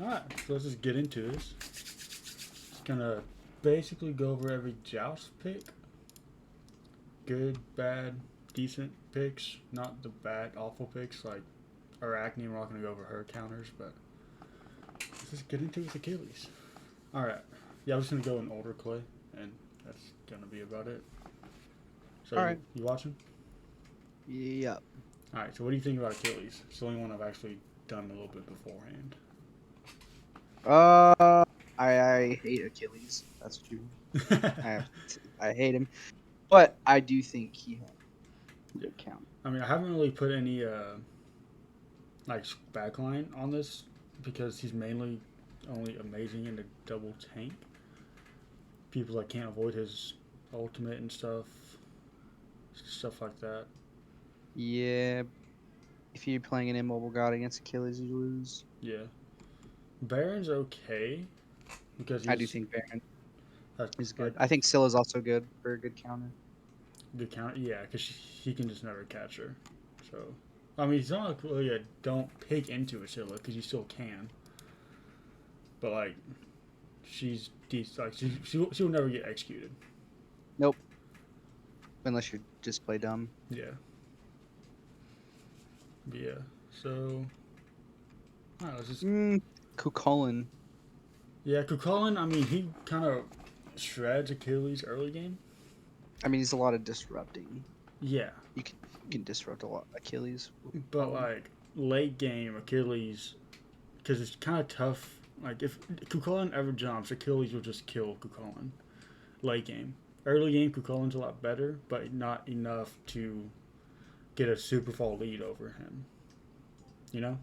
Alright, so let's just get into this. Just gonna basically go over every joust pick. Good, bad, decent picks. Not the bad, awful picks like Arachne. We're not gonna go over her counters, but let's just get into it with Achilles. Alright. Yeah, I'm just gonna go in order, Clay, and that's gonna be about it. So, All right. you watching? Yep. Alright, so what do you think about Achilles? It's the only one I've actually done a little bit beforehand. I hate Achilles. That's what you. I hate him, but I do think he had a good count. I mean, I haven't really put any like backline on this because he's mainly only amazing in the double tank. People that can't avoid his ultimate and stuff like that. Yeah. If you're playing an immobile god against Achilles, you lose. Yeah, Baron's okay because I do he's think Baron is like good. I think Scylla's also good for a good counter. good count. Yeah, because he can just never catch her. So, I mean, it's not like really a don't pick into a Scylla because you still can. But like, she's like she will never get executed. Nope. Unless you just play dumb. Yeah. Yeah. So, alright, let's just. Cuchulainn. Yeah, Cuchulainn, I mean, he kind of shreds Achilles early game. I mean, he's a lot of disrupting. Yeah. You can disrupt a lot Achilles. But, like, late game, Achilles, because it's kind of tough. Like, if Cuchulainn ever jumps, Achilles will just kill Cuchulainn. Late game. Early game, Cuchullainn's a lot better, but not enough to get a super fall lead over him. You know?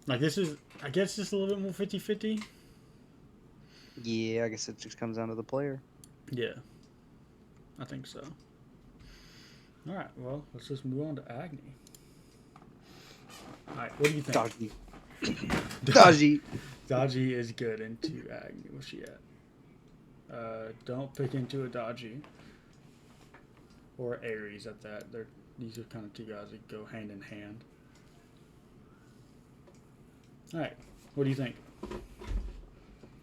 Like, this is, I guess, just a little bit more 50-50. Yeah, I guess it just comes down to the player. Yeah. I think so. Alright, well, let's just move on to Agni. Alright, what do you think? Dodgy. Dodgy. Dodgy is good into Agni. Where's she at? Don't pick into a Dodgy. Or Aries at that. These are kind of two guys that go hand in hand. Alright, what do you think?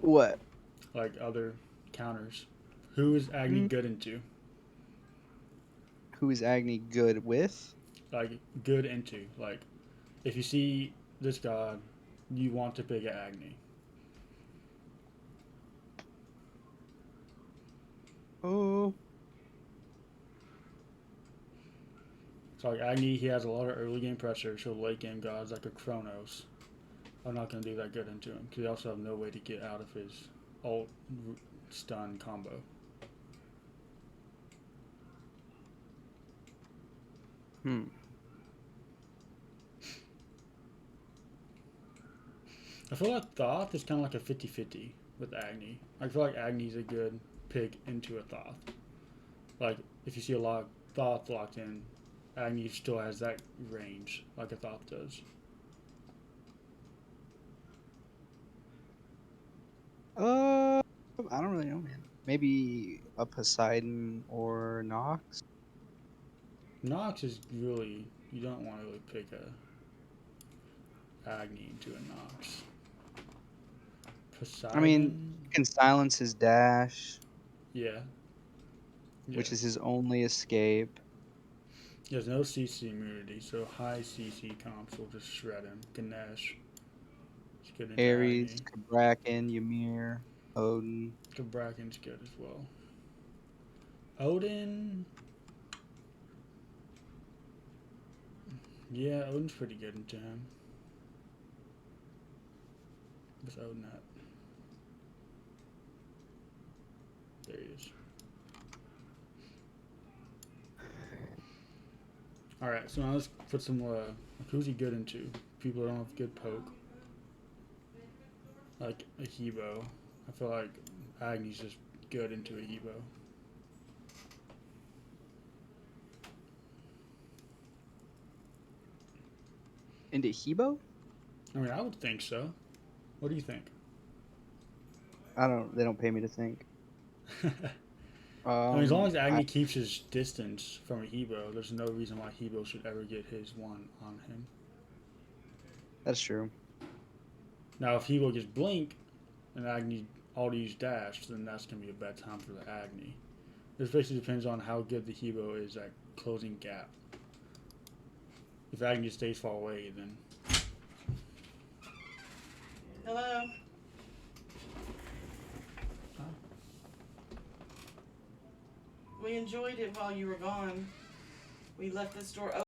What? Like other counters. Who is Agni good into? Who is Agni good with? Like, good into. Like, if you see this god, you want to pick Agni. Oh. So, like, Agni, he has a lot of early game pressure, so late game gods like a Chronos are not going to do that good into him, because they also have no way to get out of his ult stun combo. I feel like Thoth is kind of like a 50-50 with Agni. I feel like Agni's a good pick into a Thoth. Like, if you see a lot of Thoth locked in, Agni still has that range like a Thoth does. I don't really know, man. Maybe a Poseidon or Nox? Nox is really, you don't want to really pick a Agni into a Nox. Poseidon? I mean, you can silence his dash. Yeah. Which is his only escape. He has no CC immunity, so high CC comps will just shred him. Ganesh. Aries, Kabrakan, Ymir, Odin. Kabrakan's good as well. Odin. Yeah, Odin's pretty good into him. What's Odin at? There he is. Alright, so now let's put some, who's he good into? People that don't have good poke. Like a Hebo. I feel like Agni's just good into a Hebo. Into Hebo? I mean, I would think so. What do you think? They don't pay me to think. I mean, as long as Agni keeps his distance from a Hebo, there's no reason why Hebo should ever get his one on him. That's true. Now, if Hebo gets Blink and Agni all use Dash, then that's going to be a bad time for the Agni. This basically depends on how good the Hebo is at closing gap. If Agni stays far away, then... Hello? Huh? We enjoyed it while you were gone. We left this door open.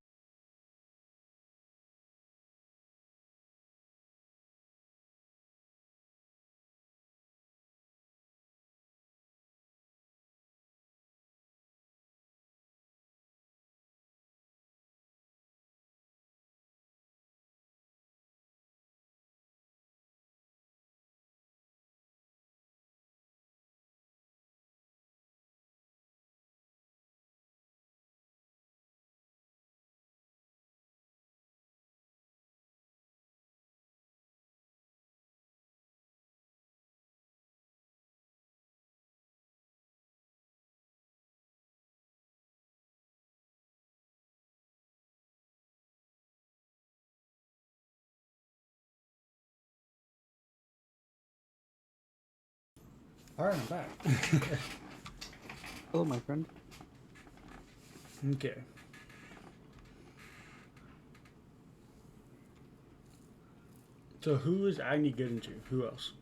Alright, I'm back. Hello, my friend. Okay. So who is Agni good into? Who else?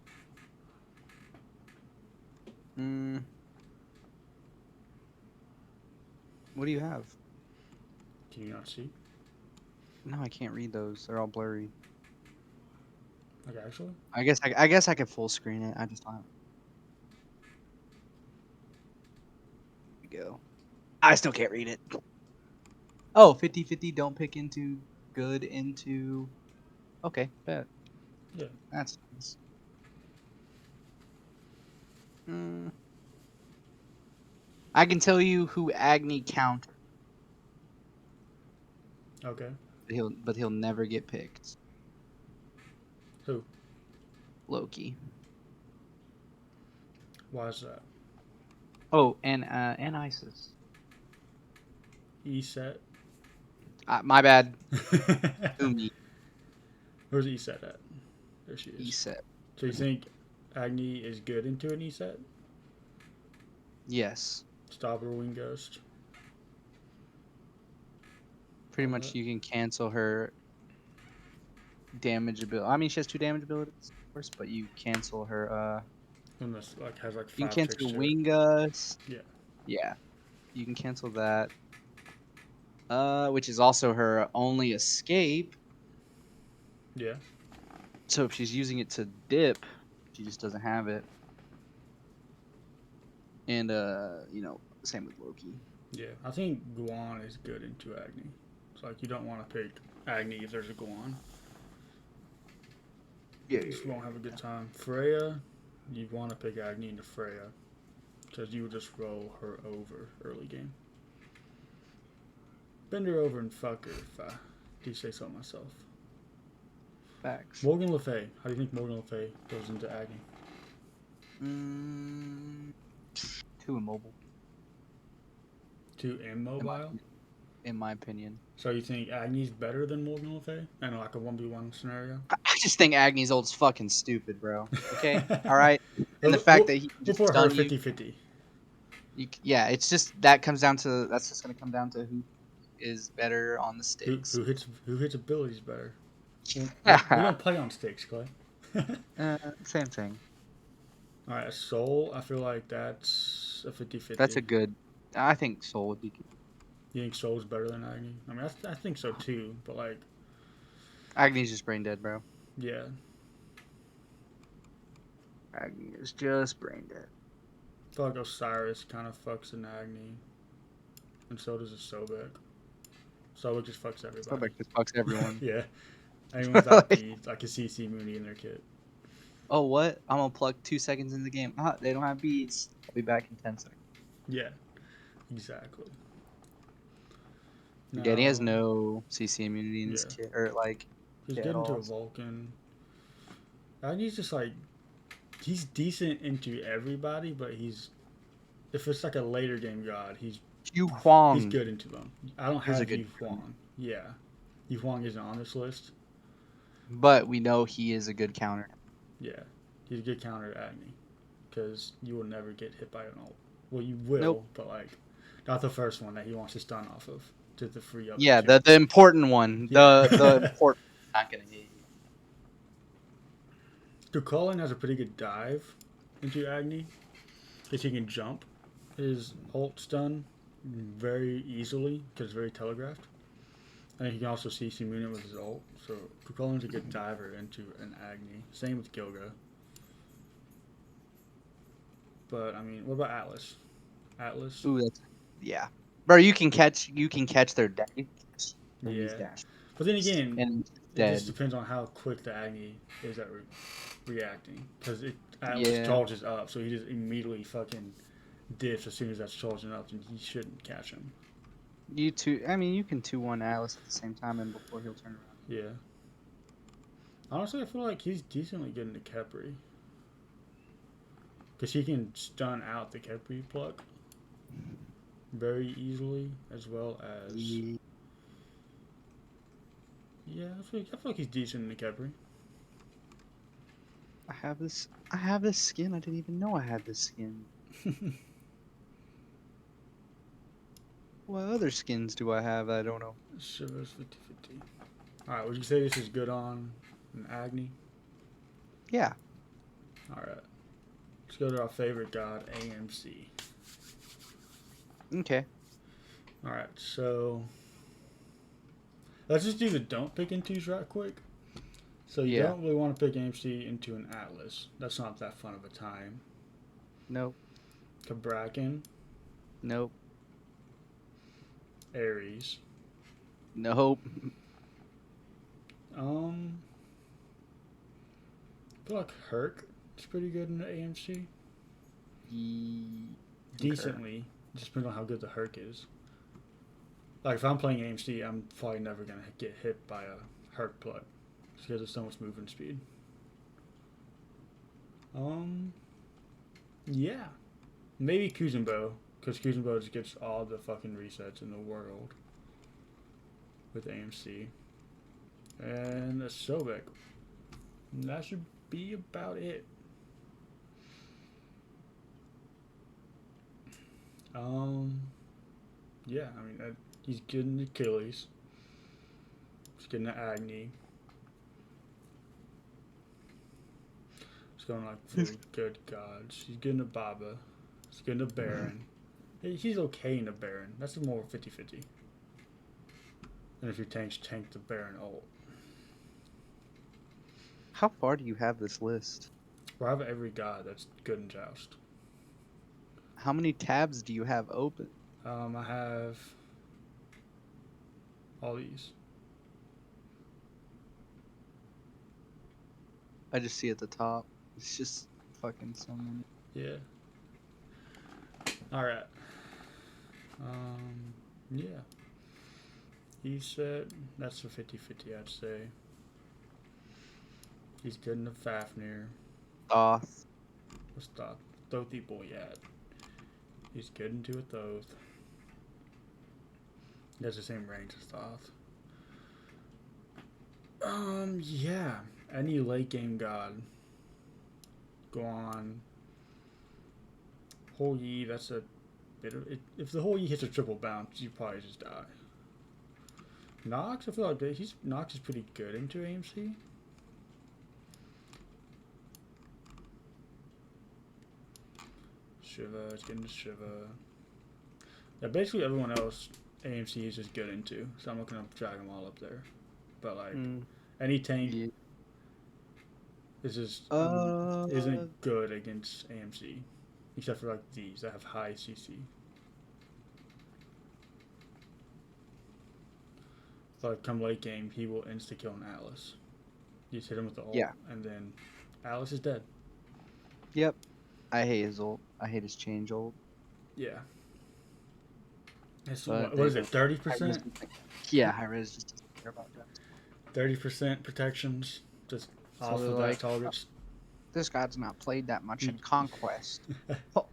What do you have? Can you not see? No, I can't read those. They're all blurry. Like, actually? I guess I could full screen it. I just don't. Here we go. I still can't read it. Oh, 50-50, don't pick into good into... Okay, bet. Yeah. That's nice. I can tell you who Agni counter. Okay. But he'll never get picked. Who? Loki. Why is that? Oh, and Isis. E-set? My bad. Umi. Where's E-set at? There she is. E-set. So you think Agni is good into an E-set? Yes. Stop her Wing Ghost. Pretty much you can cancel her damage ability. I mean, she has 2 damage abilities, of course, but you cancel her. And this like has like 5 you can cancel ticks to Wing it. Gust. Yeah. Yeah. You can cancel that. Which is also her only escape. Yeah. So if she's using it to dip, she just doesn't have it. And same with Loki. Yeah. I think Guan is good into Agni. It's like you don't want to pick Agni if there's a Guan. Yeah. You just won't have a good time. Freya, you want to pick Agni into Freya. Because you would just roll her over early game. Bend her over and fuck her if I do say so myself. Facts. Morgan Le Fay. How do you think Morgan Le Fay goes into Agni? Too immobile. Too immobile? In my opinion. So you think Agni's better than Morgan Le Fay? In like a 1v1 scenario? I just think Agni's old's fucking stupid, bro. Okay? Alright? And the fact that he can just stun you. 50-50. Yeah, it's just that's just gonna come down to who is better on the sticks. Who hits abilities better? We don't play on sticks, Clay. Same thing. Alright, Soul, I feel like that's a 50-50. That's a good. I think Soul would be good. You think Soul's better than Agni? I mean, I think so too, but like... Agni's just brain dead, bro. Yeah. Agni is just brain dead. I feel like Osiris kind of fucks an Agni. And so does a Sobek. Sobek just fucks everybody. Sobek just fucks everyone. Yeah. Anyone's out beads, like a CC Mooney in their kit. Oh, what? I'm gonna plug 2 seconds in the game. They don't have beads. I'll be back in 10 seconds. Yeah. Exactly. Yeah, he has no CC immunity in his Yeah. kit, or like. He's kit getting at to a all. Vulcan. Agni's just like... He's decent into everybody, but he's... If it's like a later game god, he's Yu Huang. He's good into them. I don't He's a have good Yu Huang. Yeah. Yu Huang isn't on this list. But we know he is a good counter. Yeah, he's a good counter to Agni, because you will never get hit by an ult. Well, you will, Nope. but like, not the first one that he wants to stun off of to free up. Yeah, the the important one. Yeah. The important not gonna hit you. Cuchulainn has a pretty good dive into Agni, because he can jump his ult stun very easily, because it's very telegraphed. And he can also CC Moon it with his ult, so Cuchulainn's a good diver into an Agni. Same with Gilga. But I mean, what about Atlas? Atlas? Ooh, that's bro. You can catch their dash. Yeah. Dash. But then again, And it just depends on how quick the Agni is at reacting. Because Atlas charges up, so he just immediately fucking dips as soon as that's charging up, and he shouldn't catch him. You can 2-1 Atlas at the same time, and before he'll turn around. Yeah. Honestly, I feel like he's decently good into Khepri. Because he can stun out the Khepri pluck very easily, as well as... Yeah, I feel like he's decent in the Khepri. I have this skin. I didn't even know I had this skin. What other skins do I have? I don't know. Shiva's 50-50. Alright, would you say this is good on an Agni? Yeah. Alright. Let's go to our favorite god, AMC. Okay. Alright, so... Let's just do the don't pick intos right quick. So you don't really want to pick AMC into an Atlas. That's not that fun of a time. Nope. Cabrakan. Nope. Aries. Nope. I feel like Herc is pretty good in the AMC. Decently. Just depends on how good the Herc is. Like, if I'm playing AMC, I'm probably never going to get hit by a Herc plug. Just because of so much movement speed. Yeah. Maybe Kuzambo. Because Kuzambo just gets all the fucking resets in the world. With AMC. And a Sobek. That should be about it. Yeah, I mean, he's good in Achilles. He's good in Agni. He's going like really good gods. He's good in Baba. He's good in Baron. He's okay in Baron. That's a more 50-50. And if your tank the Baron ult. How far do you have this list? Well, I have every god that's good in Joust. How many tabs do you have open? I have all these. I just see at the top. It's just fucking so many. Yeah. Alright. Yeah. He said that's a 50-50, I'd say. He's good in the Fafnir. Thoth. What's Thoth? Thothy boy at? He's good into a Thoth. He has the same range as Thoth. Yeah. Any late game god. Go on. Whole Yi, that's a bit of it. If the whole Yi hits a triple bounce, you probably just die. Nox, I feel like Nox is pretty good into AMC. Shiva, it's getting to Shiva. Yeah, basically everyone else AMC is just good into, so I'm not gonna drag them all up there. But like any tank is just isn't good against AMC, except for like these that have high CC. Like come late game, he will insta kill an Atlas. You just hit him with the ult, and then Atlas is dead. Yep. I hate his ult. I hate his change ult. Yeah. What is it? 30%? Yeah, high res just doesn't care about that. 30% protections, just off of that targets. This guy's not played that much in Conquest.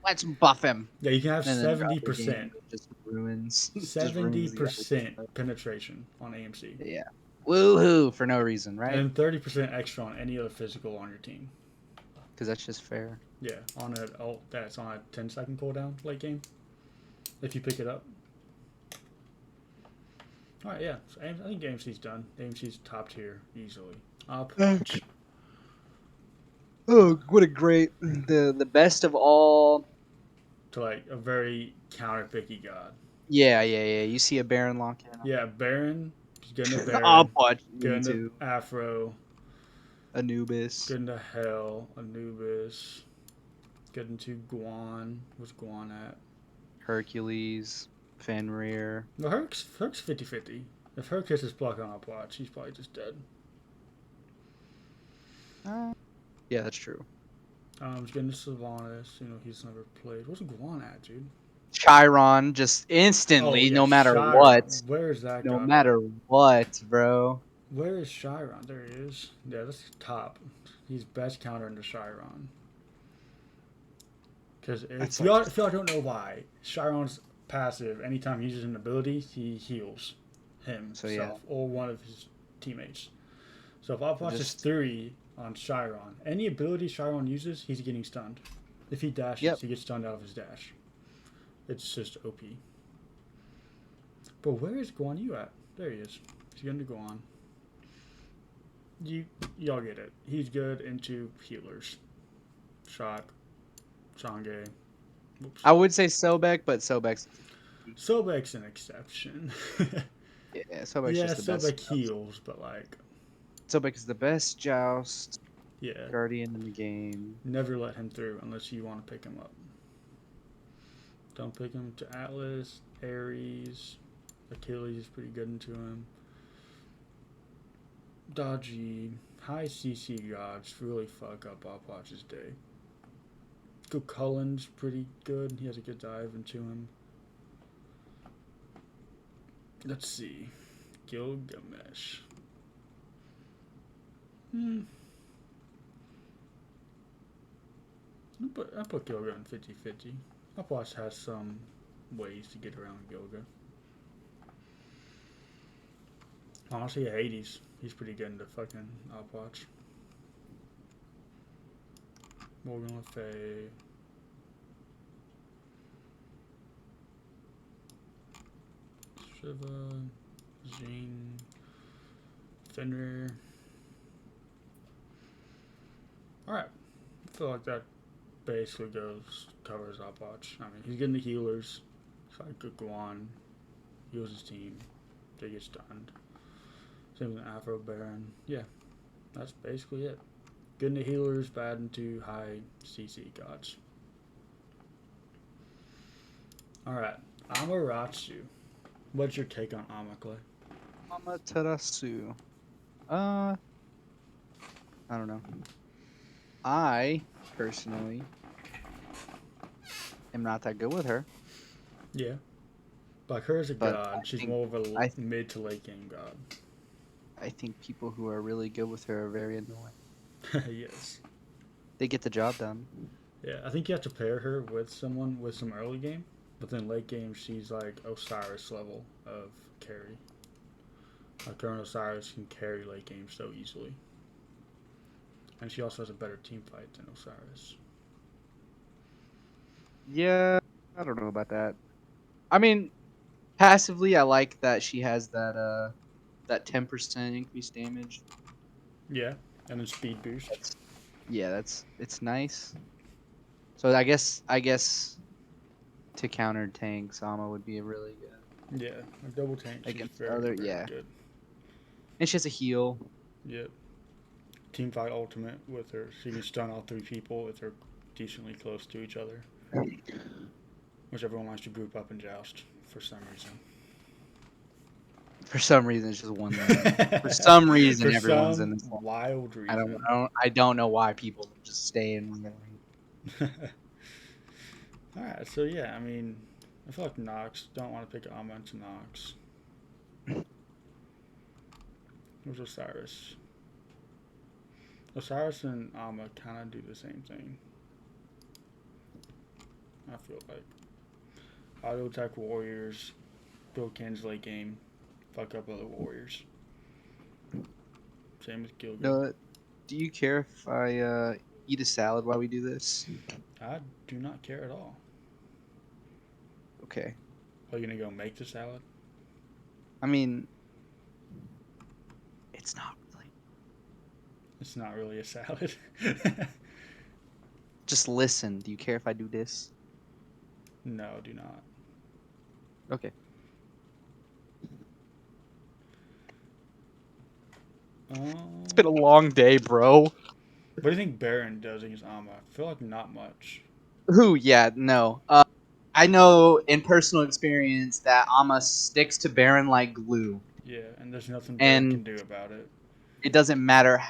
Let's buff him. Yeah, you can have 70%. Just ruins. 70% penetration on AMC. Yeah. Woohoo for no reason, right? And 30% extra on any other physical on your team. because that's just fair. Yeah, on a that's on a 10-second cooldown late game. If you pick it up. All right, yeah. So I think AMC's done. AMC's top tier easily. Up. Oh, what a great the best of all. To like a very counter picky god. Yeah. You see a Baron lock in. Yeah, Baron. Just get into I'll Baron. watch Get into into Afro. Anubis. Get into Hell. Anubis. Get into Guan. What's Guan at? Hercules, Fenrir. No, Herc's 50-50. If Herc hits his block on up watch, he's probably just dead. Yeah, that's true. Just getting to Sylvanas. He's never played. What's Guan at, dude? Chiron, just instantly, no matter Chiron. what. Where is that No god? matter what, bro. Where is Chiron? There he is. Yeah, that's top. He's best counter into Chiron. Because if y'all don't know why, Chiron's passive, anytime he uses an ability, he heals himself or one of his teammates. So if I watch his 3 on Chiron, any ability Chiron uses, he's getting stunned. If he dashes, he gets stunned out of his dash. It's just OP. But where is Guan Yu at? There he is. He's going to go on. Y'all get it. He's good into healers. Shock. Chang'e. Whoops. I would say Sobek, but Sobek's an exception. yeah, Sobek's just the best. Sobek heals, but like Sobek is the best joust yeah, guardian in the game. never let him through unless you want to pick him up. Don't pick him to Atlas, Aries, Achilles is pretty good into him. Dodgy, high CC gods really fuck up Opwatch's day. Cullen's pretty good. He has a good dive into him. Let's see. Gilgamesh. I put Gilga in 50-50. Opwatch has some ways to get around Gilga. Honestly, Hades. He's pretty good into fucking Opwatch. Morgan Le Fay. Shiva. Jing. Fafnir. Alright. I feel like that basically covers Opwatch. I mean, he's getting the healers. So I could go on. Heals his team. They get stunned. Same with Afro Baron. Yeah. That's basically it. Good into healers, bad into high CC gods. Alright, Amaterasu. What's your take on Clay? Amaterasu. I don't know. I, personally, am not that good with her. Yeah. Like, her as a god, she's more of a mid to late game god. I think people who are really good with her are very annoying. Yes. They get the job done. Yeah, I think you have to pair her with someone with some early game, but then late game she's like Osiris level of carry. Like current Osiris can carry late game so easily. And she also has a better team fight than Osiris. Yeah, I don't know about that. I mean, passively I like that she has that 10% increased damage. Yeah, and then speed boost. It's nice. So I guess to counter tank, Sama would be a really good. Yeah, a double tank. Against very good. And she has a heal. Yep. Team fight ultimate with her. She can stun all 3 people if they're decently close to each other. Which everyone likes to group up and joust for some reason. For some reason, it's just one lane. For some reason, everyone's in this wild reason. I don't know why people just stay in one lane. Alright, so yeah, I mean, I feel like Nox. Don't want to pick Amma into Nox. Who's Osiris? Osiris and Amma kind of do the same thing. I feel like. Auto attack warriors, build cans late game, fuck up other warriors. Same with Gilgamesh. Do you care if I eat a salad while we do this? I do not care at all. Okay. Are you gonna go make the salad? I mean, it's not really. It's not really a salad. Just listen. Do you care if I do this? No, do not. Okay. It's been a long day, bro. What do you think Baron does against Amma? I feel like not much. Who? Yeah, no. I know in personal experience that Amma sticks to Baron like glue, Yeah, and there's nothing Baron can and do about it. it doesn't matter.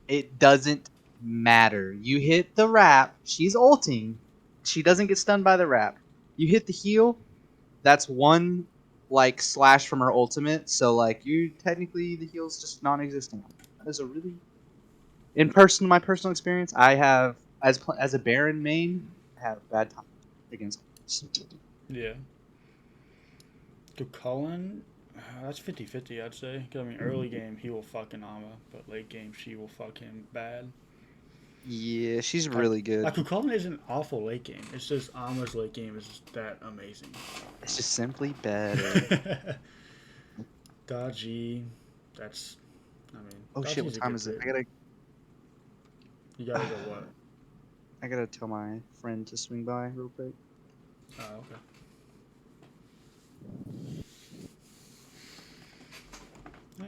It doesn't matter. You hit the wrap. She's ulting. She doesn't get stunned by the wrap. You hit the heal. That's one like slash from her ultimate. So like you technically the heal's just non-existent. That is a really my personal experience. I have as a Baron main, I have bad time against. Yeah. To Cullen, that's 50-50, I'd say. 'Cause, I mean, early game, he will fucking Amma, but late game, she will fuck him bad. Yeah, she's really good. Like, Cullen isn't awful late game. It's just Amma's late game is just that amazing. It's just simply better. Dodgy, that's, I mean, Oh shit! What Dodgy's a time good is it? pick. You gotta go what? I gotta tell my friend to swing by real quick. Oh, okay.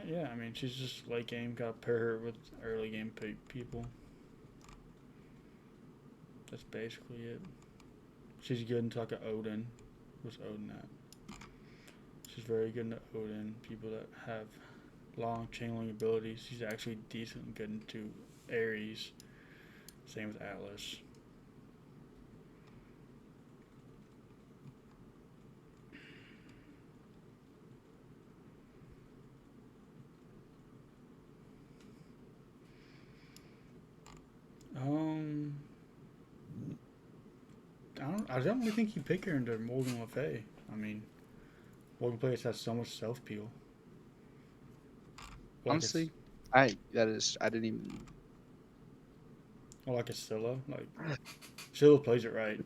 Yeah, I mean, she's just late game. Gotta pair her with early game people. That's basically it. She's good into like a Odin. What's Odin at? She's very good into Odin. People that have long channeling abilities. She's actually decent and good into Aries. Same with Atlas. I don't really think you pick her into Morgan Le Fay. I mean, Morgan Le Fay has so much self peel. Honestly, I didn't even. Or like a Scylla. Like, Scylla plays it right.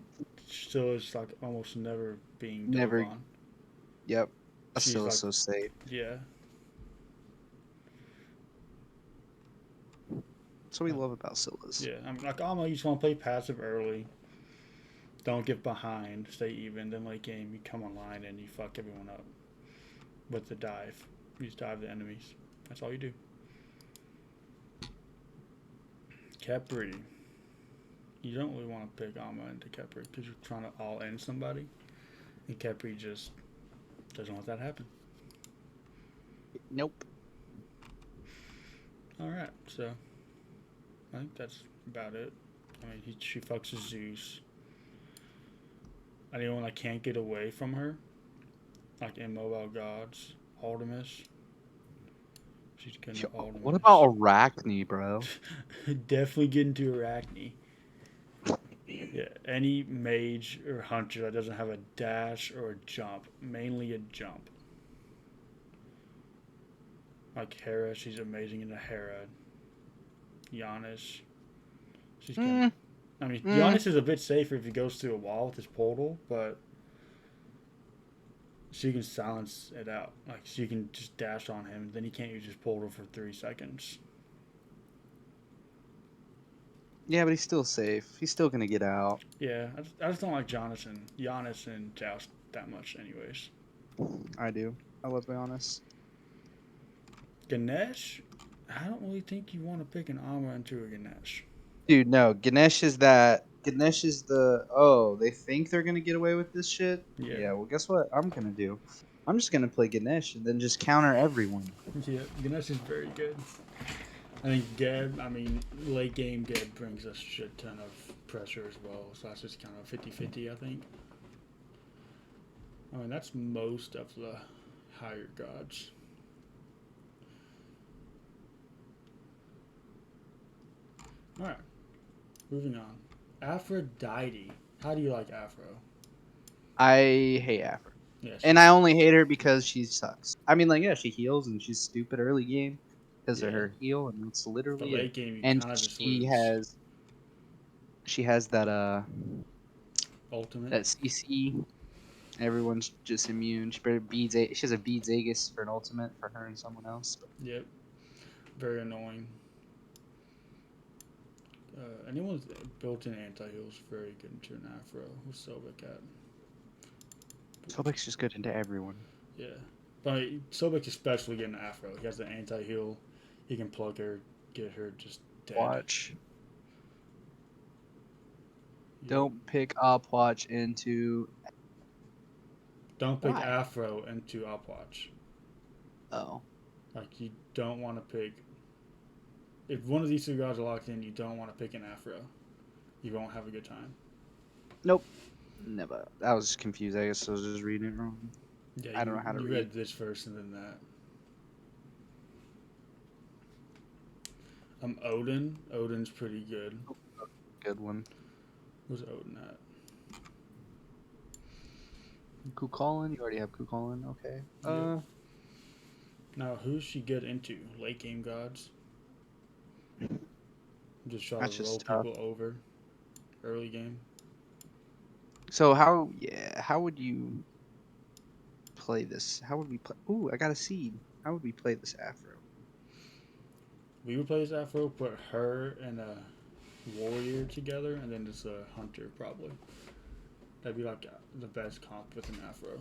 Scylla is like almost never being dove Never. on. Yep. That's She's still like, so safe. yeah. That's what we love about Scylla's. Yeah, I mean, like Amma, you just want to play passive early. Don't get behind, stay even. Then late game, you come online and you fuck everyone up with the dive. You just dive the enemies. That's all you do. Capri. You don't really want to pick Amma into Capri because you're trying to all end somebody. And Capri just doesn't let that happen. Nope. Alright, so I think that's about it. I mean, she fucks with Zeus. Anyone that can't get away from her, like immobile gods, Artemis. She's gonna Artemis. What about Arachne, bro? Definitely get into Arachne. Yeah, any mage or hunter that doesn't have a dash or a jump, mainly a jump. Like Hera, she's amazing in the Hera. Giannis, she's gonna. I mean, Giannis is a bit safer if he goes through a wall with his portal, but she can silence it out. Like, she can just dash on him, then he can't use his portal for 3 seconds. Yeah, but he's still safe. He's still gonna get out. Yeah, I just don't like Giannis and Joust that much, anyways. I do. I love be honest. Ganesh, I don't really think you want to pick an Amma into a Ganesh. Dude, no. Ganesh is that. Ganesh is the. Oh, they think they're gonna get away with this shit. Yeah. Well, guess what? I'm gonna do. I'm just gonna play Ganesh and then just counter everyone. Yeah, Ganesh is very good. I think Geb, late game Geb brings a shit ton of pressure as well, so that's just kind of 50-50, I think. I mean, that's most of the higher gods. Alright, moving on. Aphrodite. How do you like Afro? I hate Afro. Yes. And I only hate her because she sucks. I mean, like, yeah, she heals and she's stupid early game because of her heal, and that's literally But late it. game, you And kind of just she lose. has. She has that Ultimate. that CC. Everyone's just immune. She has a beads Aegis for an ultimate for her and someone else. Yep. Very annoying. Anyone's built-in anti-heal is very good into an Afro. Who's Sobek at? Sobek's just good into everyone. Yeah. But Sobek especially getting an Afro. He has the anti-heal. He can plug her, get her just dead. Watch. Yep. Don't pick Opwatch into. Don't pick Why? Afro into Opwatch. Oh. Like, you don't want to pick... If one of these two guys are locked in, you don't want to pick an Afro. You won't have a good time. Nope. Never. I was confused. I guess I was just reading it wrong. Yeah, I don't know how to you read. read this first and then that. Odin. Odin's pretty good. Good one. Where's Odin at? Kukulkan? You already have Kukulkan? Okay. Yep. Now, who's she good into? Late game gods? Just try That's to roll just tough. people over. Early game. So how would you play this? How would we play? Ooh, I got a seed. How would we play this Afro? We would play this Afro, put her and a warrior together, and then just a hunter, probably. That'd be like the best comp with an Afro.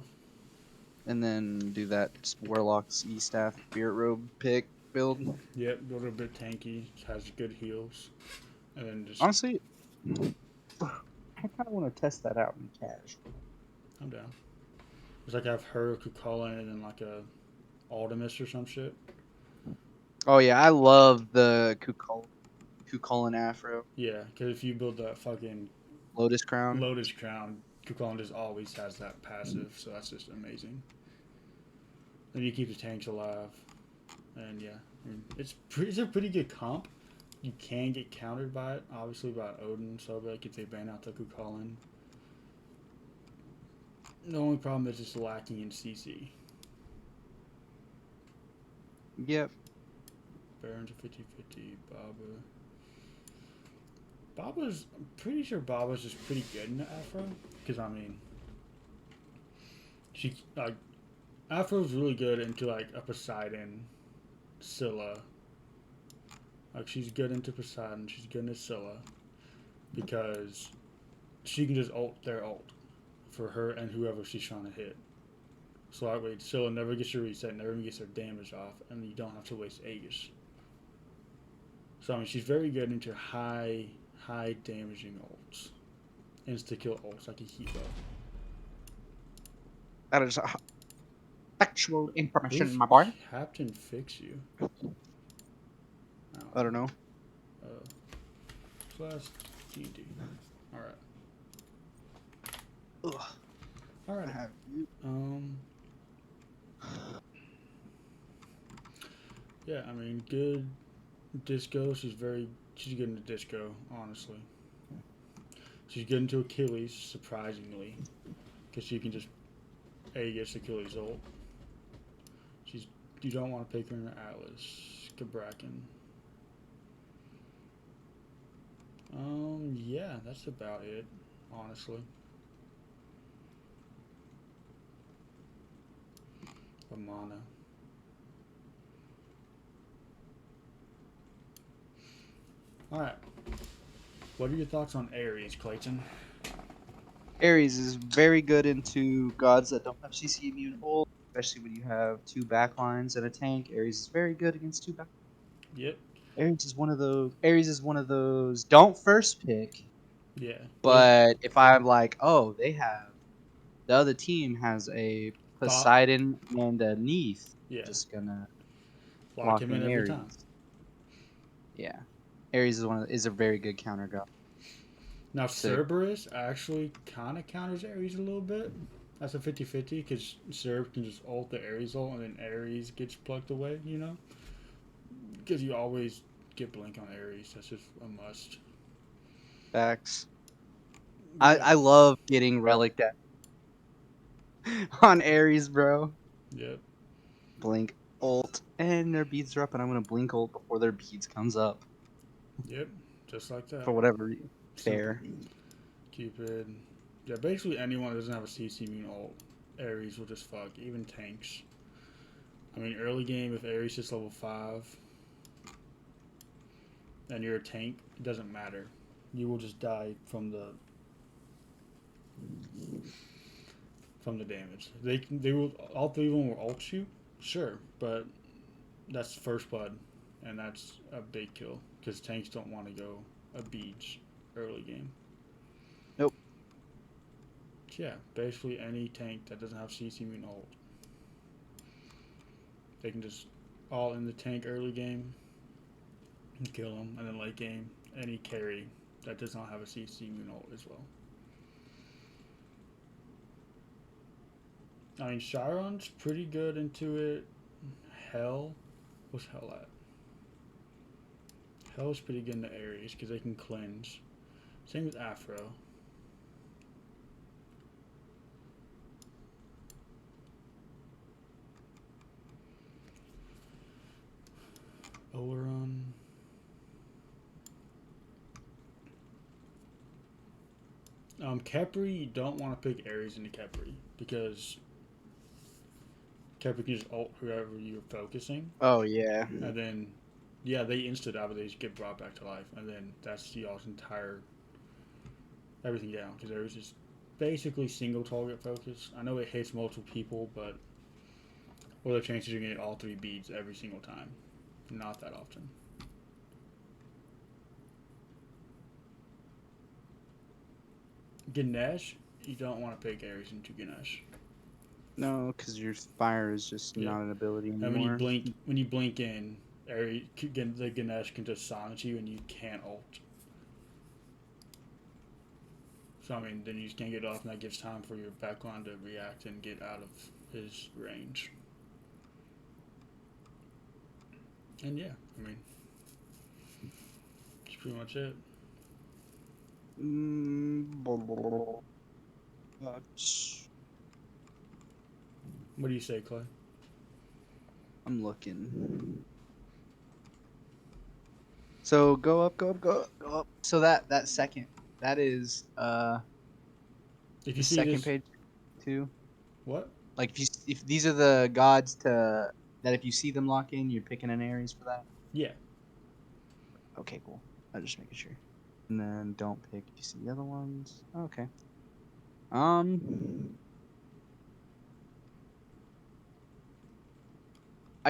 And then do that Warlock's E-Staff Spirit Robe pick build. Yep, a little bit tanky, has good heals. And then just... Honestly, I kind of want to test that out in cash. I'm down. It's like I have her, Kukulkan, and then like a Artemis or some shit. Oh yeah, I love the Kukulkan Afro. Yeah, because if you build that fucking Lotus Crown. Kukulkan just always has that passive, so that's just amazing. And you keep the tanks alive. And yeah, I mean, it's a pretty good comp. You can get countered by it, obviously by Odin, Sobek if they ban out the Kukulkan. The only problem is it's lacking in CC. Yep. Baron's a 50-50, I'm pretty sure Baba's just pretty good in the Afro. Because, I mean, she, like, Afro's really good into, like, a Poseidon, Scylla. Like, she's good into Poseidon, she's good into Scylla. Because she can just ult their ult for her and whoever she's trying to hit. So that way, Scylla never gets her reset, never gets her damage off, and you don't have to waste Aegis. So, I mean, she's very good into high damaging ults. Insta-kill ults, like a Hebo. That is factual information, Who's my boy. Captain Fix You? I don't know. Slash D&D. Alright. Ugh. Alright. Yeah, I mean, good disco. She's good into disco, honestly. She's good into Achilles, surprisingly. Because she can just Aegis Achilles ult. You don't want to pick her in Atlas. Cabrakan. Yeah, that's about it, honestly. Amana. Alright. What are your thoughts on Aries, Clayton? Aries is very good into gods that don't have CC immune ult, especially when you have two backlines and a tank. Aries is very good against two backlines. Yep. Aries is one of those don't first pick. Yeah. But if I'm like, oh, the other team has a Poseidon and a Neith, Yeah. just gonna Lock him in every Aries. time. Yeah. Aries is a very good counter god. Now, Cerberus actually kind of counters Aries a little bit. That's a 50-50 because Cerb can just ult the Aries ult and then Aries gets plucked away, you know? Because you always get blink on Aries. That's just a must. Facts. Yeah. I love getting relic on Aries, bro. Yep. Blink ult and their beads are up, and I'm gonna blink ult before their beads comes up. Yep. Just like that. For whatever reason. Fair. Cupid. Yeah, basically anyone that doesn't have a CC immune ult, Aries will just fuck. Even tanks. I mean, early game, if Aries is level 5 and you're a tank, it doesn't matter. You will just die from the damage. They will, all three of them will ult you, sure, but that's first blood, and that's a big kill because tanks don't want to go a beach early game. Nope. Yeah, basically any tank that doesn't have CC immune ult, they can just all in the tank early game and kill them, and then late game any carry that does not have a CC immune ult as well. I mean, Chiron's pretty good into it. Hell, what's Hell at? Hell's pretty good into Aries because they can cleanse. Same with Afro. Oleron. Khepri, you don't want to pick Aries into Khepri because Khepri can just ult whoever you're focusing. Oh, yeah. And then, yeah, they insta-die, but they just get brought back to life. And then that's y'all's entire everything down because Aries is basically single target focus. I know it hits multiple people, but what are the chances you're going to get all 3 beads every single time? Not that often. Ganesh, you don't want to pick Aries into Ganesh. No, because your fire is just not an ability anymore. And when you blink in, Aries, the Ganesh can just silence you and you can't ult. So I mean, then you just can't get off, and that gives time for your backline to react and get out of his range. And yeah, I mean, that's pretty much it. What do you say, Clay? I'm looking. So go up, go up, go up, go up. So that second, that is If you the see second this, page too. what? Like if these are the gods that if you see them lock in, you're picking an Aries for that. Yeah. Okay, cool. I'm just making sure. And then don't pick. You see the other ones? Okay.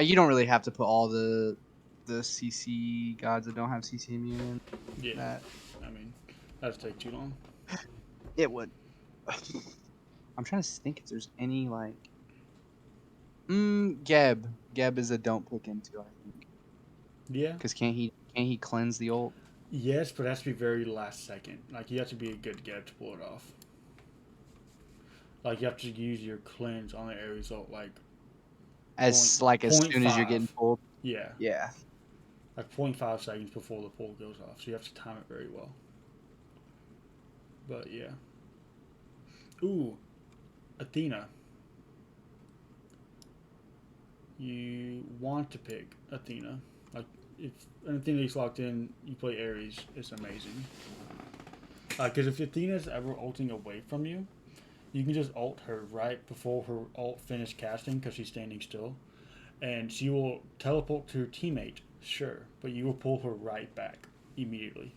You don't really have to put all the CC gods that don't have CC immune in. Yeah. That. I mean, that'd take too long. It would. I'm trying to think if there's any like. Geb. Geb is a don't pick into, I think. Yeah. Because can't he cleanse the ult? Yes, but it has to be very last second. Like you have to be a good get to pull it off. Like you have to use your cleanse on the Aries ult like As soon as you're getting pulled. Yeah. Yeah. Like 0.5 seconds before the pull goes off. So you have to time it very well. But yeah. Ooh. Athena. You want to pick Athena. Like if Athena is locked in, you play Aries, it's amazing. Because if Athena's ever ulting away from you, you can just ult her right before her ult finished casting because she's standing still. And she will teleport to her teammate, sure, but you will pull her right back immediately.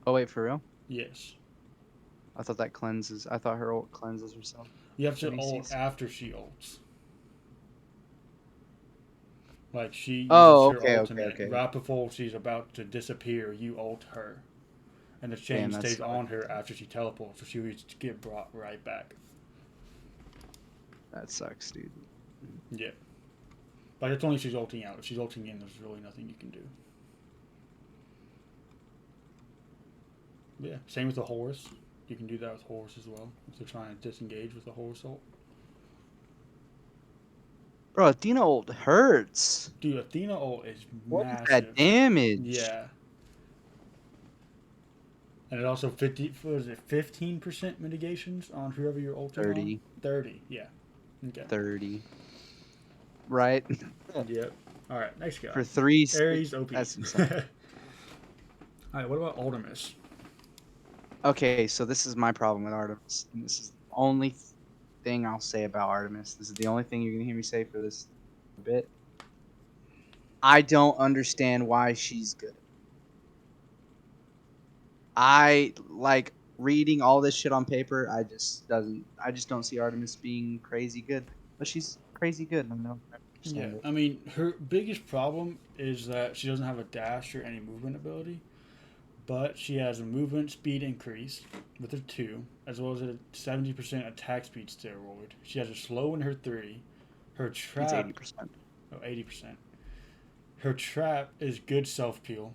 Oh wait, for real? Yes. I thought that cleanses. I thought her ult cleanses herself. You have to ult after she ults. Like she uses her ultimate right before she's about to disappear. You ult her, and the chain stays on her after she teleports, so she will get brought right back. That sucks, dude. Yeah. But it's only if she's ulting out. If she's ulting in, there's really nothing you can do. Yeah, same with the Horus. You can do that with Horus as well, if they're trying to disengage with the Horus ult. Bro, Athena ult hurts. Dude, Athena ult is what massive. What is that damage? Yeah. And it also 15% mitigations on whoever you're ulting 30. on? 30, yeah. Okay. 30. Right? Yep. Alright, next guy. For 3 Aries OP. That's insane. Alright, what about Artemis? Okay, so this is my problem with Artemis, and this is the only thing I'll say about Artemis. This is the only thing you're gonna hear me say for this bit. I don't understand why she's good. I like reading all this shit on paper. I just don't see Artemis being crazy good, but she's crazy good. And I don't Yeah, understand it. I mean, her biggest problem is that she doesn't have a dash or any movement ability, but she has a movement speed increase with her 2, as well as a 70% attack speed steroid. She has a slow in her 3. Her It's trap, 80%. 80%. Her trap is good self peel,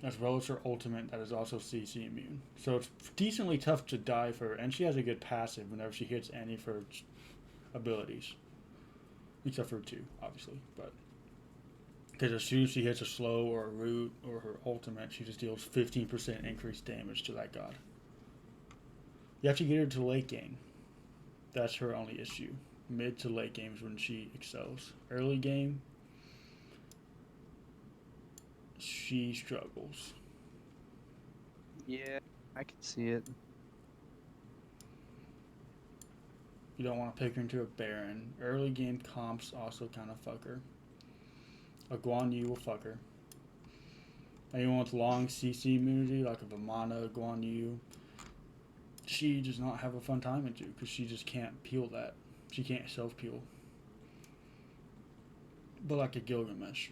as well as her ultimate that is also CC immune. So it's decently tough to die for her, and she has a good passive whenever she hits any of her abilities. Except for 2, obviously, but because as soon as she hits a slow or a root or her ultimate, she just deals 15% increased damage to that god. You have to get her to late game. That's her only issue. Mid to late games when she excels. Early game, she struggles. Yeah, I can see it. You don't want to pick her into a Baron. Early game comps also kind of fuck her. A Guan Yu will fuck her. Anyone with long CC immunity, like a Vamana, Guan Yu, she does not have a fun time into because she just can't peel that. She can't self peel. But like a Gilgamesh,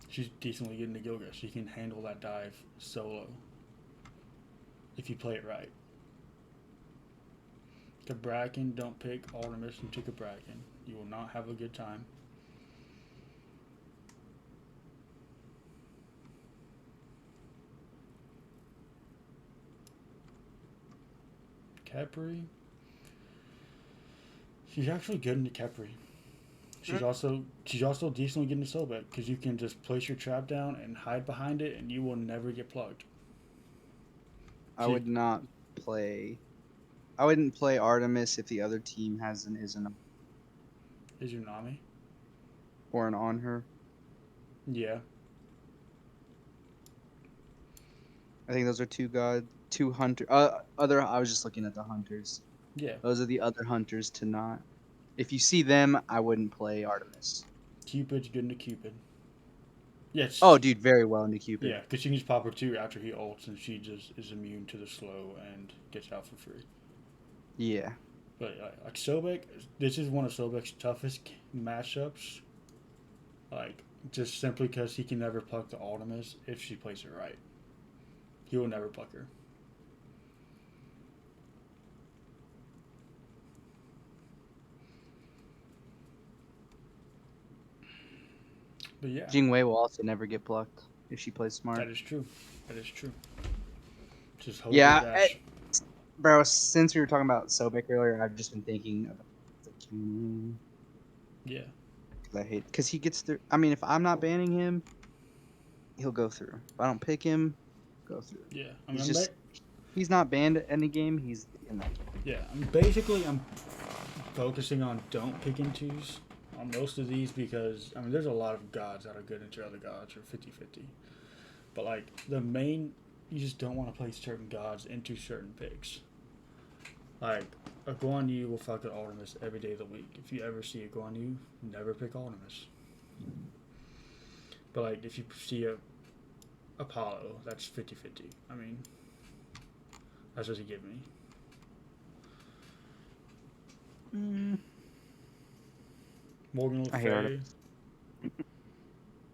she's decently good into Gilgamesh. She can handle that dive solo if you play it right. Cabrakan, don't pick Artemis into Cabrakan. You will not have a good time. Kepri, she's actually good into Kepri. She's also decently good into Sobek because you can just place your trap down and hide behind it, and you will never get plugged. I would not play. I wouldn't play Artemis if the other team has an isn't Izunami? or an on her. Yeah. I think those are two hunter. I was just looking at the hunters. Yeah. Those are the other hunters to not. If you see them, I wouldn't play Artemis. Cupid's good into Cupid. Yes. Oh, dude, very well into Cupid. Yeah, because she can just pop her 2 after he ults, and she just is immune to the slow and gets out for free. Yeah. But like Sobek, this is one of Sobek's toughest matchups. Like, just simply because he can never pluck the Artemis if she plays it right. He will never pluck her. But yeah. Jing Wei will also never get plucked if she plays smart. That is true. That is true. Just hold Yeah, your dash. bro. Since we were talking about Sobek earlier, I've just been thinking about the canon. Yeah. I hate because he gets through. I mean, if I'm not banning him, he'll go through. If I don't pick him, go through. Yeah. He's not banned at any game. He's in that game. Yeah. I'm focusing on don't pick in twos on most of these because there's a lot of gods that are good into other gods or 50-50. But like the main, you just don't want to play certain gods into certain picks. Like a Guan Yu will fuck an Artemis every day of the week. If you ever see a Guan Yu, never pick Artemis. But like if you see a Apollo, that's 50-50. That's what he give me. Morgan Le I hate Fay, Artemis.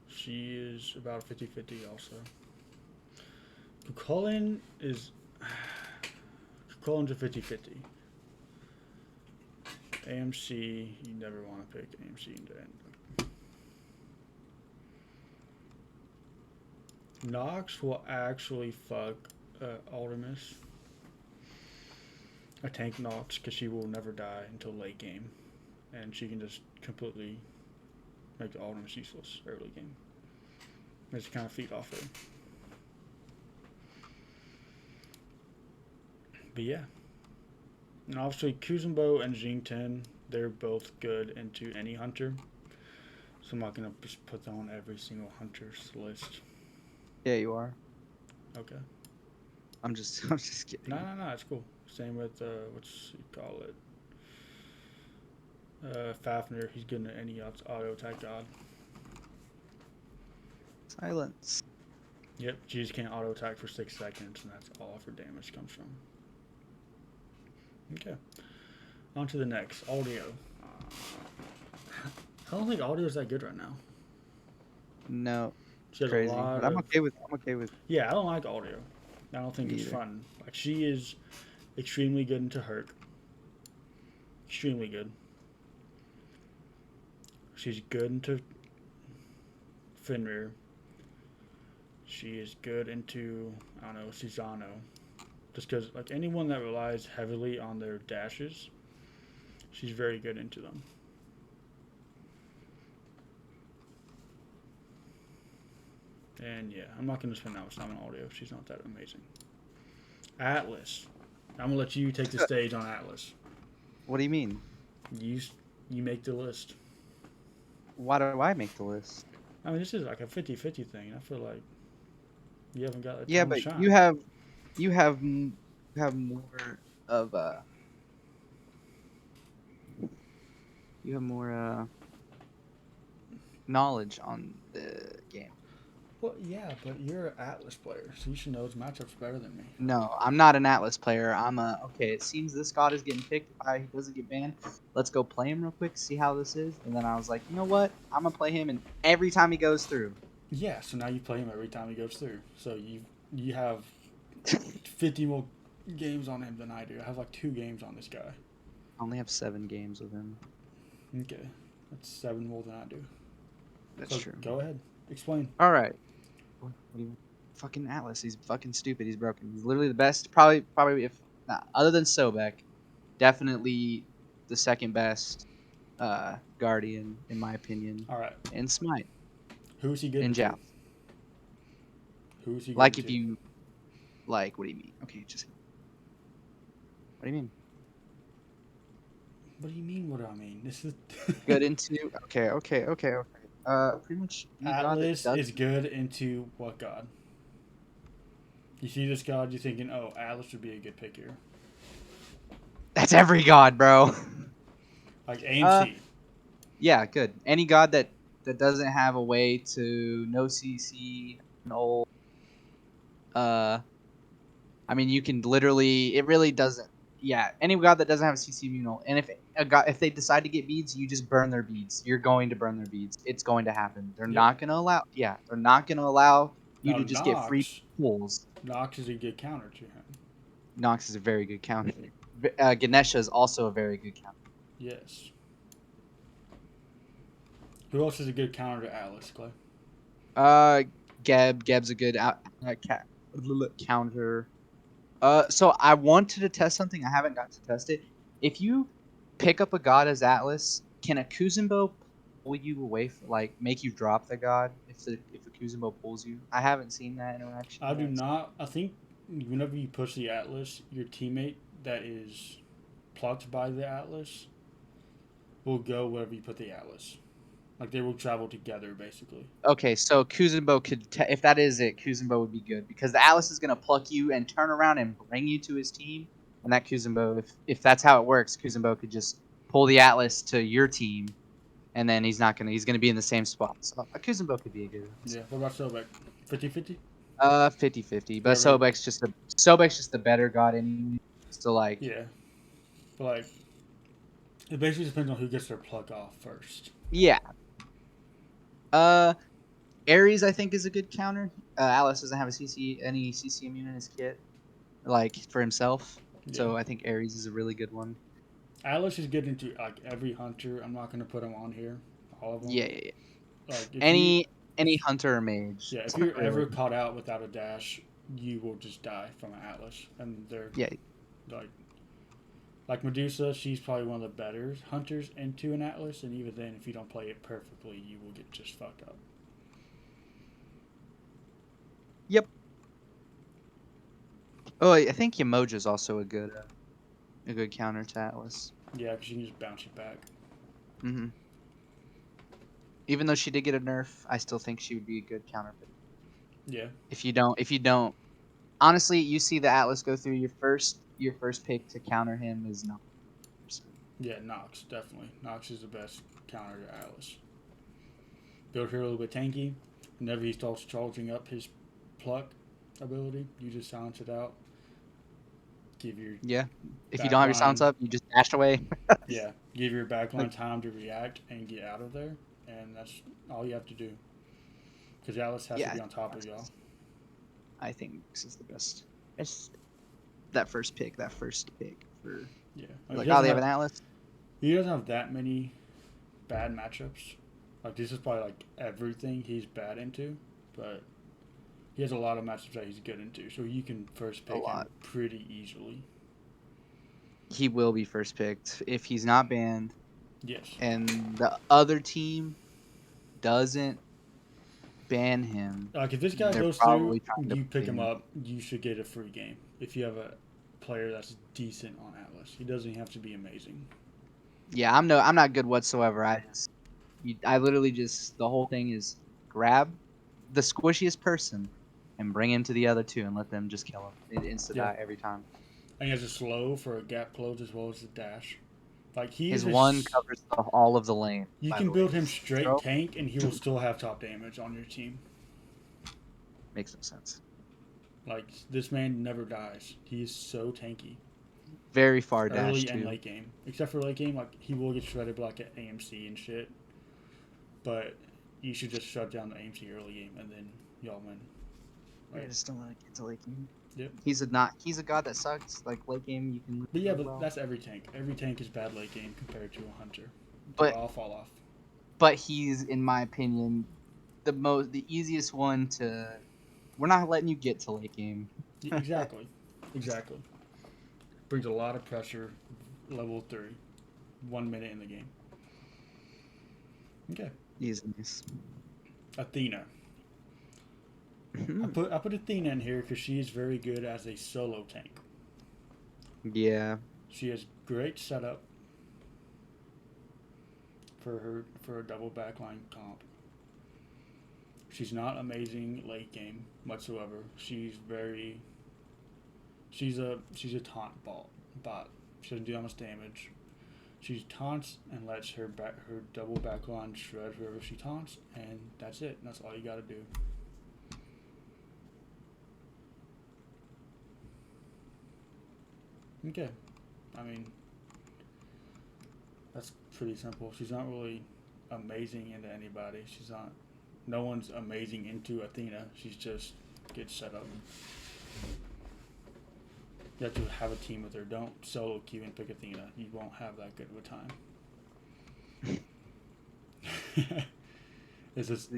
she is about 50-50 also. Cucullin is Cucullin's a 50-50. AMC, you never want to pick AMC in the end. Nox will actually fuck Artemis. A tank Nox because she will never die until late game. And she can just completely make the Artemis useless early game. Just kind of feed off her. But yeah. And obviously Kuzambo and Jing they're both good into any hunter. So I'm not going to just put them on every single hunter's list. Yeah, you are. Okay. I'm just kidding. No, it's cool. Same with what's you call it? Fafnir. He's good at any auto attack god. Silence. Yep, you just can't auto attack for 6 seconds, and that's all for damage comes from. Okay. On to the next. Audio. I don't think audio is that good right now. No, She has crazy. a lot But I'm of. okay with. Yeah, I don't like audio. I don't think Me it's either. fun. Like, she is extremely good into Herc. Extremely good. She's good into Fenrir. She is good into, I don't know, Susano. Just because, like, anyone that relies heavily on their dashes, she's very good into them. And yeah, I'm not going to spend that much time on audio. She's not that amazing. Atlas. I'm going to let you take the stage on Atlas. What do you mean? You make the list. Why do I make the list? I mean, this is like a 50-50 thing. I feel like you haven't got a Yeah, ton but to shine. you have more of you have more knowledge on the game. Well, yeah, but you're an Atlas player, so you should know his matchups better than me. No, I'm not an Atlas player. Okay, it seems this god is getting picked. If he doesn't get banned, let's go play him real quick, see how this is. And then I was like, you know what? I'm gonna play him, and every time he goes through. Yeah, so now you play him every time he goes through. So you have 50 more games on him than I do. I have like 2 games on this guy. I only have 7 games with him. Okay, that's 7 more than I do. That's So true. Go ahead, explain. All right. What do you fucking Atlas? He's fucking stupid. He's broken. He's literally the best. Probably if other than Sobek, definitely the second best guardian in my opinion. All right, In Smite. who's he good In into? joust. Who's he good Like into? if you like, what do you mean? Okay, just what do you mean? What do you mean? What do I mean? This is Good into okay. Pretty much any god that Atlas does is good into what god? You see this god, you're thinking, oh, Atlas would be a good pick here. that's every god, bro. Like AMC. Yeah, good. Any god that doesn't have a way to no CC, no. I mean, you can literally. It really doesn't. Yeah, any god that doesn't have a CC immunal, and if they decide to get beads, you just burn their beads. You're going to burn their beads. It's going to happen. They're Yep. not going to allow. Yeah, they're not going to allow you Now, to just get free pulls. Nox is a good counter to him. Nox is a very good counter. Ganesha is also a very good counter. Yes. Who else is a good counter to Atlas, Clay? Geb's a good counter. So I wanted to test something. I haven't got to test it. If you pick up a god as Atlas, can a Kuzambo pull you away from, like, make you drop the god if a Kuzambo pulls you? I haven't seen that interaction. I do not. I think whenever you push the Atlas, your teammate that is plucked by the Atlas will go wherever you put the Atlas. Like, they will travel together, basically. Okay, so Kuzambo could, if that is it, Kuzambo would be good because the Atlas is gonna pluck you and turn around and bring you to his team, and that Kuzambo, if that's how it works, Kuzambo could just pull the Atlas to your team, and then he's gonna be in the same spot. So a Kuzambo could be a good one. Yeah. What about Sobek? 50-50? 50-50, but Sobek's just the better god anyway. So like, yeah, but like, it basically depends on who gets their pluck off first. yeah. Aries I think is a good counter. Atlas doesn't have any CC immune in his kit, like for himself. Yeah. So I think Aries is a really good one. Atlas is good into like every hunter. I'm not gonna put them on here, all of them. Yeah. Like Any hunter or mage. Yeah, if you're ever caught out without a dash, you will just die from an Atlas, and they're like Medusa. She's probably one of the better hunters into an Atlas, and even then, if you don't play it perfectly, you will get just fucked up. Yep. Oh, I think Yamoja is also a good counter to Atlas. Yeah, because you can just bounce it back. Mm-hmm. Even though she did get a nerf, I still think she would be a good counter. Yeah. If you don't honestly, you see the Atlas go through your first pick to counter him is no. Yeah, Nox, definitely. Nox is the best counter to Atlas. Build her a little bit tanky. Whenever he starts charging up his pluck ability, you just silence it out. Give your Yeah. If you don't have your silence backline, up, you just dash away. yeah, give your Like, backline time to react and get out of there, and that's all you have to do. Because Atlas has to yeah, be on top of y'all. I think this is the best. It's that first pick for Yeah, like, oh, they have an Atlas. he doesn't have that many bad matchups. Like this is probably like everything he's bad into, but he has a lot of matchups that he's good into, so you can first A pick him lot. pretty easily. He will be first picked if he's not banned, Yes. and the other team doesn't ban him. Like if this guy They're goes through, probably trying to you pick play him him. up, you should get a free game. If you have a player that's decent on Atlas, he doesn't have to be amazing. Yeah, I'm not good whatsoever. I literally just the whole thing is grab the squishiest person and bring him to the other two and let them just kill him. It insta Yeah, die every time. and he has a slow for a gap close as well as a dash. Like he His is one covers all of the lane. you By can the way, build him straight throw tank, and he will still have top damage on your team. makes no sense. Like this man never dies. He is so tanky. Very far dash Early and too. late game. Except for late game, like he will get shredded like at AMC and shit. But you should just shut down the AMC early game and then y'all win. I just don't want to get to late game. Yep. He's a god that sucks. Like late game, you can. But yeah, really but that's every tank. Every tank is bad late game compared to a hunter. They but all fall off. but he's, in my opinion, the easiest one to. We're not letting you get to late game. Yeah, exactly. Exactly. Brings a lot of pressure. Level 3. 1 minute in the game. Okay. He's nice. Athena. I put Athena in here because she is very good as a solo tank. Yeah. She has great setup for a double backline comp. She's not amazing late game whatsoever. She's a taunt bot. She doesn't do that much damage. She taunts and lets her double backline shred whoever she taunts, and that's it. That's all you gotta do. Okay. I mean, that's pretty simple. She's not really amazing into anybody. No one's amazing into Athena. She's just gets set up. You have to have a team with her. Don't solo queue and pick Athena. You won't have that good of a time. It's just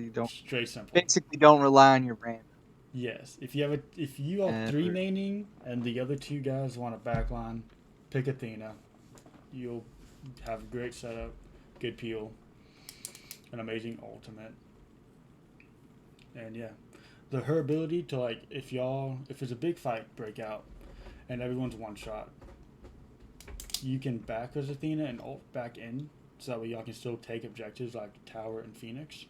straight simple. Basically, don't rely on your random. Yes, if you have three maining and the other two guys want a backline, pick Athena. You'll have a great setup, good peel, an amazing ultimate, and yeah, her ability to like if there's a big fight breakout, and everyone's one shot, you can back as Athena and ult back in, so that way y'all can still take objectives like Tower and Phoenix.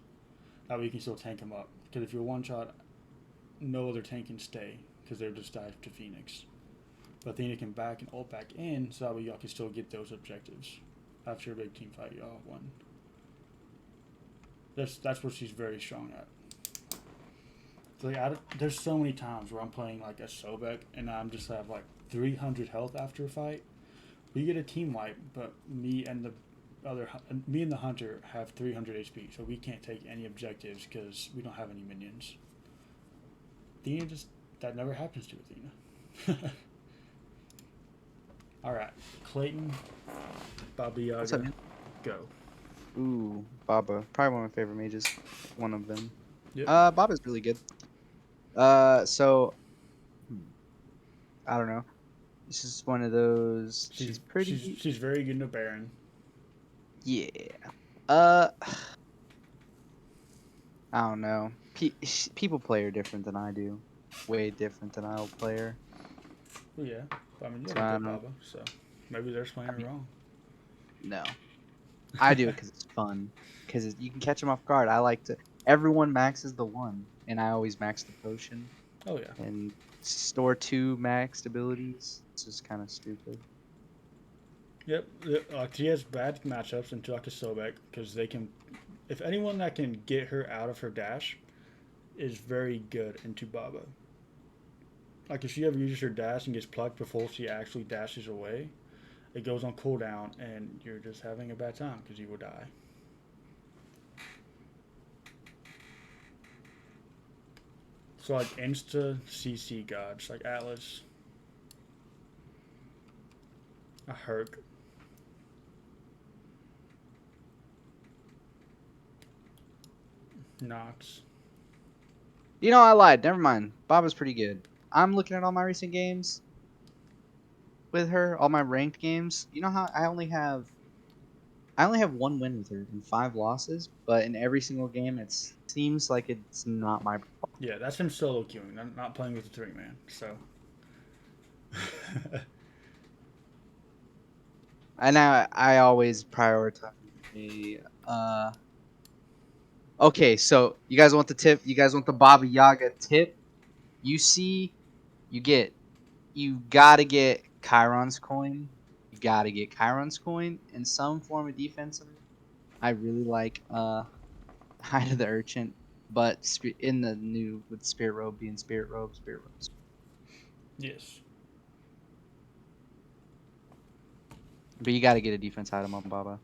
That way you can still tank them up. Because if you're one shot, no other tank can stay because they're just dive to Phoenix. But Athena can back and ult back in, so that way y'all can still get those objectives after a big team fight y'all have won. That's what she's very strong at. So there's so many times where I'm playing like a Sobek and I'm just have like 300 health after a fight. We get a team wipe, but me and the hunter have 300 HP, so we can't take any objectives because we don't have any minions. Athena that never happens to Athena. All right, Clayton, Baba Yaga, What's up, man? go. Ooh, Baba, probably one of my favorite mages. One of them. Yep. Baba's really good. So I don't know. This is one of those. She's pretty. She's very good in a Baron. Yeah. I don't know. People play her different than I do. Way different than I'll play her. Well, yeah. I mean, you So, have a good Baba, so maybe they're playing her wrong. No. I do it because it's fun. Because you can catch them off guard. I like to. Everyone maxes the one, and I always max the potion. Oh yeah. and store 2 maxed abilities. It's just kind of stupid. Yep. She has bad matchups into like a Sobek because they can. If anyone that can get her out of her dash is very good into Baba. Like if she ever uses her dash and gets plucked before she actually dashes away, it goes on cooldown and you're just having a bad time because you will die. So like insta CC gods like Atlas, a Herc, Nox. You know, I lied. Never mind. Baba's pretty good. I'm looking at all my recent games with her, all my ranked games. You know how I only have 1 win with her and 5 losses, but in every single game it seems like it's not my. Yeah, that's him solo queuing. I'm not playing with the 3-man. So. And I always prioritize a okay, so you guys want the tip? You guys want the Baba Yaga tip? You see, you get you gotta get Chiron's coin. You gotta get Chiron's coin in some form of defensive. I really like Hide of the Urchin, but in the new with Spirit Robe being Spirit Robe, Spirit Robe. Yes. But you gotta get a defense item on Baba,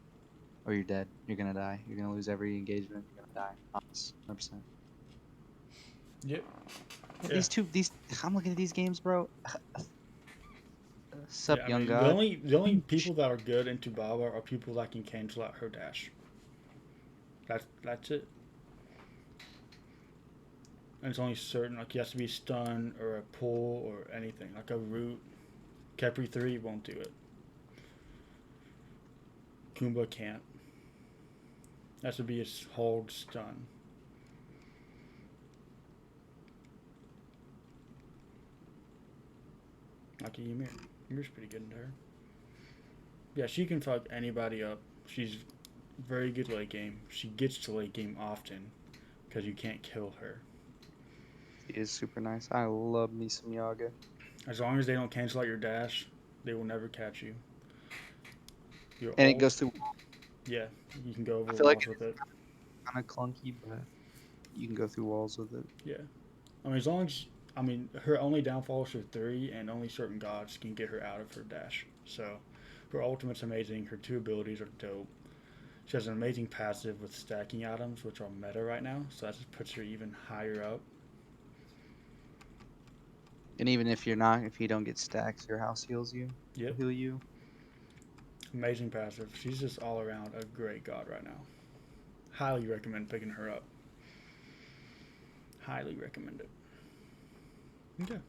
or you're dead. You're gonna die. You're gonna lose every engagement. You're gonna die. 100%. Yep. Yeah, Yeah. these. I'm looking at these games, bro. Yeah. Sup, I young mean, god. the only people that are good into Baba are people that can cancel out her dash. That's it. And it's only certain like he has to be stun or a pull or anything like a root. Capri 3 won't do it. Kumba can't. Has to be a hold stun. Like a Ymir. Ymir's pretty good in her. Yeah, she can fuck anybody up. She's very good late game. She gets to late game often because you can't kill her. She is super nice. I love me some Yaga. As long as they don't cancel out your dash, they will never catch you. Your And it ult, goes through. yeah, you can go over I feel like walls with it. it's kind of clunky, but you can go through walls with it. Yeah, I mean as long as her only downfall is her 3, and only certain gods can get her out of her dash. So her ultimate's amazing. Her 2 abilities are dope. She has an amazing passive with stacking items, which are meta right now. So that just puts her even higher up. And even if if you don't get stacks, your house heals you. Yep, Will heal you. amazing passive. She's just all around a great god right now. Highly recommend picking her up. Highly recommend it. Okay.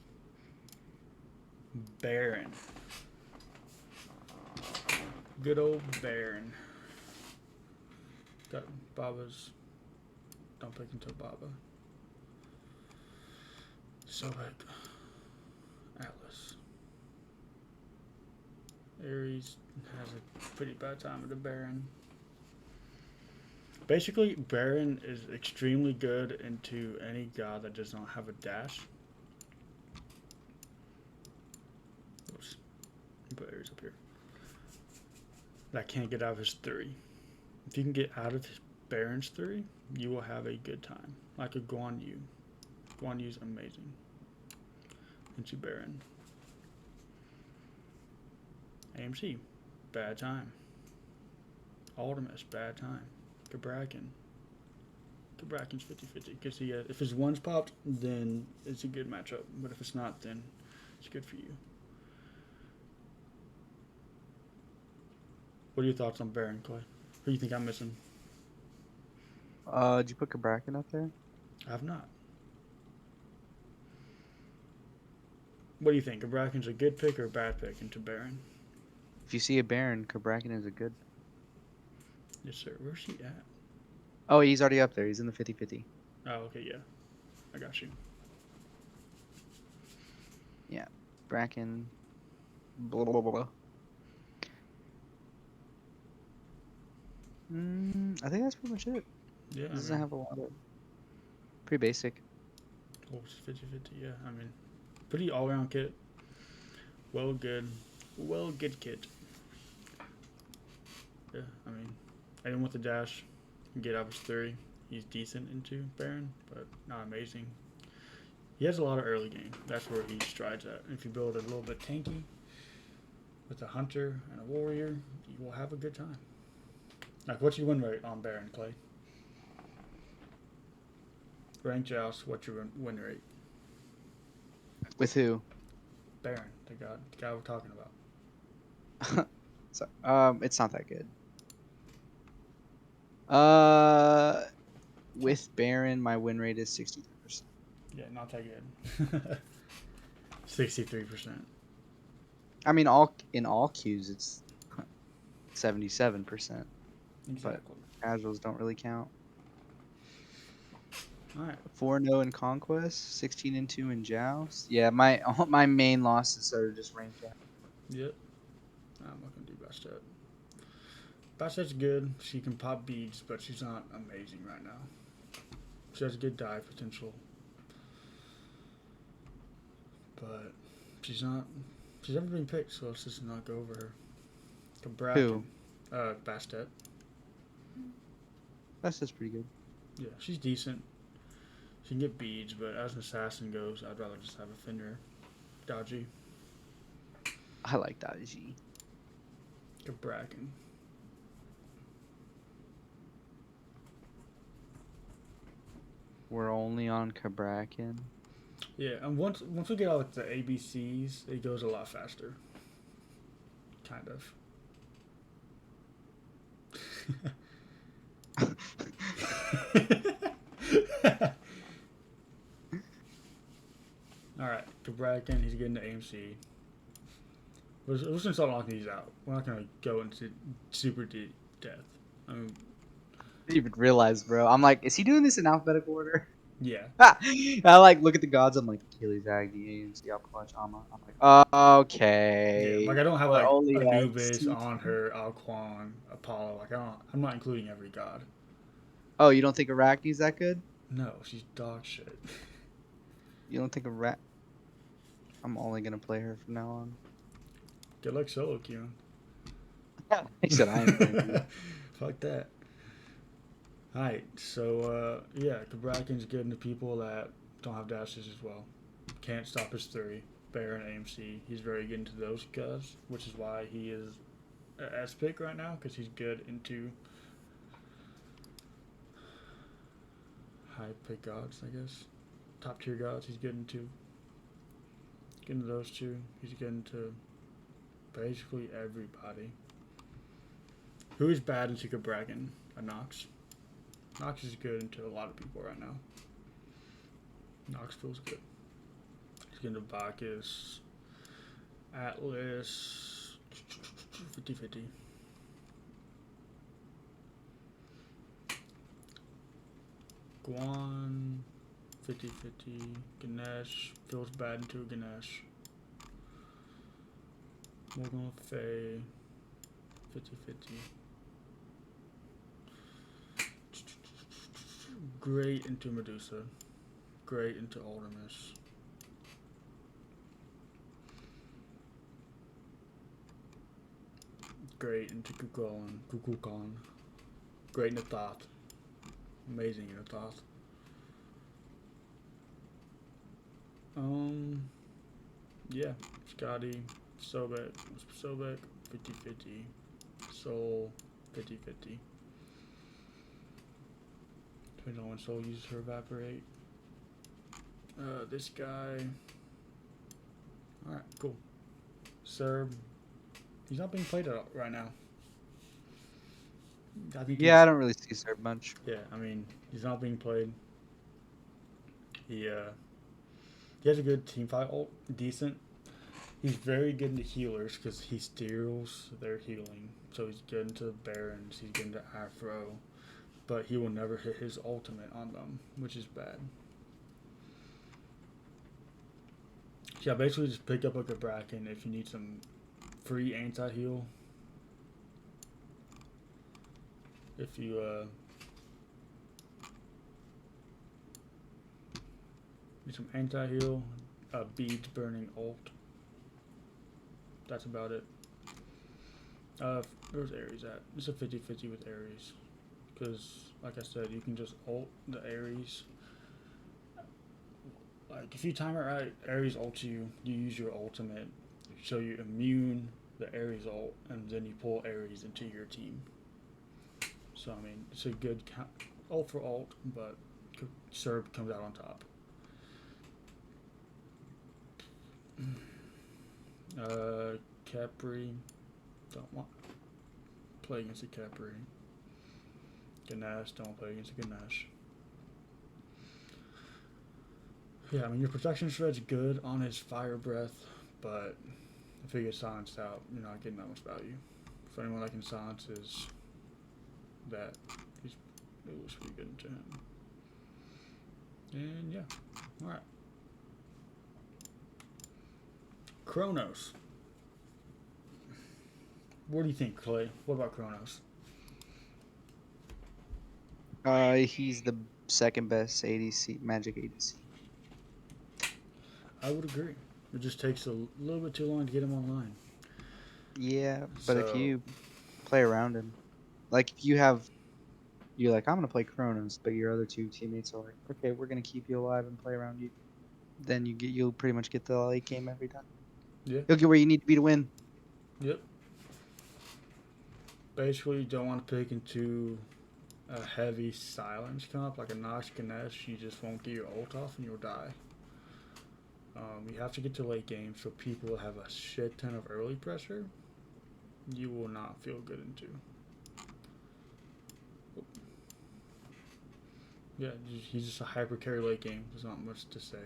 Baron. Good old Baron. Got Baba's. Don't pick until Baba. Sobek. Atlas. Aries has a pretty bad time with the Baron. Basically, Baron is extremely good into any god that does not have a dash. Oops. Put Aries up here. That can't get out of his 3. If you can get out of his Baron's 3, you will have a good time. Like a Guan Yu. Guan Yu's amazing. Into Baron. AMC. Bad time. Ultimus. Bad time. Gabrakin. Gabrakin's 50-50. Because if his one's popped, then it's a good matchup. But if it's not, then it's good for you. What are your thoughts on Baron, Clay? Who do you think I'm missing? Did you put Gabrakin up there? I have not. What do you think? Gabrakin's a good pick or a bad pick into Baron? If you see a Baron, Gabrakin is a good. Yes, sir. Where's he at? Oh, he's already up there. He's in the 50-50. Oh, okay, yeah. I got you. Yeah. Bracken. Blah, blah, blah, blah. I think that's pretty much it. Yeah, It doesn't have a lot of. Pretty basic. Oh, it's 50-50, yeah. I mean, pretty all-around kit. Well good kit. Yeah, I mean, anyone with the dash can get up his 30. He's decent into Baron, but not amazing. He has a lot of early game. That's where he strides at. If you build a little bit tanky with a hunter and a warrior, you will have a good time. Like, what's your win rate on Baron, Clay? Rank joust, what's your win rate? With who? Baron, the guy we're talking about. So, it's not that good. With Baron, my win rate is 63%. Yeah, not that good. 63%. I mean, in all queues, it's 77%. Exactly. But casuals don't really count. All right. 4-0 in Conquest, 16-2 in Joust. Yeah, my main losses are just ranked out. Yep. I'm not gonna do Bastet. Bastet's good. She can pop beads, but she's not amazing right now. She has good dive potential, but she's not. She's never been picked, so let's just not go over her. Who? Bastet. That's pretty good. Yeah, she's decent. She can get beads, but as an assassin goes, I'd rather just have a Fafnir. Dodgy. I like Dodgy. Bracken. We're only on Cabrakan. Yeah, and once we get out like the ABCs, it goes a lot faster. Kind of. Alright, Cabrakan, he's getting the AMC. We're just gonna start knocking these out. We're not gonna go into super deep depth. I mean, I didn't even realize, bro. I'm like, is he doing this in alphabetical order? yeah. I like look at the gods. I'm like Achilles, Agni, AMC, Alquachama. I'm like, okay. Yeah, like I don't have We're like only at Anubis, C- Anher, Alquan, Apollo. Like I'm not including every god. Oh, you don't think Arachne's that good? No, she's dog shit. You don't think I'm only gonna play her from now on. Good luck solo queuing. He said I am playing her. Fuck that. Alright, so yeah, Cabrakan's getting the people that don't have dashes as well. Can't stop his 3. Baron AMC. He's very good into those guys, which is why he is a S pick right now, because he's good into high pick gods, I guess. Top tier gods he's good into. Getting those two. He's getting to basically everybody. Who is bad into Cabrakan? A Nox. Nox is good into a lot of people right now. Nox feels good. He's getting to Bacchus, Atlas, 50-50. Guan, 50-50. Ganesh feels bad into Ganesh. Morgan Faye, 50-50. Great into Medusa. Great into Artemis. Great into Kukulkan. Great into Thoth. Amazing into Thoth. Yeah. Scotty, Sobek, 50-50. Soul, 50-50. Depends on when Soul uses her Evaporate. This guy. Alright, cool. Serb. He's not being played right now. I don't really see Serb much. Yeah, I mean, he's not being played. He has a good team fight ult, decent. He's very good into healers because he steals their healing. So he's good into Barons, he's good into Afro. But he will never hit his ultimate on them, which is bad. Yeah, basically just pick up like a Bracken if you need some free anti-heal. If you, Get some anti-heal, beads burning ult. That's about it. Where's Aries at? It's a 50-50 with Aries. Because, like I said, you can just ult the Aries. Like, if you time it right, Aries ults you, you use your ultimate, so you immune the Aries ult, and then you pull Aries into your team. So, I mean, it's a good ult for ult, but Serb comes out on top. Capri, don't want play against a Capri. Ganesh, don't play against a Ganesh. Yeah, I mean, your protection shred's good on his fire breath, but if he gets silenced out, you're not getting that much value. For anyone that can silence is that, it looks pretty good to him. And yeah, alright. Chronos. What do you think, Clay? What about Chronos? He's the second best ADC, magic ADC. I would agree. It just takes a little bit too long to get him online. Yeah, but if So- you play around him, like if you're like, I'm gonna play Chronos, but your other two teammates are like, okay, we're gonna keep you alive and play around you. Then you'll pretty much get the late game every time. Yeah. You'll get where you need to be to win. Yep. Basically, you don't want to pick into a heavy silence comp like a Nox Ganesh. You just won't get your ult off and you'll die. You have to get to late game, so people have a shit ton of early pressure. You will not feel good into. Yeah, he's just a hyper carry late game. There's not much to say.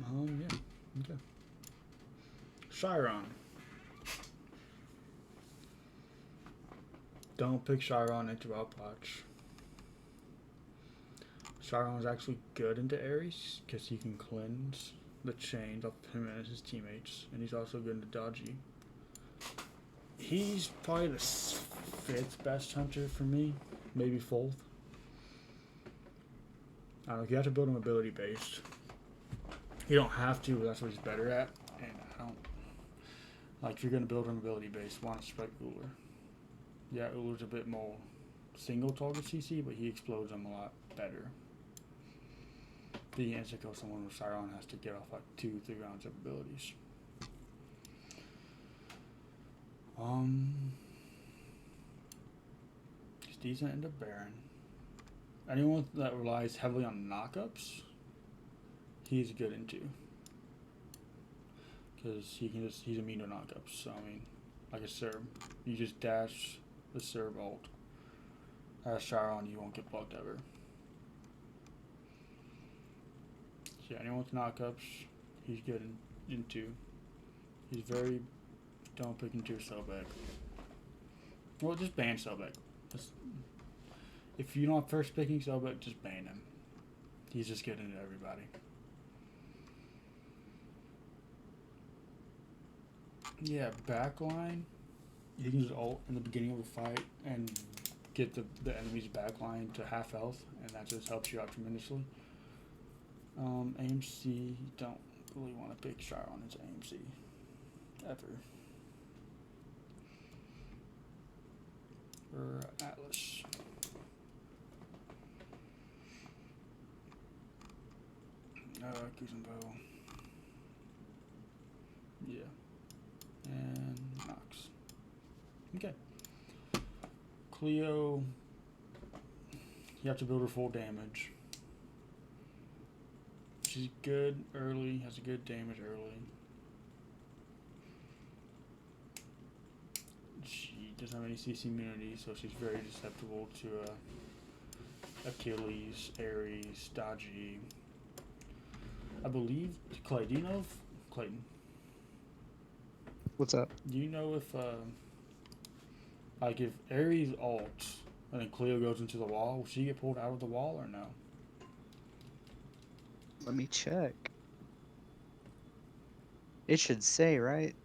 Yeah. Okay. Xyron. Don't pick Xyron into Outpatch. Xyron is actually good into Aries because he can cleanse the chains of him and his teammates, and he's also good into Dodgy. He's probably the 5th best hunter for me, maybe 4th. I don't know, you have to build him ability based. You don't have to, but that's what he's better at. And I don't like if you're gonna build him ability based, why not strike Uller? Yeah, Uller's a bit more single target CC, but he explodes them a lot better. The instant kill someone with Siren has to get off like 2-3 rounds of abilities. He's decent into Baron. Anyone that relies heavily on knockups, he's good into. Because he's immune to knockups. So I mean, like a Serb, you just dash the Serb ult. As Chiron, you won't get bugged ever. So yeah, anyone with knockups, he's good into. He's very. Don't pick into Sobek. Well, just ban Sobek. If you don't first picking Sobek, just ban him. He's just good into everybody. Yeah, backline. You can just ult in the beginning of a fight and get the enemy's backline to half health, and that just helps you out tremendously. AMC, you don't really want to pick Chiron as AMC ever. Or Atlas. Kuzambo. Yeah. And Nox. Okay. Cleo, you have to build her full damage. She's good early, has a good damage early. She doesn't have any CC immunity, so she's very susceptible to Achilles, Aries, Dodgy. I believe, Clay, do you know if, Clayton, What's up? do you know if, like if Aries ults and then Cleo goes into the wall, will she get pulled out of the wall or no? Let me check. It should say, right?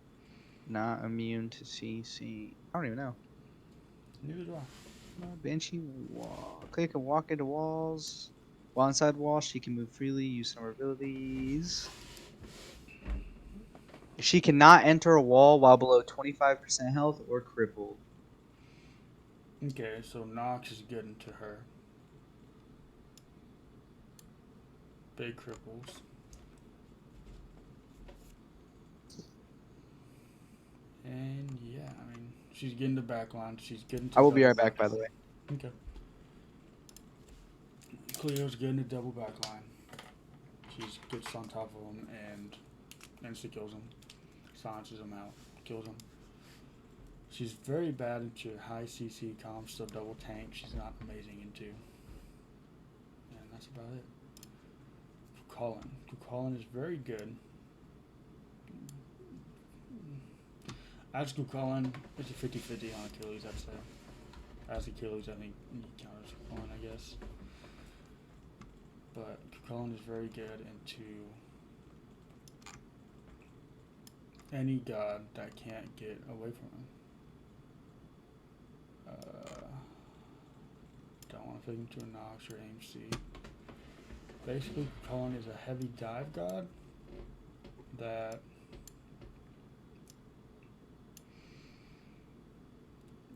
Not immune to CC. I don't even know. Neither do I. Banshee walk. Click and walk into walls. While inside walls, she can move freely, use some abilities. She cannot enter a wall while below 25% health or crippled. Okay, so Nox is getting to her. Big cripples. And yeah, I mean, she's getting the back line. She's getting to I will be double right back, by back the line. way. Okay. Cleo's getting the double back line. She gets on top of him and insta kills him. Silences him out. Kills him. She's very bad into high CC comms, so double tank she's not amazing into. And that's about it. Kukulkan is very good. As Kukulkan, it's a 50-50 on Achilles, I'd say. As Achilles, I think he counters Kukulkan, I guess. But Kukulkan is very good into any god that can't get away from him. Don't want to fit him to a Nox or AMC. Basically, Kukulkan is a heavy dive god that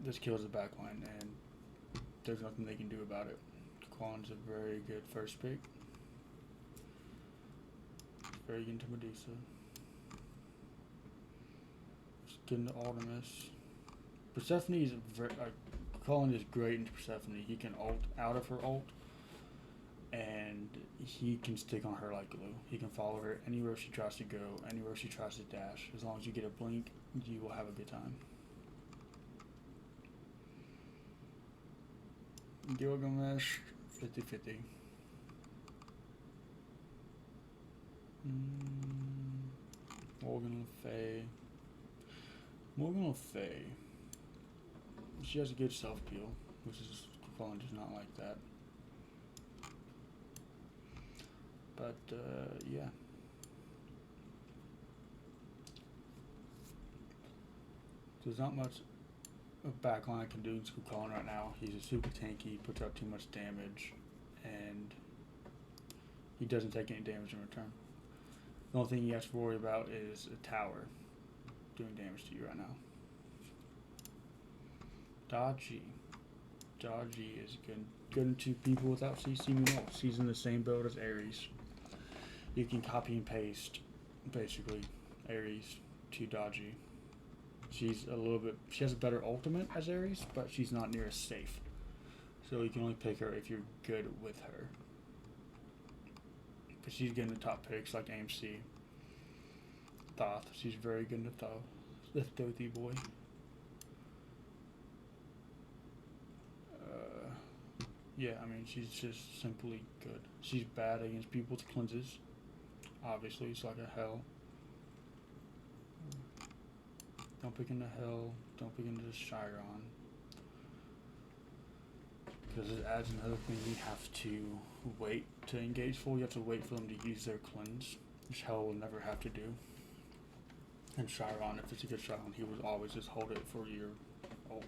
just kills the backline, and there's nothing they can do about it. Kukulkan's a very good first pick. Very good into Medusa. Just get into Artemis. Persephone is very. Kukulkan is great into Persephone. He can ult out of her ult, and he can stick on her like glue. He can follow her anywhere she tries to go, anywhere she tries to dash. As long as you get a blink, you will have a good time. Gilgamesh, 50-50. Morgan Le Fay. Morgan Le Fay. She has a good self peel, which is Kukulkan does not like that. But yeah. There's not much a backline can do in Kukulkan right now. He's a super tanky, puts out too much damage, and he doesn't take any damage in return. The only thing he has to worry about is a tower doing damage to you right now. Dodgy. Dodgy is good into people without CC ults. He's in the same build as Aries. You can copy and paste, basically, Aries to Dodgy. She has a better ultimate as Aries, but she's not near as safe. So you can only pick her if you're good with her. But she's getting the top picks like AMC. Thoth, she's very good into Thoth. The Thothy boy. Yeah, I mean, she's just simply good. She's bad against people with cleanses. Obviously, it's like a hell. Don't pick into hell. Don't pick into Xyron. Because it adds another thing you have to wait to engage for. You have to wait for them to use their cleanse, which hell will never have to do. And Xyron, if it's a good Xyron, he would always just hold it for your ult.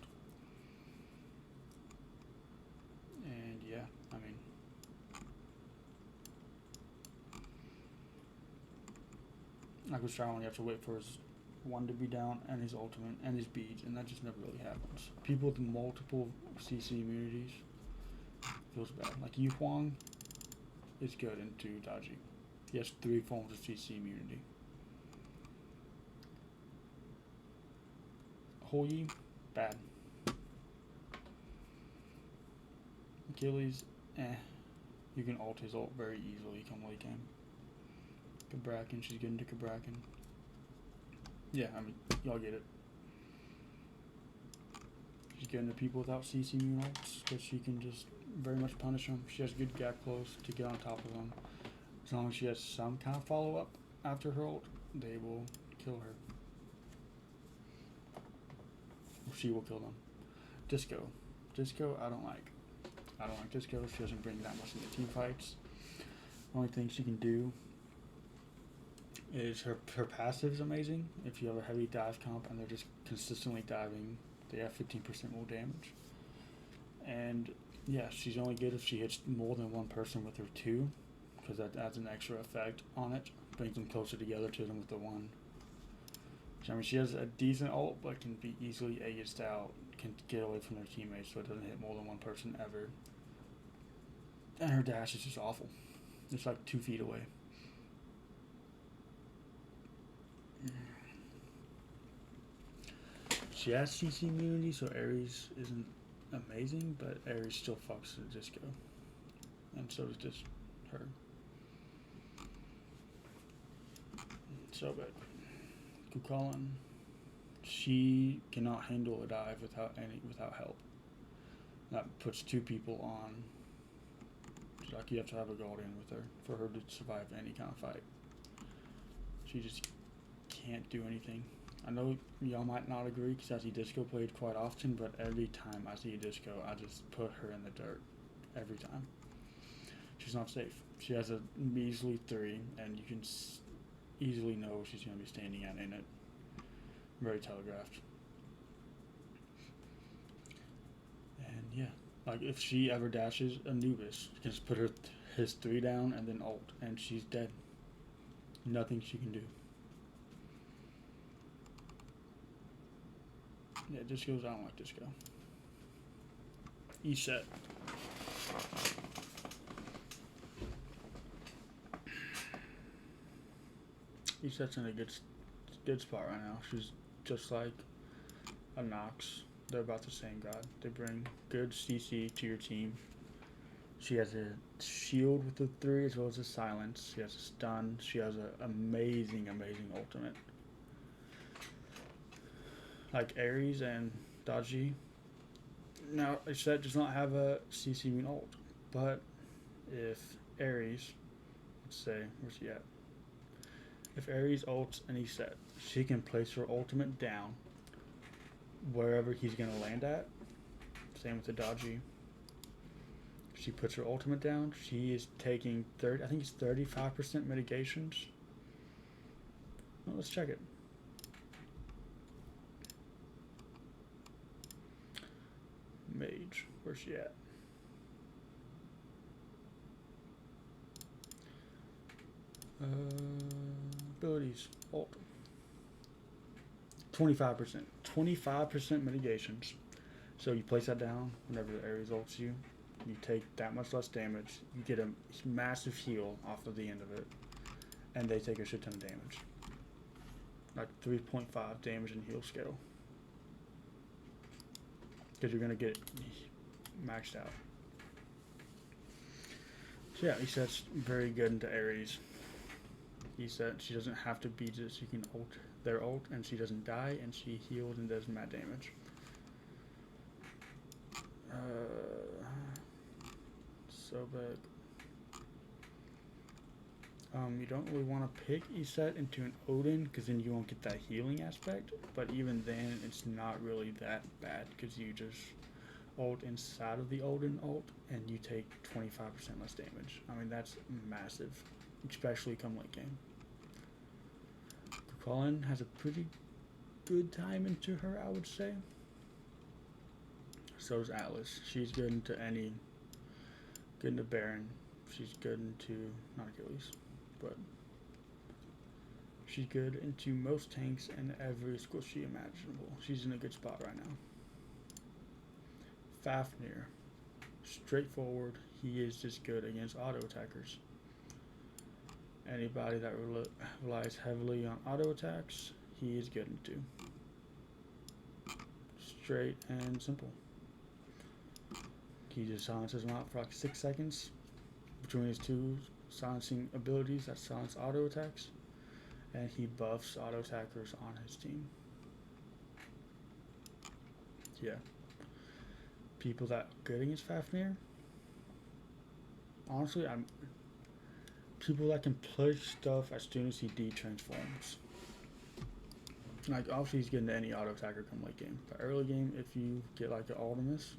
And yeah, I mean, like with Xyron, you have to wait for his one to be down and his ultimate and his beads, and that just never really happens. People with multiple CC immunities feels bad. Like Yu Huang is good into dodgy. He has 3 forms of CC immunity. Hou bad. Achilles, you can ult his ult very easily come late game. Kabrakan, she's getting to Kabrakan. Yeah, I mean, y'all get it. She's getting to people without CC immune ults, because she can just very much punish them. She has good gap close to get on top of them. As long as she has some kind of follow-up after her ult, they will kill her. Or she will kill them. Disco, I don't like. I don't like Disco. She doesn't bring that much into team fights. The only thing she can do is her passive is amazing. If you have a heavy dive comp and they're just consistently diving, they have 15% more damage. And yeah, she's only good if she hits more than one person with her 2, because that adds an extra effect on it, brings them closer together to them with the 1. So, I mean, she has a decent ult, but can be easily aegis out, can get away from their teammates, so it doesn't hit more than one person ever. And her dash is just awful. It's like 2 feet away. She has CC immunity, so Aries isn't amazing, but Aries still fucks the disco. And so does just her. Sobek. Kukulkan. She cannot handle a dive without help. That puts 2 people on. So like you have to have a guardian with her for her to survive any kind of fight. She just can't do anything. I know y'all might not agree because I see disco played quite often, but every time I see a disco, I just put her in the dirt. Every time. She's not safe. She has a measly 3, and you can easily know where she's going to be standing at in it. Very telegraphed. And yeah, like if she ever dashes Anubis, you can just put his 3 down and then ult, and she's dead. Nothing she can do. Yeah, discos, I don't like disco. E-set. E-set's in a good spot right now. She's just like a Nox. They're about the same god. They bring good CC to your team. She has a shield with the 3 as well as a silence. She has a stun. She has an amazing ultimate. Like Aries and Daji. Now, E-set does not have a CC immune ult, but if Aries, let's say, where's she at? If Aries ults an E-set, she can place her ultimate down wherever he's going to land at. Same with the Daji. She puts her ultimate down. She is taking 35% mitigations. Well, let's check it. Mage, where's she at? Abilities, ult. 25%. 25% mitigations. So you place that down whenever the Aries ults you. You take that much less damage. You get a massive heal off of the end of it. And they take a shit ton of damage. Like 3.5 damage and heal scale. Because you're going to get maxed out. So yeah, E-set's very good into Aries. E-set, she doesn't have to beat it, so you can ult their ult, and she doesn't die, and she heals and does mad damage. Sobek. You don't really want to pick E-set into an Odin, because then you won't get that healing aspect, but even then, it's not really that bad, because you just ult inside of the Odin ult, and you take 25% less damage. I mean, that's massive, especially come late game. Kukulkan has a pretty good time into her, I would say. So is Atlas. She's good into good into Baron. She's good into, not Achilles, but she's good into most tanks and every squishy imaginable. She's in a good spot right now. Fafnir. Straightforward. He is just good against auto attackers. Anybody that relies heavily on auto attacks, he is good into. Straight and simple. He just silences them out for like 6 seconds between his 2 silencing abilities that silence auto attacks, and he buffs auto attackers on his team. Yeah. People that are good against Fafnir, honestly, people that can push stuff as soon as he de-transforms. Like, obviously he's getting to any auto attacker come late game. But early game, if you get like an Artemis,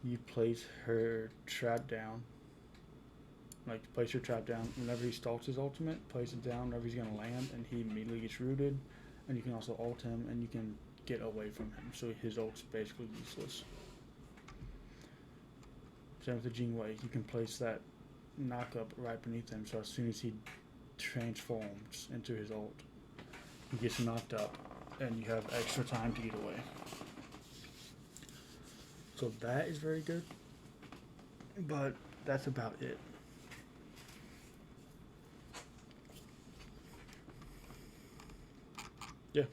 you place her trap down. Like, place your trap down. Whenever he stalks his ultimate, place it down whenever he's going to land, and he immediately gets rooted. And you can also ult him, and you can get away from him. So his ult's basically useless. Same with the Jing Wei. You can place that knockup right beneath him, so as soon as he transforms into his ult, he gets knocked up, and you have extra time to get away. So that is very good, but that's about it. Yeah,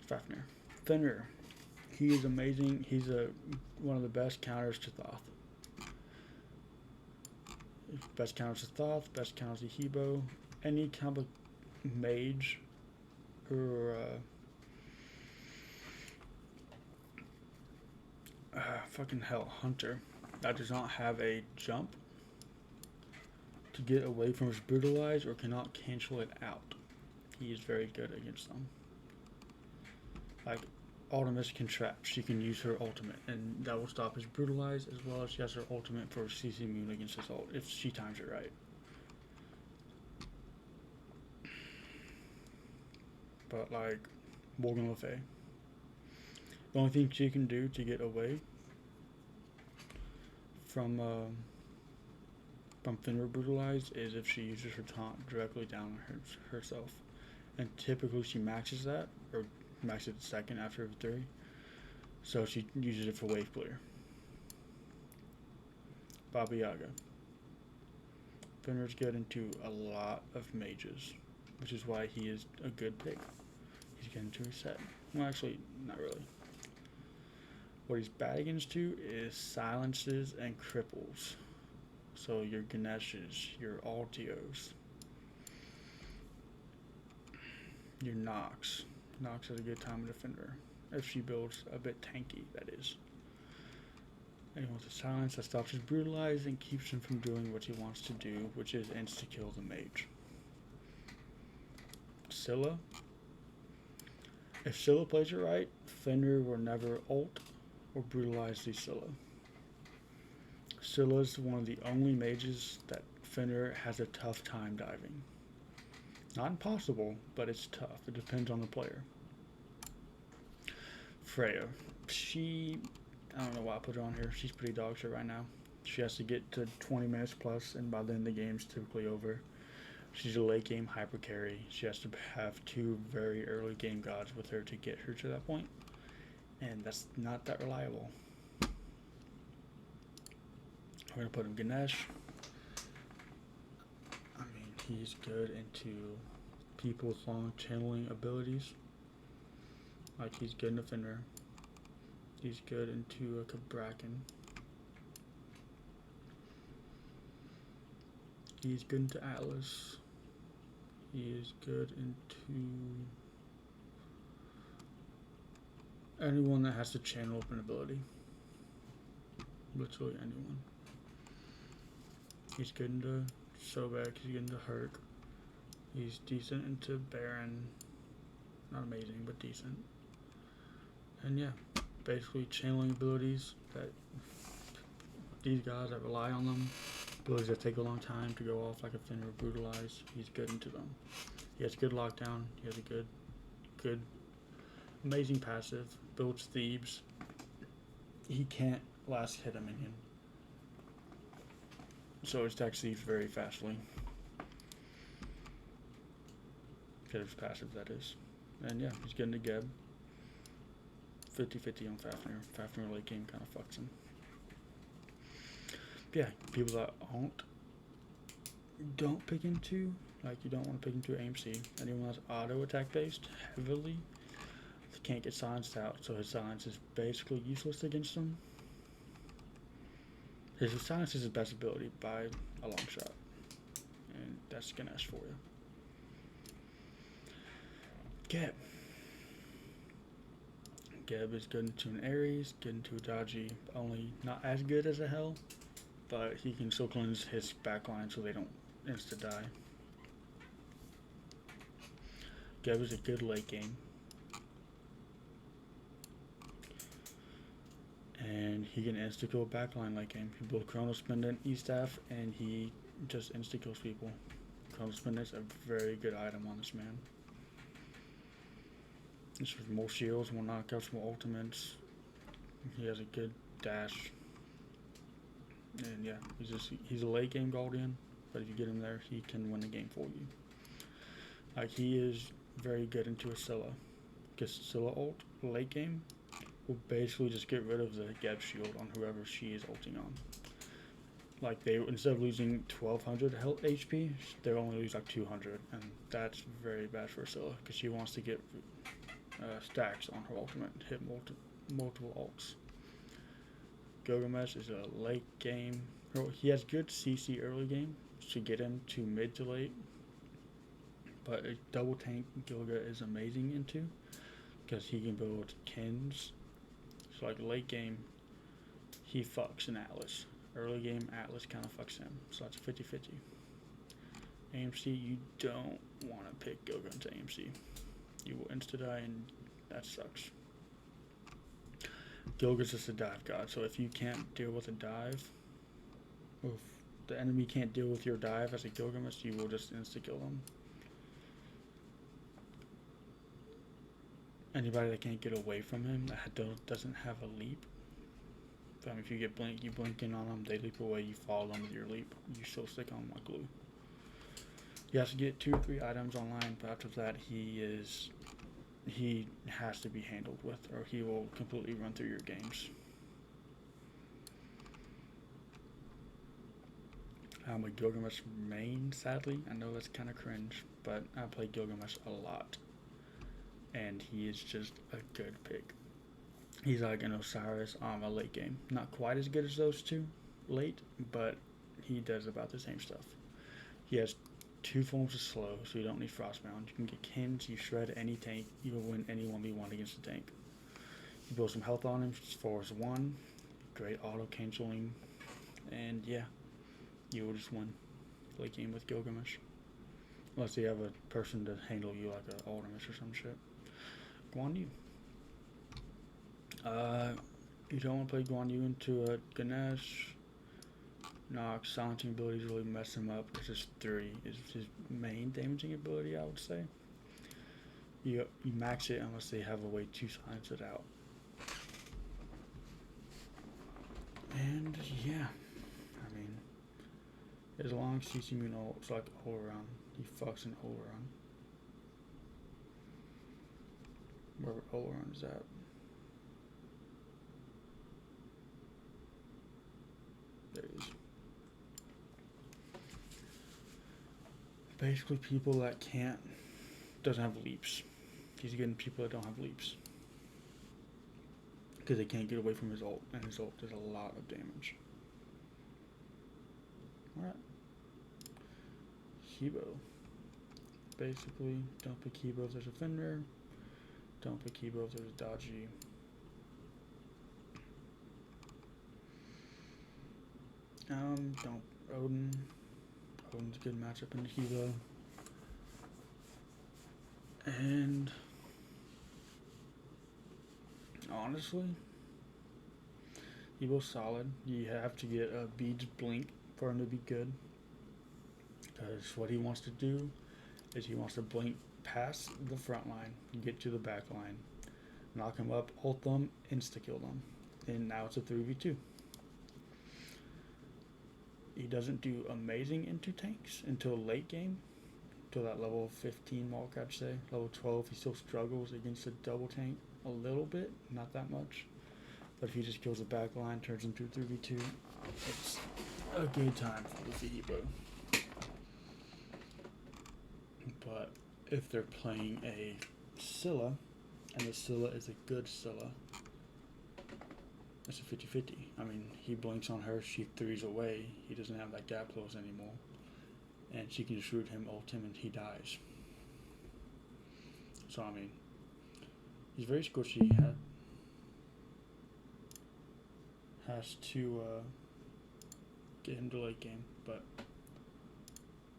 Fafnir. Fenrir. He is amazing. He's one of the best counters to Thoth. Best counters to Thoth, best counters to Hebo. Any kind of mage or fucking hell, hunter that does not have a jump to get away from his brutalize or cannot cancel it out. He is very good against them. Like Artemis can trap. She can use her ultimate, and that will stop his brutalize, as well as she has her ultimate for CC immune against his ult if she times it right. But like Morgan Le Fay, the only thing she can do to get away from Fenrir brutalize is if she uses her taunt directly down on herself, and typically she maxes that or maxes it second after her 3, so she uses it for wave clear. Baba Yaga. Fenrir's good into a lot of mages, which is why he is a good pick. He's getting to reset. Well, actually, not really. What he's bad against too is silences and cripples. So your Ganeshes, your Altios, your Nox. Nox is a good time to defender if she builds a bit tanky, that is. And he wants a silence that stops his brutalize and keeps him from doing what he wants to do, which is insta-kill the mage. Scylla. If Scylla plays it right, Fenrir will never ult or brutalize the Scylla. Scylla is one of the only mages that Fenrir has a tough time diving. Not impossible, but it's tough. It depends on the player. Freya. I don't know why I put her on here. She's pretty dog shit right now. She has to get to 20 minutes plus, and by then the game's typically over. She's a late game hyper carry. She has to have 2 very early game gods with her to get her to that point, and that's not that reliable. We're gonna put him Ganesh. I mean, he's good into people's long channeling abilities. Like he's good in Fenrir. He's good into a Bracken. He's good into Atlas. He is good into anyone that has to channel up an ability. Literally anyone. He's good into Sobek. He's good into Herc. He's decent into Baron. Not amazing, but decent. And yeah, basically channeling abilities that these guys that rely on them, abilities that take a long time to go off like a Fenrir brutalize, he's good into them. He has good lockdown, he has a good amazing passive, builds Thebes. He can't last hit a minion, so it stacks Thebes very fastly. Get his passive, that is. And yeah, he's getting to Geb. 50-50 on Fafnir. Fafnir late game kind of fucks him. But yeah, people that don't pick into, like you don't want to pick into AMC. Anyone that's auto attack based heavily can't get silenced out, so his silence is basically useless against him. His silence is his best ability by a long shot, and that's Ganesh for you. Geb is good into an Aries, good into a dodgy, only not as good as a Hell, but he can still cleanse his backline so they don't insta die. Geb is a good late game. And he can insta-kill backline late game. He builds Chronos Pendant, E-Staff, and he just insta-kills people. Chronos Pendant's a very good item on this man. This with more shields, more knockouts, more ultimates. He has a good dash. And yeah, he's a late game guardian, but if you get him there, he can win the game for you. Like, he is very good into a Scylla, because Scylla ult late game will basically just get rid of the Geb shield on whoever she is ulting on. Like, they, instead of losing 1200 health HP, they only lose like 200, and that's very bad for Scylla because she wants to get stacks on her ultimate and hit multiple ults. Gilgamesh is a late game. He has good CC early game to get into mid to late, but a double tank Gilga is amazing into because he can build kins. So like late game, he fucks an Atlas. Early game, Atlas kind of fucks him. So that's 50-50. AMC, you don't want to pick Gilga into AMC. You will insta-die and that sucks. Gilga's just a dive god, so if you can't deal with a dive, or if the enemy can't deal with your dive as a Gilgamesh, you will just insta-kill them. Anybody that can't get away from him, that doesn't have a leap, if you get blink, you blink in on them, they leap away, you follow them with your leap, you still stick on like glue. You have to get 2 or 3 items online, but after that he has to be handled with, or he will completely run through your games. I'm a Gilgamesh main, sadly. I know that's kind of cringe, but I play Gilgamesh a lot, and he is just a good pick. He's like an Osiris on a late game. Not quite as good as those two late, but he does about the same stuff. He has 2 forms of slow, so you don't need Frostbound. You can get Kins, you shred any tank, you will win any 1v1 against the tank. You build some health on him, Force 1, great auto canceling, and yeah, you will just win late game with Gilgamesh. Unless you have a person to handle you like an Artemis or some shit. Guan Yu. You don't want to play Guan Yu into a Ganesh. Nox, silencing abilities really mess him up because his 3 is his main damaging ability, I would say. You max it unless they have a way to silence it out. And yeah, I mean, as long as CC Moon ults like Oleron, he fucks an Oleron. Wherever Oleron is at. There he is. Basically people that doesn't have leaps. He's getting people that don't have leaps. Because they can't get away from his ult, and his ult does a lot of damage. Alright. Hebo. Basically, don't pick Hebo if there's a Fafnir. Don't pick Hebo if there's a dodgy. Don't Odin. Odin's a good matchup in Hebo. And honestly, Hebo's solid. You have to get a Beads Blink for him to be good. Because what he wants to do is he wants to blink past the front line and get to the back line. Knock him up, ult them, insta-kill them. And now it's a 3v2. He doesn't do amazing into tanks until late game. Until that level 15 mark, I'd say. Level 12, he still struggles against a double tank a little bit, not that much. But if he just kills the back line, turns into a 3v2, it's a good time for the Hebo. But if they're playing a Scylla, and the Scylla is a good Scylla, it's a 50-50. I mean, he blinks on her, she 3s away, he doesn't have that gap close anymore. And she can just shoot him, ult him, and he dies. So, I mean, he's very squishy. Has to get him to late game, but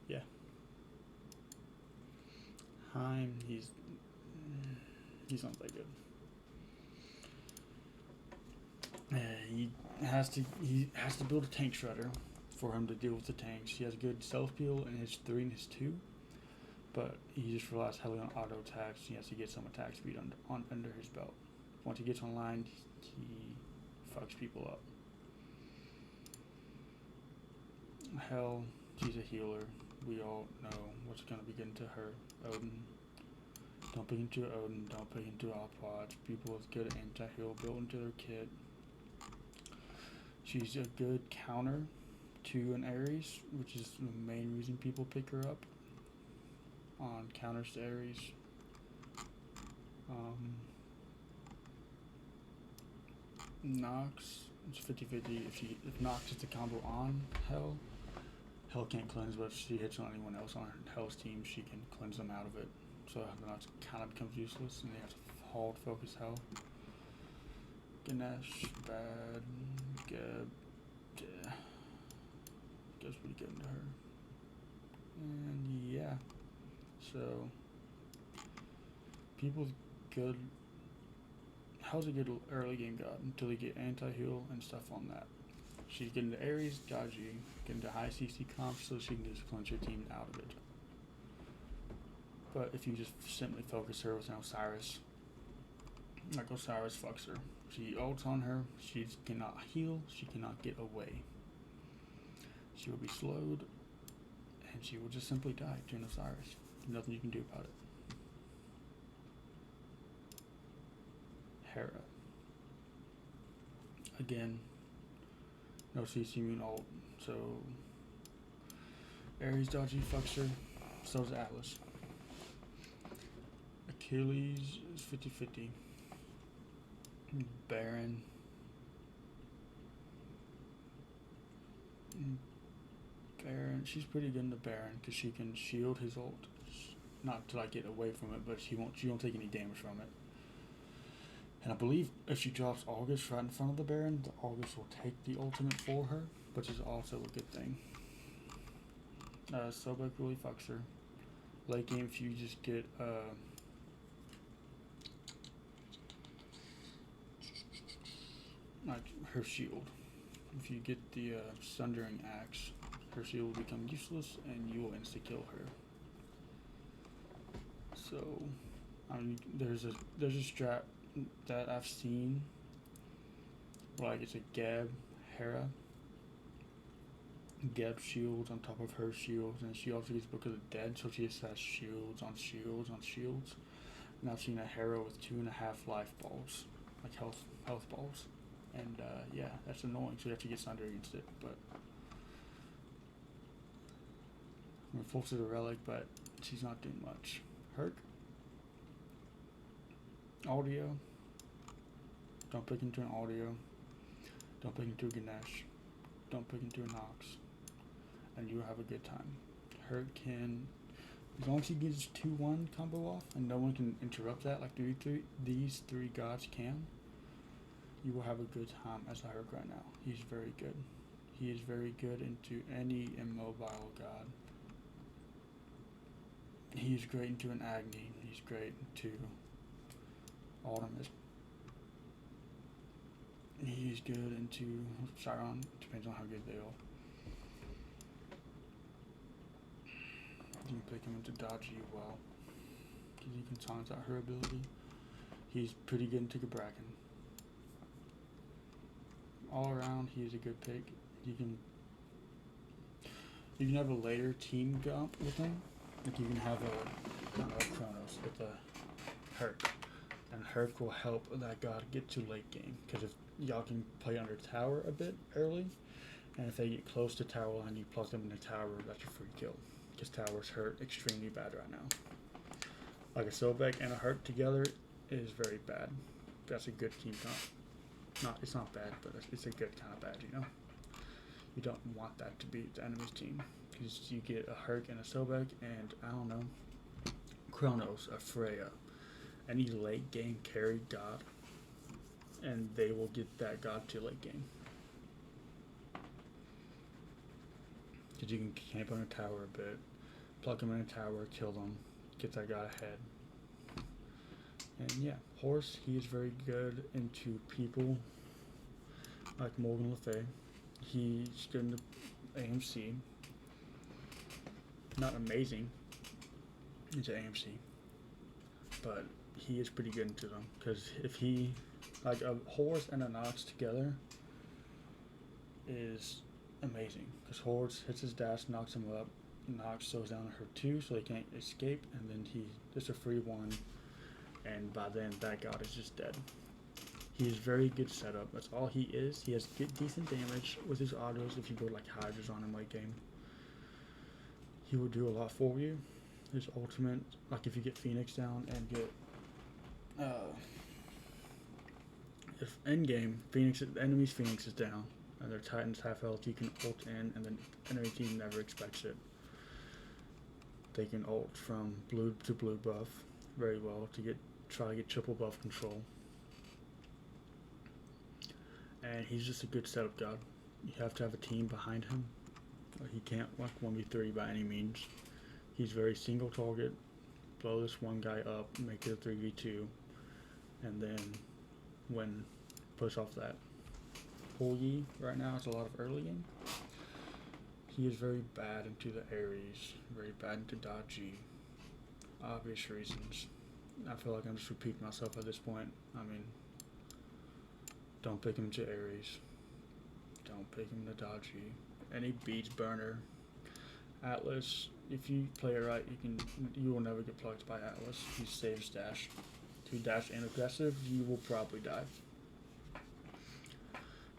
yeah. Heim, he's not that good. He has to build a tank shredder for him to deal with the tanks. He has good self peel in his 3 and his 2, but he just relies heavily on auto attacks. He has to get some attack speed under his belt. Once he gets online, he fucks people up. Hell, she's a healer. We all know what's gonna be getting to her. Odin. Don't pick into Odin. Don't pick into Alpod. People with good anti-heal built into their kit. She's a good counter to an Aries, which is the main reason people pick her up on counters to Aries. Nox, it's 50-50. If Nox hits a combo on Hell, Hell can't cleanse, but if she hits on anyone else on Hell's team, she can cleanse them out of it. So the Nox kind of becomes useless, and they have to hold focus Hell. Ganesh, bad. Goes pretty good into her. And yeah, so people's good. How's a good early game god until they get anti-heal and stuff on that. She's getting to Aries, dodgy, getting to high CC comps so she can just cleanse her team out of it. But if you just simply focus her with an Osiris, like Osiris fucks her. She ults on her, she cannot heal, she cannot get away. She will be slowed, and she will just simply die to an Osiris. Nothing you can do about it. Hera. Again, no CC immune ult, so Aries dodgy fucks her, so does Atlas. Achilles is 50-50. Baron. She's pretty good in the Baron because she can shield his ult. Not to like get away from it, but she won't take any damage from it. And I believe if she drops August right in front of the Baron, the August will take the ultimate for her, which is also a good thing. Sobek really fucks her. Late game, if you just get like her shield. If you get the Sundering Axe, her shield will become useless and you will insta-kill her. So, I mean, there's a strat that I've seen, like it's a Geb Hera. Geb shields on top of her shields, and she also gets Book of the Dead, so she just has shields on shields on shields. And I've seen a Hera with 2.5 life balls, like health balls. And yeah, that's annoying, so you have to get Sunder against it. But we're full to the relic, but she's not doing much. Herc. Audio. Don't pick into an audio. Don't pick into a Ganesh. Don't pick into a Nox. And you'll have a good time. Herc can, as long as he gets 2-1 combo off and no one can interrupt that like these three gods can, you will have a good time as a Herc right now. He's very good. He is very good into any immobile god. He's great into an Agni. He's great into Artemis. He's good into Siren. Depends on how good they are. You can pick him into dodgy well, because you can silence out her ability. He's pretty good into Gabrakan. All around, he is a good pick. You can have a later team gump with him. Like you can have a Chronos with a Herc, and Herc will help that god get to late game. Because if y'all can play under tower a bit early, and if they get close to tower line, you plug them in the tower. That's your free kill. Because towers hurt extremely bad right now. Like a Sobek and a Herc together is very bad. That's a good team comp. It's not bad, but it's a good kind of bad, you know? You don't want that to be the enemy's team. Because you get a Herc and a Sobek and, I don't know, Chronos, a Freya. Any late game carry god, and they will get that god to late game. Because you can camp on a tower a bit, plug them in a tower, kill them, get that guy ahead. And yeah, Horse, he is very good into people like Morgan Le Fay. He's good into AMC. Not amazing into AMC, but he is pretty good into them. Because if he, like a Horse and a Nox together is amazing. Because Hordes hits his dash, knocks him up, Nox slows down her 2 so he can't escape, and then he just a free 1, and by then that god is just dead. He is very good setup. That's all he is. He has good, decent damage with his autos if you build like Hydras on him late game. He will do a lot for you. His ultimate, like if you get Phoenix down and get if end game the enemy's Phoenix is down and their Titan's half health, you can ult in, and then enemy team never expects it. They can ult from blue to blue buff very well to try to get triple buff control. And he's just a good setup god. You have to have a team behind him. He can't like 1v3 by any means. He's very single target. Blow this one guy up, make it a 3v2, and then push off that. Yi right now is a lot of early game. He is very bad into the Aries, very bad into dodgy. Obvious reasons. I feel like I'm just repeating myself at this point. I mean, don't pick him to Aries. Don't pick him to dodgy. Any beats burner. Atlas, if you play it right, you will never get plucked by Atlas. He saves dash. If you dash and aggressive, you will probably die.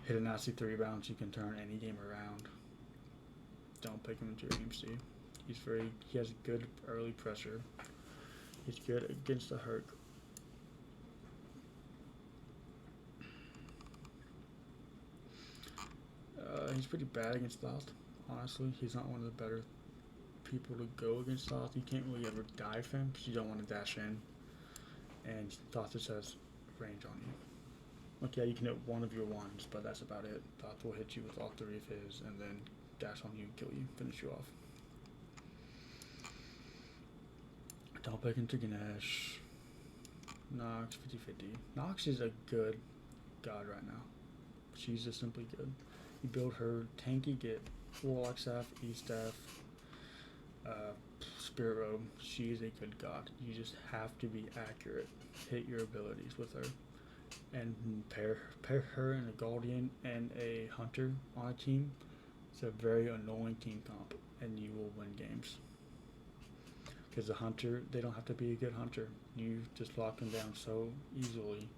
Hit a nasty 3 bounce, you can turn any game around. Don't pick him into your AMC. He has good early pressure. He's good against the Herc. He's pretty bad against Thoth, honestly. He's not one of the better people to go against Thoth. You can't really ever dive him because you don't want to dash in. And Thoth just has range on you. Like, yeah, you can hit one of your ones, but that's about it. Thoth will hit you with all 3 of his and then dash on you, kill you, finish you off. Don't pick into Ganesh. Nox, 50-50. Nox is a good god right now. She's just simply good. You build her tanky, get Warlock Staff, E-Staff, Spirit Robe. She is a good god. You just have to be accurate. Hit your abilities with her. And pair her and a Guardian and a Hunter on a team. It's a very annoying team comp, and you will win games. Because the Hunter, they don't have to be a good Hunter. You just lock them down so easily.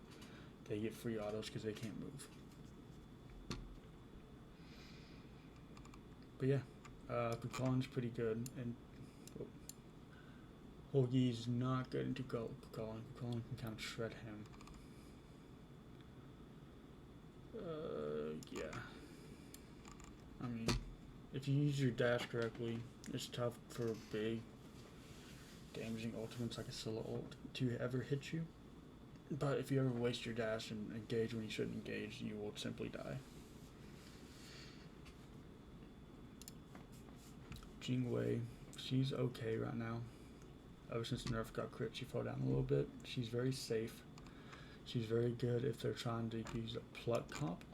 They get free autos because they can't move. But yeah, Kukulkan's pretty good, and Hoagi's not good into Kukulkan. Kukulkan can kind of shred him. Yeah. I mean, if you use your dash correctly, it's tough for big, damaging ultimates like a Scylla ult to ever hit you. But if you ever waste your dash and engage when you shouldn't engage, you will simply die. Jing Wei, she's okay right now. Ever since Nerf got crit, she fell down a little bit. She's very safe. She's very good if they're trying to use a pluck comp.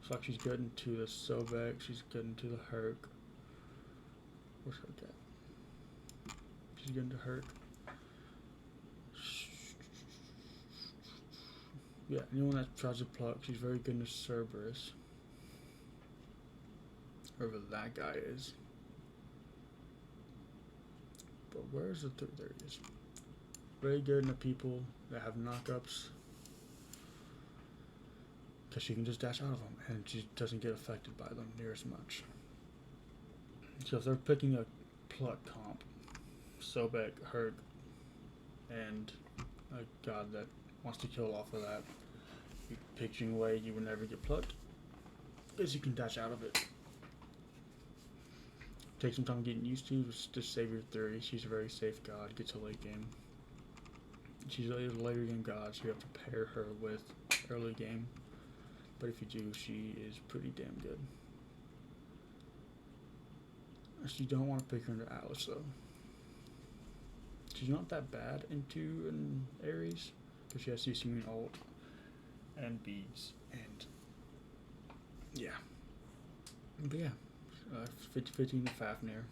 So like she's good into the Sobek, she's good into the Herc. Where's Herc at? She's good into Herc. Yeah, anyone that tries to pluck, she's very good into Cerberus. Whoever that guy is. But where's the third? There he is. Very good into people that have knockups. Because she can just dash out of them and she doesn't get affected by them near as much. So if they're picking a pluck comp, Sobek, Herc, and a god that wants to kill off of that, you pick Jing Wei, you will never get plucked because you can dash out of it. Take some time getting used to, just save your 3. She's a very safe god, gets a late game. She's a later game god, so you have to pair her with early game. But if you do, she is pretty damn good. You don't want to pick her into Atlas though. She's not that bad into an Aries, because she has CC and ult and beads and yeah. But yeah, 50-50 into Fafnir.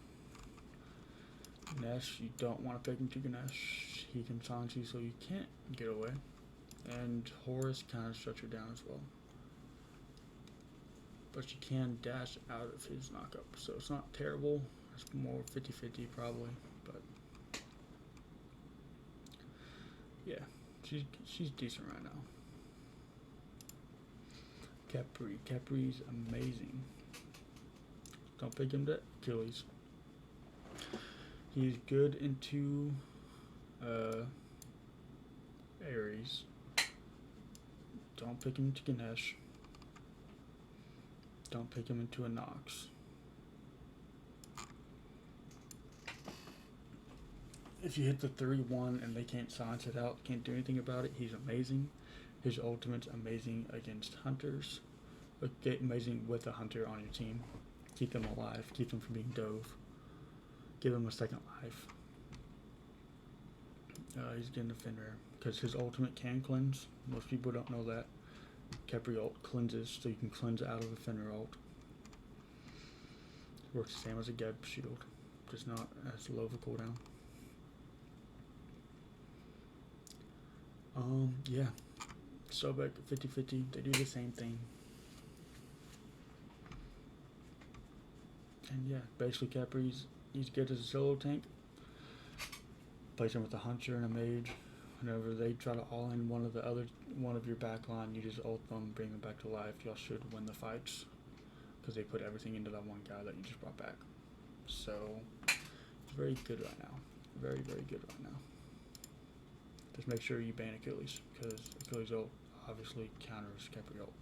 Ganesh, you don't want to pick into Ganesh. He can silence you so you can't get away. And Horus kind of shuts you down as well. but she can dash out of his knockup, so it's not terrible. It's more 50-50 probably, but yeah, she's decent right now. Capri's amazing. Don't pick him to Achilles. He's good into Aries. Don't pick him to Ganesh. Don't pick him into a Nox. If you hit the 3-1 and they can't silence it out, can't do anything about it, he's amazing. His ultimate's amazing against hunters. Amazing with a hunter on your team. Keep them alive. Keep them from being dove. Give him a second life. He's getting a Fafnir because his ultimate can cleanse. Most people don't know that. Capri ult cleanses, so you can cleanse out of a Fafnir ult. Works the same as a Geb shield, just not as low of a cooldown. Yeah. Sobek 50-50, they do the same thing. And yeah, basically Capri's he's good as a solo tank. Place him with a hunter and a mage. Whenever they try to all in one of your back line, you just ult them, bring them back to life. Y'all should win the fights because they put everything into that one guy that you just brought back. So it's very good right now. Very, very good right now. Just make sure you ban Achilles because Achilles ult obviously counters Capri ult.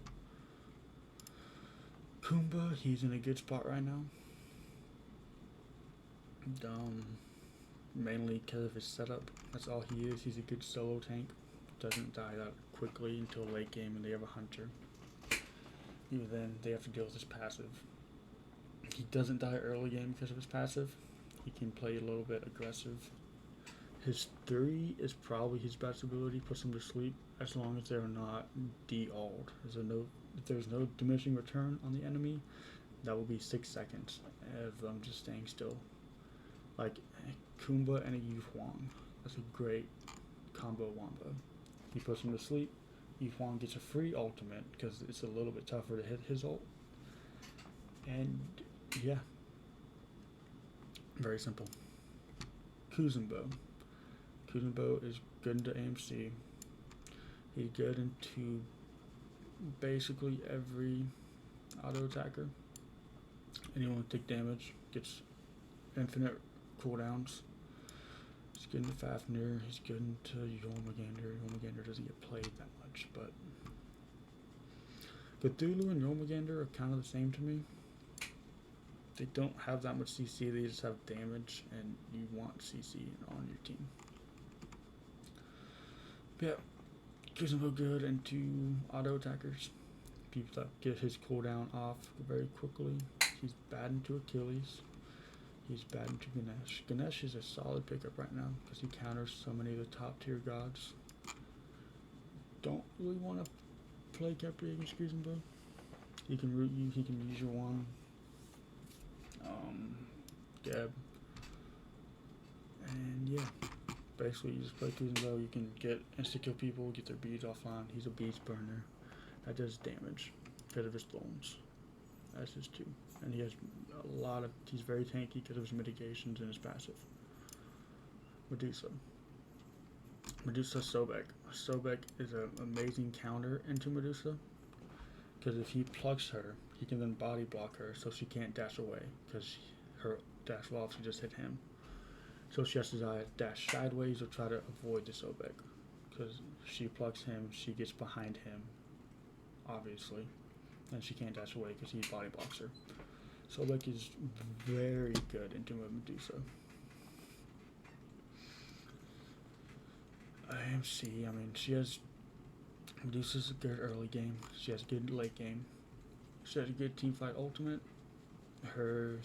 Kumba, he's in a good spot right now. Mainly because of his setup. That's all he is. He's a good solo tank. Doesn't die that quickly until late game and they have a hunter. Even then, they have to deal with his passive. He doesn't die early game because of his passive. He can play a little bit aggressive. His 3 is probably his best ability. Puts him to sleep as long as they're not de-alled. If there's no diminishing return on the enemy, that will be 6 seconds of them just staying still. Like Kumba and a Yu Huang. That's a great combo wombo. He puts him to sleep. Yu Huang gets a free ultimate because it's a little bit tougher to hit his ult. And yeah, very simple. Kuzambo. Kuzambo is good into AMC. He's good into basically every auto attacker. Anyone who take damage gets infinite cooldowns. He's good into Fafnir. He's good into Jormungandr. Jormungandr doesn't get played that much, but Cthulhu and Jormungandr are kind of the same to me. They don't have that much CC. They just have damage, and you want CC on your team. Yeah, Kuzambo good into auto attackers. People that get his cooldown off very quickly. He's bad into Achilles. He's bad into Ganesh. Ganesh is a solid pickup right now because he counters so many of the top tier gods. Don't really want to play Capri against Kuzambo. He can root you. He can use your one. Geb. And yeah, basically you just play Kuzambo. You can get insta-kill people, get their beads offline. He's a beads burner. That does damage because of his thorns. That's his 2. And he has a lot of, he's very tanky because of his mitigations and his passive. Medusa Sobek. Sobek is an amazing counter into Medusa because if he plucks her, he can then body block her so she can't dash away because her dash will obviously just hit him. So she has to dash sideways or try to avoid the Sobek because if she plucks him, she gets behind him, obviously, and she can't dash away because he body blocks her. Sobek is very good into Medusa. AMC, I mean, Medusa's a good early game. She has a good late game. She has a good teamfight ultimate. Her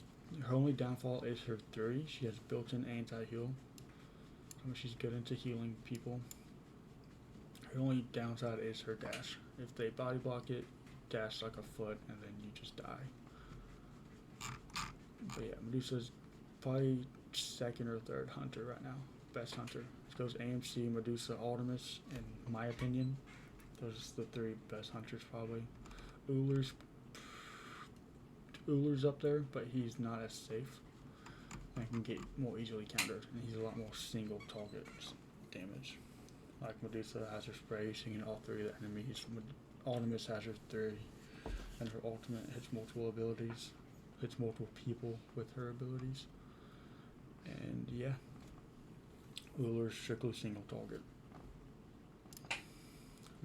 only downfall is her 3. She has built-in anti-heal. I mean, she's good into healing people. Her only downside is her dash. If they body block it, dash like a foot, and then you just die. But yeah, Medusa's probably 2nd or 3rd hunter right now. Best hunter. It goes AMC, Medusa, Artemis, in my opinion. Those are the 3 best hunters probably. Ullr's Ullr's up there, but he's not as safe. And can get more easily countered, and he's a lot more single target damage. Like Medusa has her spray, she can all three of the enemies. Artemis has her 3, and her ultimate hits multiple abilities, hits multiple people with her abilities. And yeah, Ullr's strictly single target.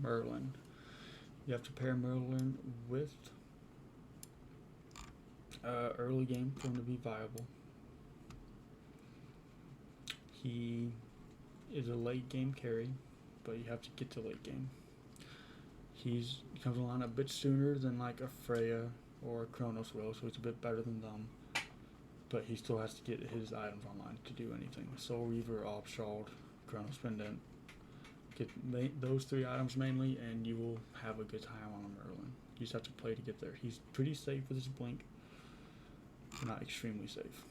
Merlin. You have to pair Merlin with early game for him to be viable. He is a late game carry, but you have to get to late game. He comes along a bit sooner than like a Freya or a Chronos will, so it's a bit better than them. But he still has to get his items online to do anything. Soul Reaver, Obshald, Chronos Pendant. Get those 3 items mainly, and you will have a good time on a Merlin. You just have to play to get there. He's pretty safe with his blink, but not extremely safe.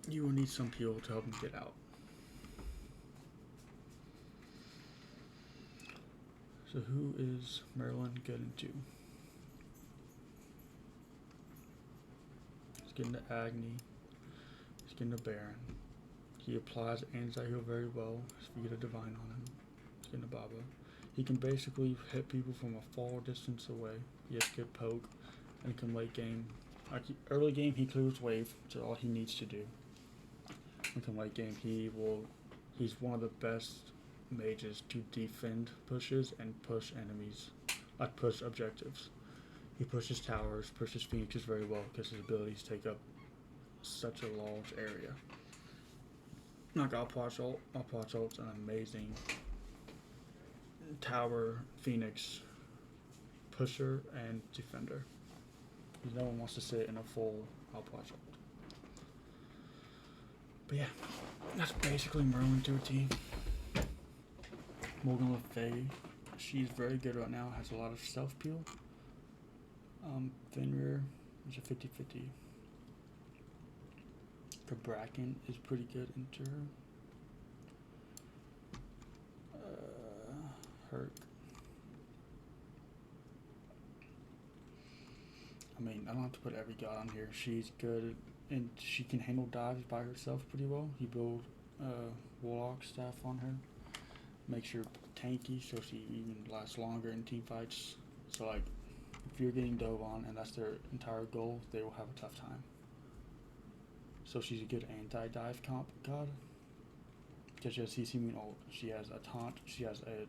You will need some peel to help him get out. So who is Merlin good into? He's getting to Agni. He's getting to Baron. He applies anti-heal very well if you get a Divine on him. He's getting to Baba. He can basically hit people from a far distance away. He has good poke, and he can late game. Like early game, he clears wave, which is all he needs to do. In late game, he's one of the best mages to defend pushes and push enemies, like push objectives. He pushes towers, pushes phoenixes very well because his abilities take up such a large area. Like Alpwatch Ult's an amazing tower, phoenix, pusher, and defender. No one wants to sit in a full Alpwatch Ult. But yeah, that's basically Merlin to a T. Morgan Le Fay, she's very good right now, has a lot of self peel. Fenrir is a 50-50. Bracken is pretty good into her. Herc. I mean, I don't have to put every god on here. She's good, and she can handle dives by herself pretty well. You build Warlock staff on her. Makes her tanky, so she even lasts longer in team fights. So, like, if you're getting dove on and that's their entire goal, they will have a tough time. So she's a good anti-dive comp god. Because she has CC Moon ult. She has a taunt. She has a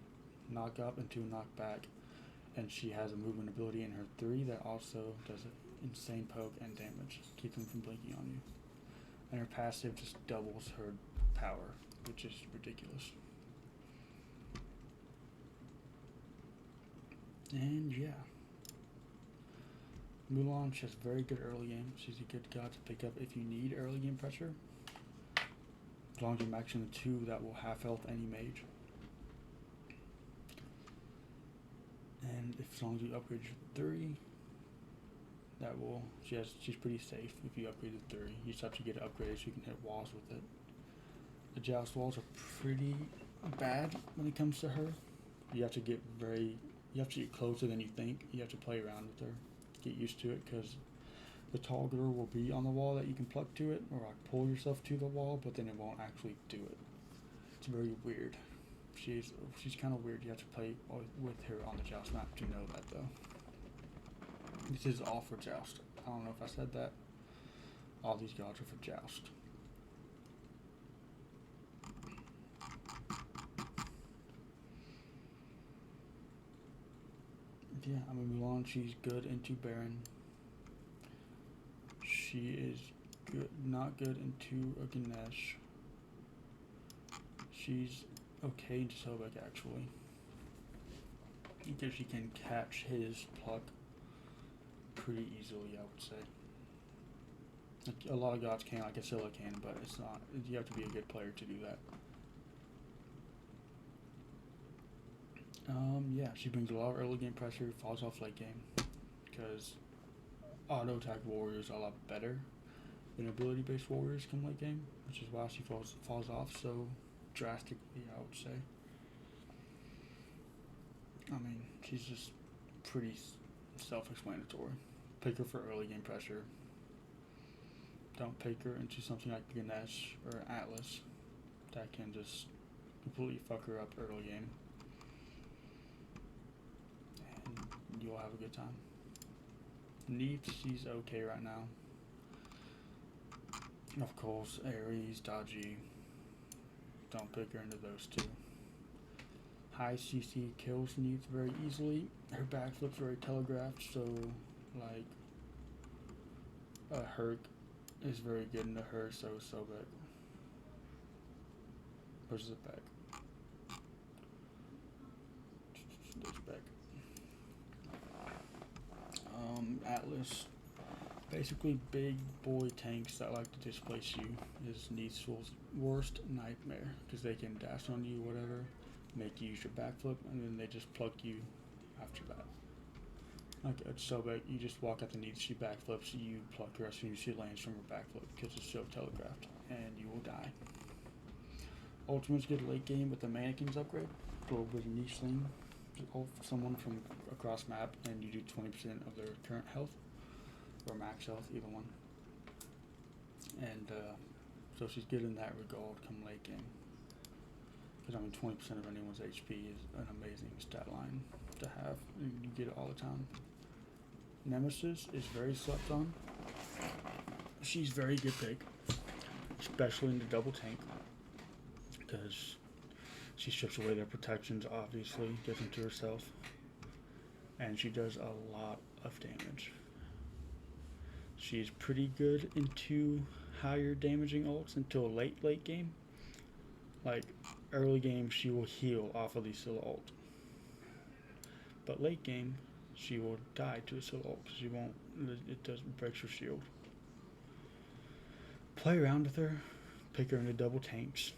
knock up and 2 knock back. And she has a movement ability in her 3 that also does an insane poke and damage. Keep them from blinking on you. And her passive just doubles her power, which is ridiculous. And yeah. Mulan, she has very good early game. She's a good god to pick up if you need early game pressure. As long as you're maxing the 2, that will half health any mage. And as long as you upgrade your 3, that will, she's pretty safe if you upgrade the 3. You just have to get it upgraded so you can hit walls with it. The joust walls are pretty bad when it comes to her. You have to get closer than you think. You have to play around with her. Get used to it, because the tall girl will be on the wall that you can pluck to it, or like pull yourself to the wall, but then it won't actually do it. It's very weird. She's kind of weird. You have to play with her on the joust map to know that, though. This is all for joust. I don't know if I said that. All these gods are for joust. Yeah, I mean, Mulan, she's good into Baron. She is good, not good into a Ganesh. She's okay into Sobek, actually. Because she can catch his pluck pretty easily, I would say. Like, a lot of gods can, like Asilla can, but it's not. You have to be a good player to do that. Yeah, she brings a lot of early game pressure, falls off late game, because auto attack warriors are a lot better than ability based warriors come late game, which is why she falls off so drastically, I would say. I mean, she's just pretty self-explanatory. pick her for early game pressure. Don't pick her into something like Ganesh or Atlas that can just completely fuck her up early game. And you'll have a good time. Neith, she's okay right now. Of course, Aries, dodgy. Don't pick her into those two. High CC kills Neith very easily. Her backflip's very telegraphed, so like a Herc is very good into her, so is Sobek. Pushes it back. There's back. Atlas. Basically, big boy tanks that like to displace you is Neith's worst nightmare because they can dash on you, whatever, make you use your backflip, and then they just pluck you after that. Like at Sobek, you just walk at the Neith, she backflips, you pluck her as soon as she lands from her backflip because it's so telegraphed, and you will die. Ultimate's good late game with the mannequins upgrade, a little bit of niche thing. Ult someone from across map, and you do 20% of their current health. Or max health, either one. And so she's good in that regard come late game. Because I mean 20% of anyone's HP is an amazing stat line to have. You get it all the time. Nemesis is very slept on. She's very good pick. Especially in the double tank. Because she strips away their protections, obviously, gets into herself. And she does a lot of damage. She's pretty good into higher damaging ults until late game. Like early game, she will heal off of the Scylla ult, but late game, she will die to a Scylla ult because she won't. It doesn't break her shield. Play around with her, pick her into double tanks,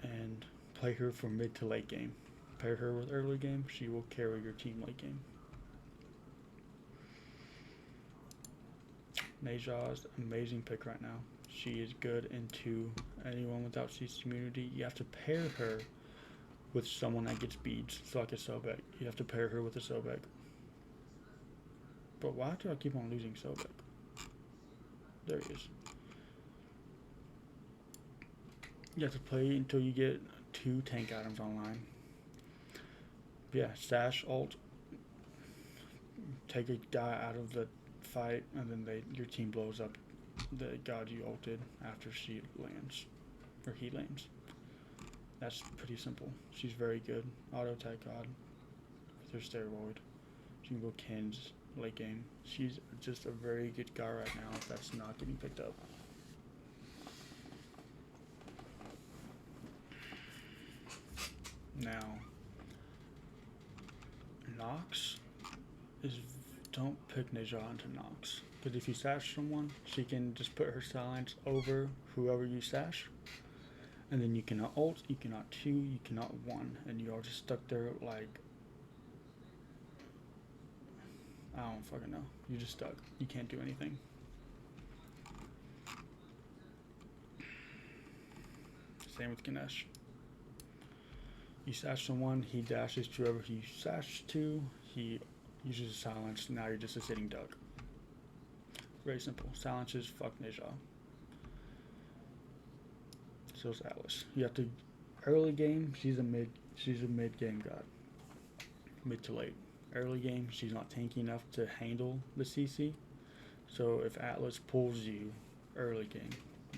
and play her from mid to late game. Pair her with early game, she will carry your team late game. Neja's amazing pick right now. She is good into anyone without CC immunity. You have to pair her with someone that gets beads, so like a Sobek. You have to pair her with a Sobek. But why do I keep on losing Sobek? There he is. You have to play until you get 2 tank items online. But yeah, stash ult. Take a guy out of the fight, and then your team blows up the god you ulted after she lands, or he lands. That's pretty simple. She's very good. Auto attack god with her steroid. She can go Kins late game. She's just a very good guy right now if that's not getting picked up. Now, Nox is, don't pick Neja into Nox. Because if you sash someone, she can just put her silence over whoever you sash. And then you cannot ult, you cannot 2, you cannot 1. And you are just stuck there like, I don't fucking know. You're just stuck. You can't do anything. Same with Ganesh. You sash someone, he dashes to whoever he sashed to, he uses silence, now you're just a sitting duck. Very simple. Silences, fuck Neja. So is Atlas. You have to early game, she's a mid game god. Mid to late. Early game, she's not tanky enough to handle the CC. So if Atlas pulls you early game,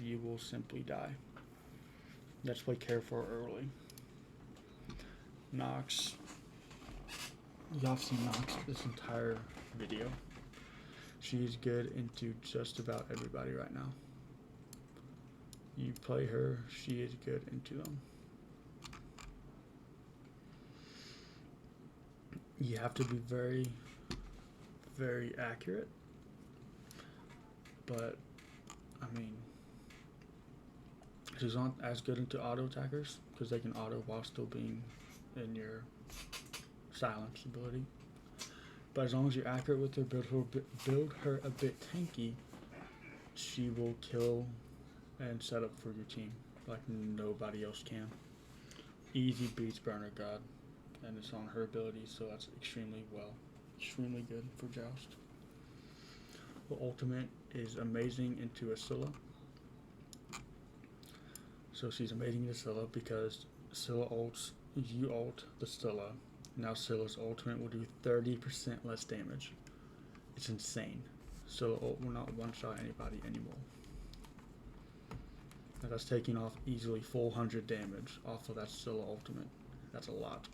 you will simply die. Let's play careful early. Nox. Y'all have seen Nox this entire video. She's good into just about everybody right now. You play her, she is good into them. You have to be very, very accurate. But, I mean, she's not as good into auto attackers because they can auto while still being in your silence ability. But as long as you're accurate with her, build her a bit tanky, she will kill and set up for your team like nobody else can. Easy beats Burner God, and it's on her ability, so that's extremely good for Joust. Her ultimate is amazing into a Scylla. So she's amazing into Scylla because Scylla ults, you ult the Scylla. Now Scylla's ultimate will do 30% less damage. It's insane. Scylla ult will not one-shot anybody anymore. Now that's taking off easily 400 damage off of that Scylla ultimate. That's a lot.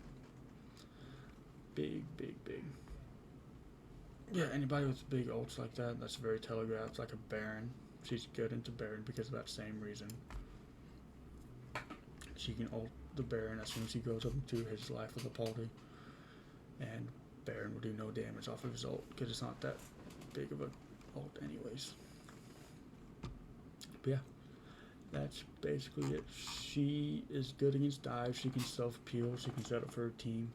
Big, big, big. Yeah, anybody with big ults like that, that's very telegraphed, like a Baron. She's good into Baron because of that same reason. She can ult the Baron as soon as he goes up into his life with a party. And Baron will do no damage off of his ult because it's not that big of a ult anyways. But yeah, that's basically it. She is good against dives. She can self-peel. She can set up for her team.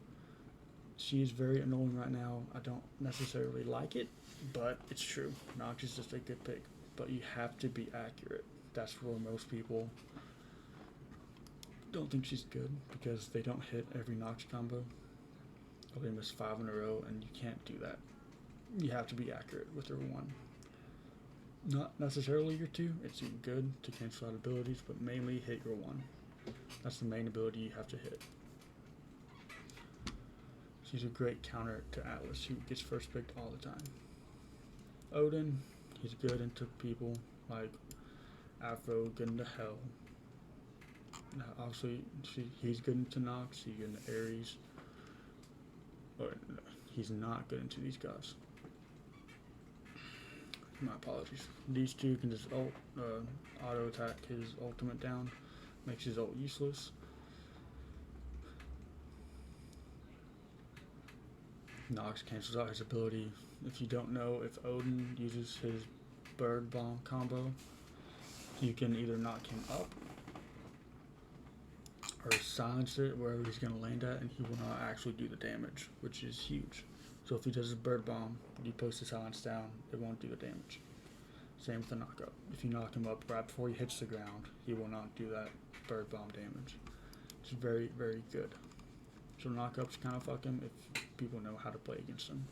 She is very annoying right now. I don't necessarily like it, but it's true. Nox is just a good pick. But you have to be accurate. That's where most people don't think she's good because they don't hit every Nox combo. Or they miss 5 in a row, and you can't do that. You have to be accurate with your 1. Not necessarily your 2. It's good to cancel out abilities, but mainly hit your 1. That's the main ability you have to hit. She's a great counter to Atlas, who gets first picked all the time. Odin, he's good into people like Afro, good into Hell. Now, obviously, he's good into Nox, he's good into Aries. Or, he's not good into these gods. My apologies. These two can just auto attack his ultimate down, makes his ult useless. Nox cancels out his ability. If you don't know, if Odin uses his bird bomb combo, you can either knock him up or silence it wherever he's going to land at, and he will not actually do the damage, which is huge. So if he does his bird bomb, you post the silence down, it won't do the damage. Same with the knockup. If you knock him up right before he hits the ground, he will not do that bird bomb damage. It's very, very good. So knockups kind of fuck him if people know how to play against him.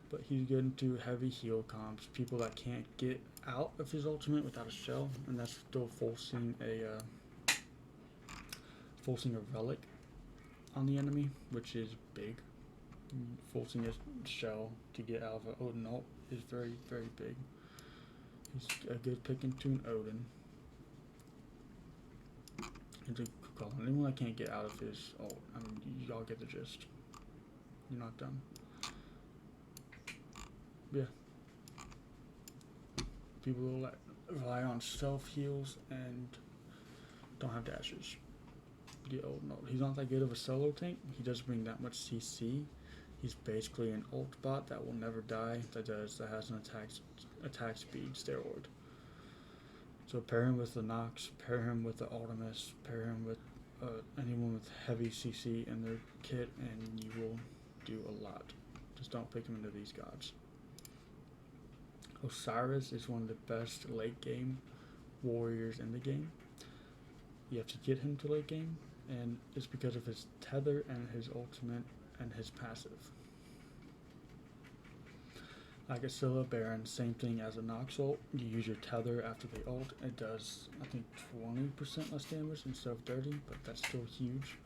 But he's good into heavy heal comps, people that can't get out of his ultimate without a shell, and that's still forcing a relic on the enemy, which is big. Forcing a shell to get out of an Odin ult is very, very big. He's a good pick into an Odin. It's a call. Anyone that can't get out of his ult, I mean, y'all get the gist. You're not dumb. Yeah. People will rely on self heals and don't have dashes. Get old ult. He's not that good of a solo tank. He doesn't bring that much CC. He's basically an ult bot that will never die. That has an attack speed steroid. So pair him with the Nox, pair him with the Artemis, pair him with anyone with heavy CC in their kit, and you will do a lot. Just don't pick him into these gods. Osiris is one of the best late game warriors in the game. You have to get him to late game, and it's because of his tether and his ultimate and his passive. Like a Scylla Baron, same thing as a Nox ult. You use your tether after the ult. It does, I think, 20% less damage instead of 30, but that's still huge.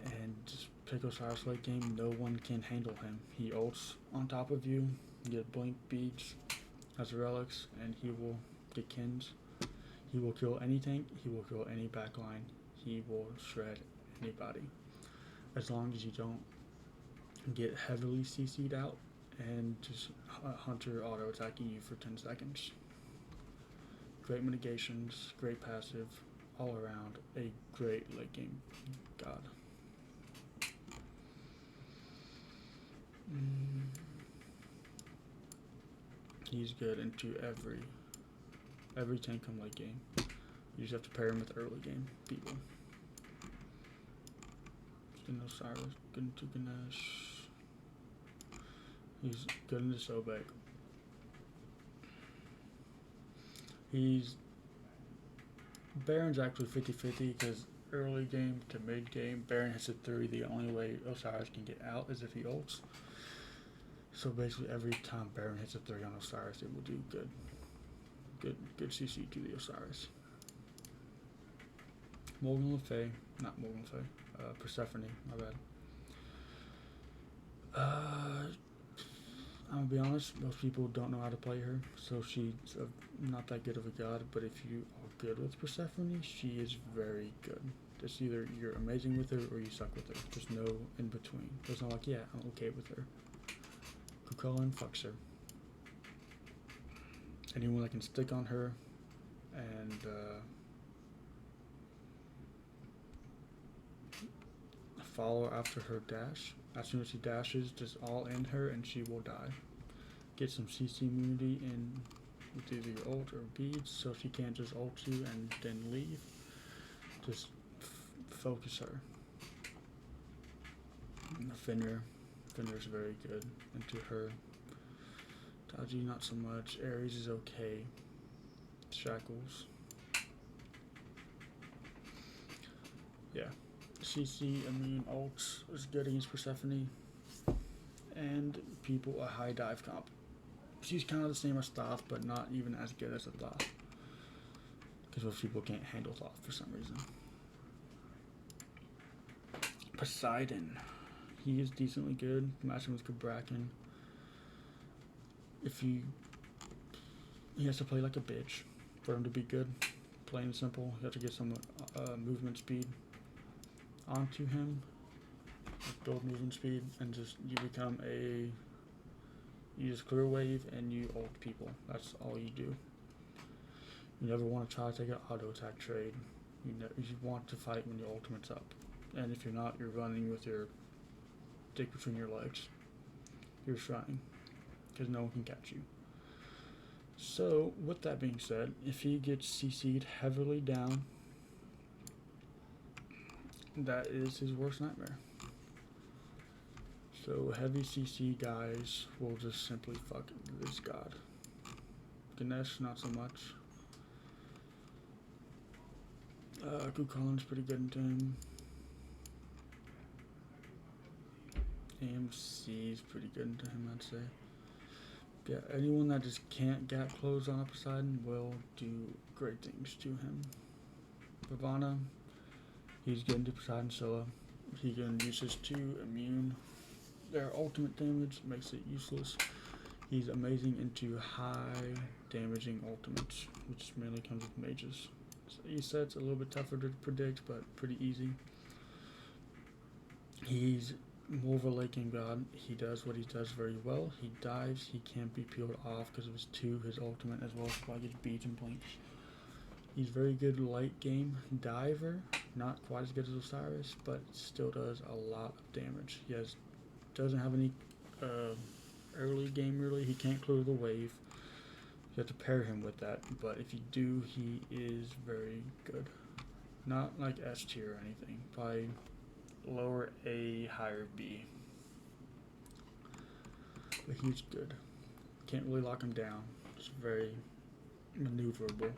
And just pick Osiris late game, no one can handle him. He ults on top of you, get blink beads as relics, and he will get kins. He will kill any tank, he will kill any backline, he will shred anybody. As long as you don't get heavily CC'd out and just Hunter auto attacking you for 10 seconds. Great mitigations, great passive, all around a great late game god. He's good into every tank come late game. You just have to pair him with early game people. Good into Osiris, good into Ganesh. He's good into Sobek. Baron's actually 50-50 because early game to mid game, Baron hits a 3. The only way Osiris can get out is if he ults. So basically, every time Baron hits a 3 on Osiris, it will do good CC to the Osiris. Morgan Le Fay, not Morgan Le Fay, Persephone, my bad. I'm gonna be honest, most people don't know how to play her, so she's not that good of a god, but if you are good with Persephone, she is very good. It's either you're amazing with her or you suck with her. There's no in between. There's no like, yeah, I'm okay with her. Cucullin fucks her. Anyone that can stick on her and follow after her dash. As soon as she dashes, just all in her and she will die. Get some CC immunity in with either your ult or beads so she can't just ult you and then leave. Just focus her. Fafnir. Fafnir's very good. Into her. Taji not so much. Aries is okay. Shackles. Yeah. CC immune ults is good against Persephone. And people a high dive comp. She's kind of the same as Thoth, but not even as good as a Thoth. Because most people can't handle Thoth for some reason. Poseidon. He is decently good. Match him with Cabrakan. He has to play like a bitch for him to be good. Plain and simple. You have to get some movement speed onto him. Build movement speed and just you just clear wave and you ult people. That's all you do. You never want to try to take an auto attack trade. You want to fight when your ultimate's up. And if you're not, you're running with your dick between your legs. You're trying. Because no one can catch you. So, with that being said, if he gets CC'd heavily down, that is his worst nightmare. So heavy CC guys will just simply fuck this god. Ganesh, not so much. Cucullin's pretty good into him. AMC is pretty good into him, I'd say. Yeah, anyone that just can't gap close on a Poseidon will do great things to him. Ravana, he's getting to Poseidon Scylla. He can use his 2 immune. Their ultimate damage makes it useless. He's amazing into high damaging ultimates, which mainly comes with mages. So E-set's a little bit tougher to predict, but pretty easy. He's more of a late game god. He does what he does very well. He dives. He can't be peeled off because of his 2, his ultimate, as well as by his beads and blinks. He's very good late game diver. Not quite as good as Osiris, but still does a lot of damage. He doesn't have any early game really. He can't clear the wave. You have to pair him with that, but if you do, he is very good. Not like S tier or anything. Probably lower A, higher B. But he's good. Can't really lock him down. It's very maneuverable.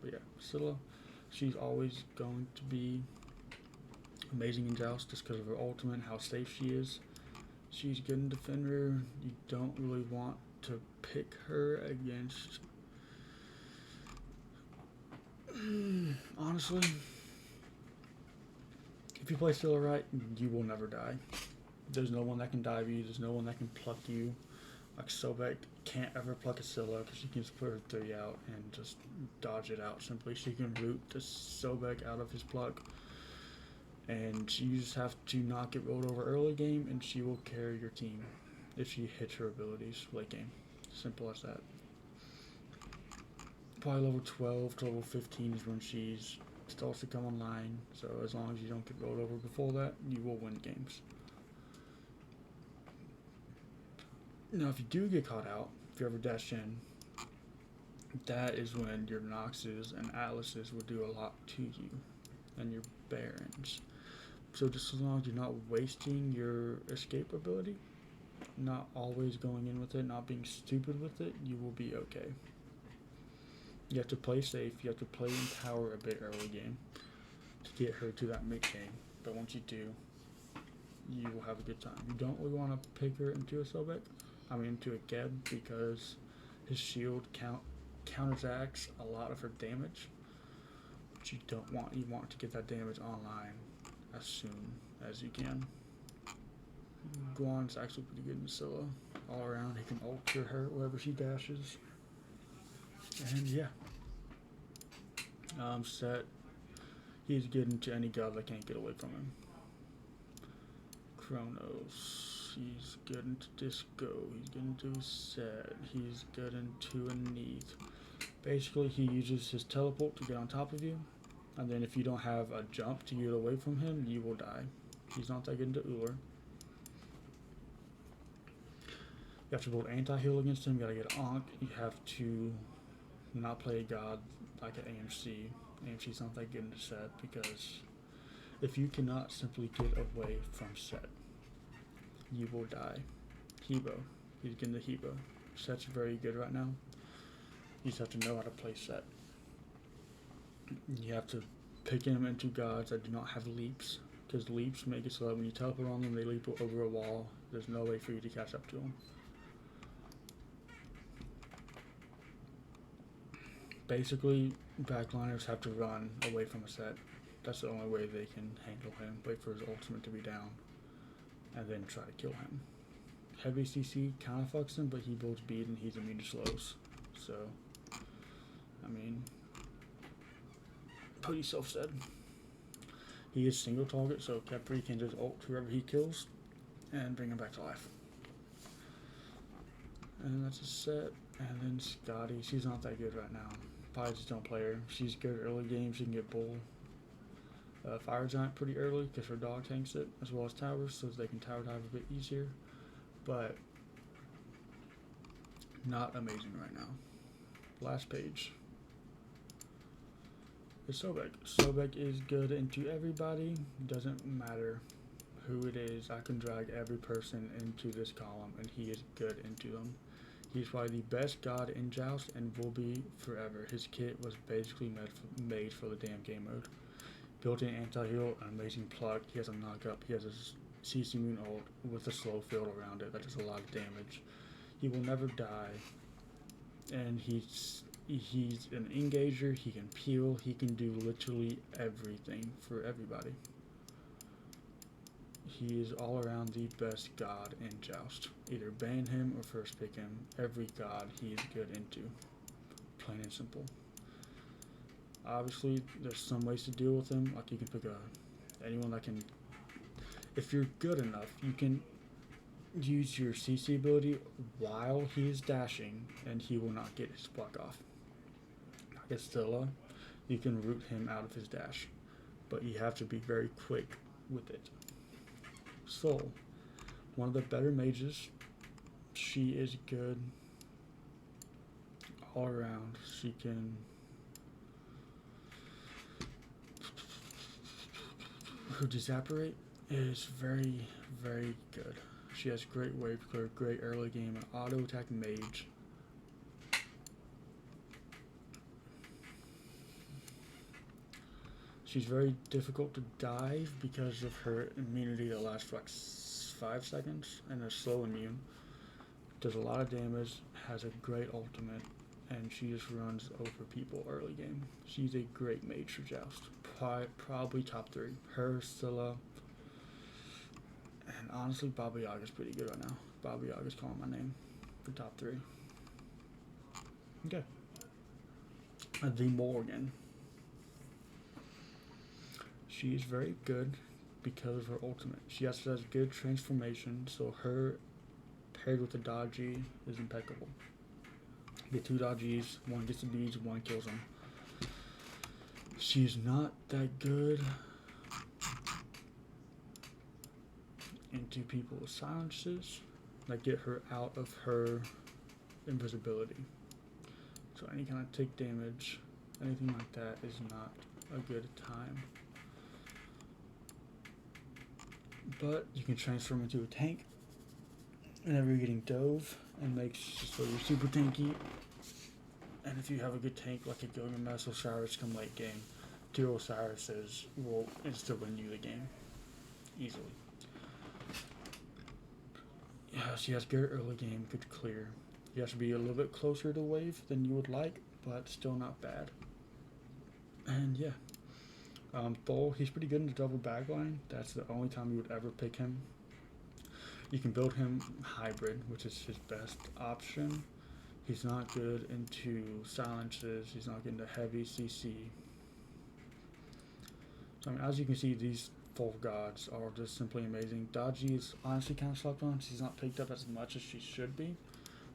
But yeah, Scylla, she's always going to be amazing in joust just because of her ultimate and how safe she is. She's good in defender. You don't really want to pick her against. Honestly, if you play Scylla right, you will never die. There's no one that can dive you. There's no one that can pluck you. Like Sobek can't ever pluck a Scylla because she can just put her 3 out and just dodge it out simply. She can root the Sobek out of his pluck. And you just have to not get rolled over early game, and she will carry your team if she hits her abilities late game. Simple as that. Probably level 12 to level 15 is when she starts to come online. So as long as you don't get rolled over before that, you will win games. Now, if you do get caught out, if you ever dash in, that is when your Noxes and Atlases will do a lot to you, and your Barons. So just as long as you're not wasting your escape ability, not always going in with it, not being stupid with it, you will be okay. You have to play safe. You have to play in tower a bit early game to get her to that mid game. But once you do, you will have a good time. You don't really want to pick her into a Sobek, into a Geb, because his shield counteracts a lot of her damage. But you don't want, you want to get that damage online as soon as you can. Guan's actually pretty good in Scylla. All around, he can alter her wherever she dashes. And yeah. Set. He's good into any god that can't get away from him. Chronos. He's good into Disco. He's good into Set. He's good into Aneath. Basically, he uses his teleport to get on top of you. And then if you don't have a jump to get away from him, you will die. He's not that good into Uller. You have to build anti-heal against him. You gotta get Ankh. You have to not play a god like an AMC. AMC's not that good into Set, because if you cannot simply get away from Set, you will die. Hebo. He's getting the Hebo. Set's very good right now. You just have to know how to play Set. You have to pick him into gods that do not have leaps, because leaps make it so that when you teleport on them, they leap over a wall. There's no way for you to catch up to them. Basically, backliners have to run away from a Set. That's the only way they can handle him. Wait for his ultimate to be down, and then try to kill him. Heavy CC kind of fucks him, but he builds bead and he's immune to slows. So, pretty self-said. He is single target, so Capri can just ult whoever he kills and bring him back to life. And that's a Set. And then Scotty, she's not that good right now. Probably just don't play her. She's good early game. She can get Bull. Fire Giant pretty early because her dog tanks it, as well as towers, so they can tower dive a bit easier. But not amazing right now. Last page. It's Sobek. Sobek is good into everybody. Doesn't matter who it is. I can drag every person into this column, and he is good into them. He's probably the best god in Joust and will be forever. His kit was basically made for the damn game mode. Built-in anti-heal, an amazing pluck. He has a knock-up. He has a CC Moon ult with a slow field around it. That does a lot of damage. He will never die. And he's an engager. He can peel. He can do literally everything for everybody. He is all around the best god in Joust. Either ban him or first pick him. Every god he is good into. Plain and simple. Obviously, there's some ways to deal with him. Like you can pick anyone that can. If you're good enough, you can use your CC ability while he is dashing, and he will not get his block off. Like Estella, you can root him out of his dash, but you have to be very quick with it. Soul, one of the better mages. She is good all around. She can. Her Disapparate is very, very good. She has great wave clear, great early game, and auto attack mage. She's very difficult to dive because of her immunity that lasts for like 5 seconds, and a slow immune. Does a lot of damage, has a great ultimate, and she just runs over people early game. She's a great mage for Joust. Probably top 3. Her, Scylla, and honestly, Baba Yaga's pretty good right now. Baba Yaga's calling my name for top 3. Okay. The Morgan. She is very good because of her ultimate. She also has good transformation, so her paired with the dodgy is impeccable. Get 2 dodgies, one gets the beads, one kills them. She's not that good into people with silences that get her out of her invisibility. So any kind of take damage, anything like that is not a good time. But you can transform into a tank whenever you're getting dove, and makes so you're super tanky. And if you have a good tank like a Gilgamesh Osiris come late game, 2 Osirises will insta win you the game easily. Yeah, she has good early game, good clear. He has to be a little bit closer to wave than you would like, but still not bad. And yeah, Thor, he's pretty good in the double backline. That's the only time you would ever pick him. You can build him hybrid, which is his best option. He's not good into silences. He's not good into heavy CC. So, I mean, as you can see, these four gods are just simply amazing. Daji is honestly kind of slept on. She's not picked up as much as she should be.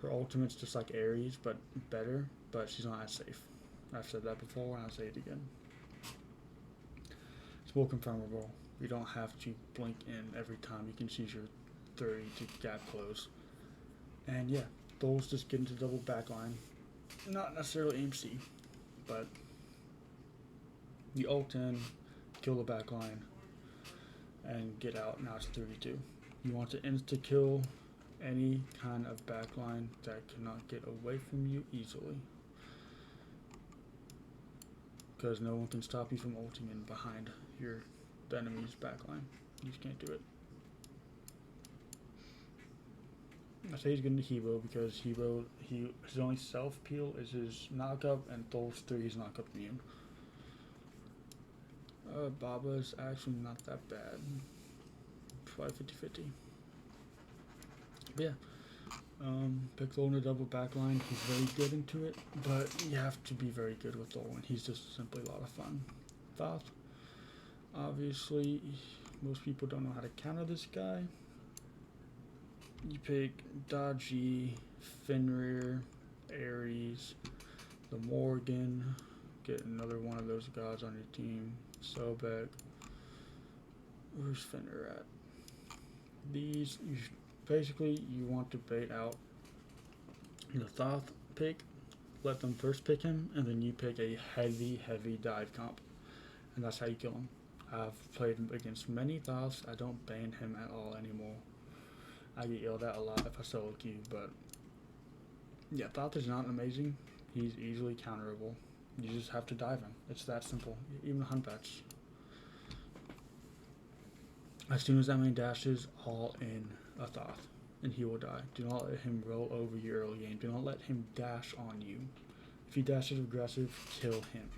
Her ultimate's just like Aries, but better. But she's not as safe. I've said that before, and I'll say it again. It's more confirmable. You don't have to blink in every time. You can choose your 30 to gap close. And yeah, those just get into double backline. Not necessarily aim C, but you ult in, kill the backline, and get out. Now it's 32. You want to insta kill any kind of backline that cannot get away from you easily, because no one can stop you from ulting in behind the enemy's backline. You just can't do it. I say he's good into Hebo because his only self peel is his knockup, and those 3 he's knockup immune. Baba's actually not that bad. Probably 50-50. But yeah. Piccolo in a double backline, he's very good into it, but you have to be very good with Thor, and he's just simply a lot of fun. Thoth, obviously, most people don't know how to counter this guy. You pick Daji, Fenrir, Aries, the Morgan, get another one of those gods on your team, Sobek. Where's Fenrir at? These, basically, you want to bait out the Thoth pick, let them first pick him, and then you pick a heavy dive comp, and that's how you kill him. I've played against many Thoths. I don't ban him at all anymore. I get yelled at a lot if I solo queue, but yeah, Thoth is not amazing. He's easily counterable. You just have to dive him. It's that simple. Even the hunt bats. As soon as that main dashes, all in a Thoth, and he will die. Do not let him roll over your early game. Do not let him dash on you. If he dashes aggressive, kill him.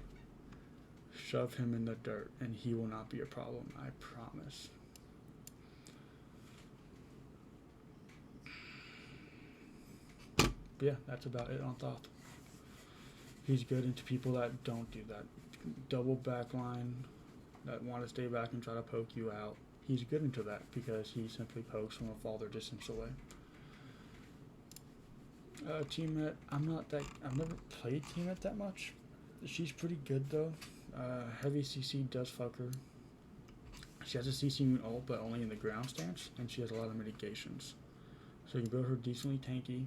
Shove him in the dirt, and he will not be a problem, I promise. But yeah, that's about it on Thoth. He's good into people that don't do that. Double backline, that want to stay back and try to poke you out. He's good into that because he simply pokes from a farther distance away. Teammate, I've never played Teammate that much. She's pretty good though. Heavy CC does fuck her. She has a CC ult, but only in the ground stance, and she has a lot of mitigations. So you can build her decently tanky.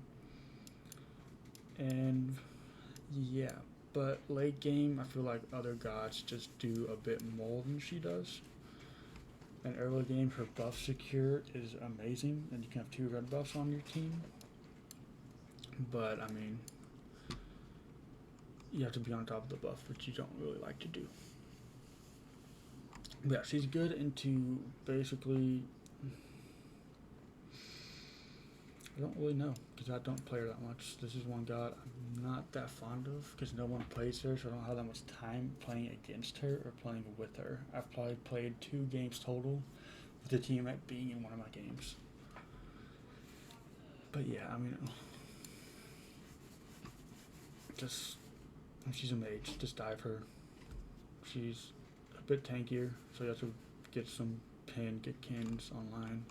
And yeah, but late game, I feel like other gods just do a bit more than she does. And early game, her buff secure is amazing, and you can have 2 red buffs on your team. But I mean, you have to be on top of the buff, which you don't really like to do. But yeah, she's good into basically. I don't really know because I don't play her that much. This is one god I'm not that fond of because no one plays her, so I don't have that much time playing against her or playing with her. I've probably played 2 games total, with the teammate being in one of my games. But yeah, I mean, just she's a mage. Just dive her. She's a bit tankier, so you have to get some get cannons online.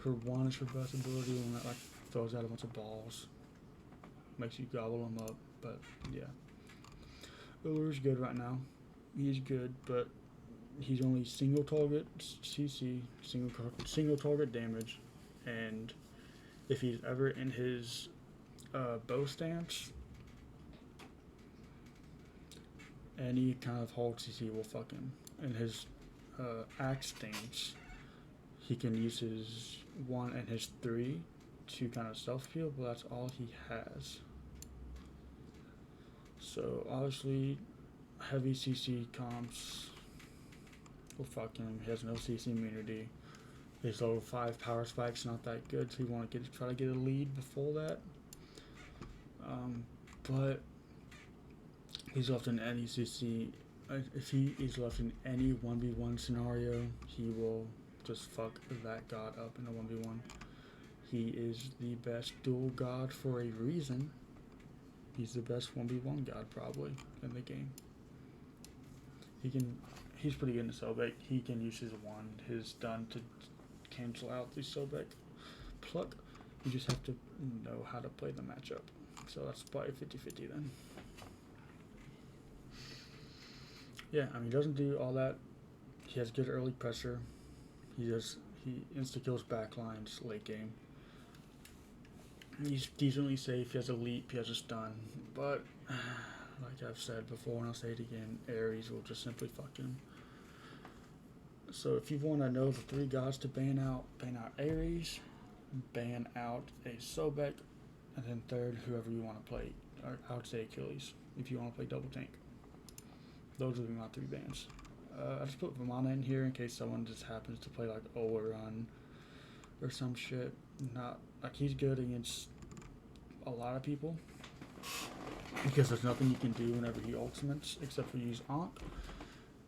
Her one is her best ability when that like throws out a bunch of balls, makes you gobble them up. But yeah, Ulur's good right now. He's good, but he's only single target CC, single target damage, and if he's ever in his bow stance, any kind of hold CC will fuck him. In his axe stance, he can use his 1 and his 3 to kind of self-heal, but that's all he has. So obviously, heavy CC comps will fuck him. He has no CC immunity. His level 5 power spike's not that good, so you want to try to get a lead before that. But he's left in any CC. If he is left in any 1v1 scenario, he will just fuck that god up in a 1v1. He is the best dual god for a reason. He's the best 1v1 god probably in the game. He's pretty good in Sobek. He can use his wand, his stun to cancel out the Sobek pluck. You just have to know how to play the matchup. So that's probably 50-50 then. Yeah, I mean, he doesn't do all that. He has good early pressure. He insta-kills backlines late game. He's decently safe. He has a leap. He has a stun. But, like I've said before, and I'll say it again, Aries will just simply fuck him. So if you want to know the 3 gods to ban out Aries, ban out a Sobek, and then third, whoever you want to play. Or I would say Achilles, if you want to play double tank. Those would be my 3 bans. I just put Ravana in here in case someone just happens to play like Oleron or some shit. Not like he's good against a lot of people because there's nothing you can do whenever he ultimates except for use Ankh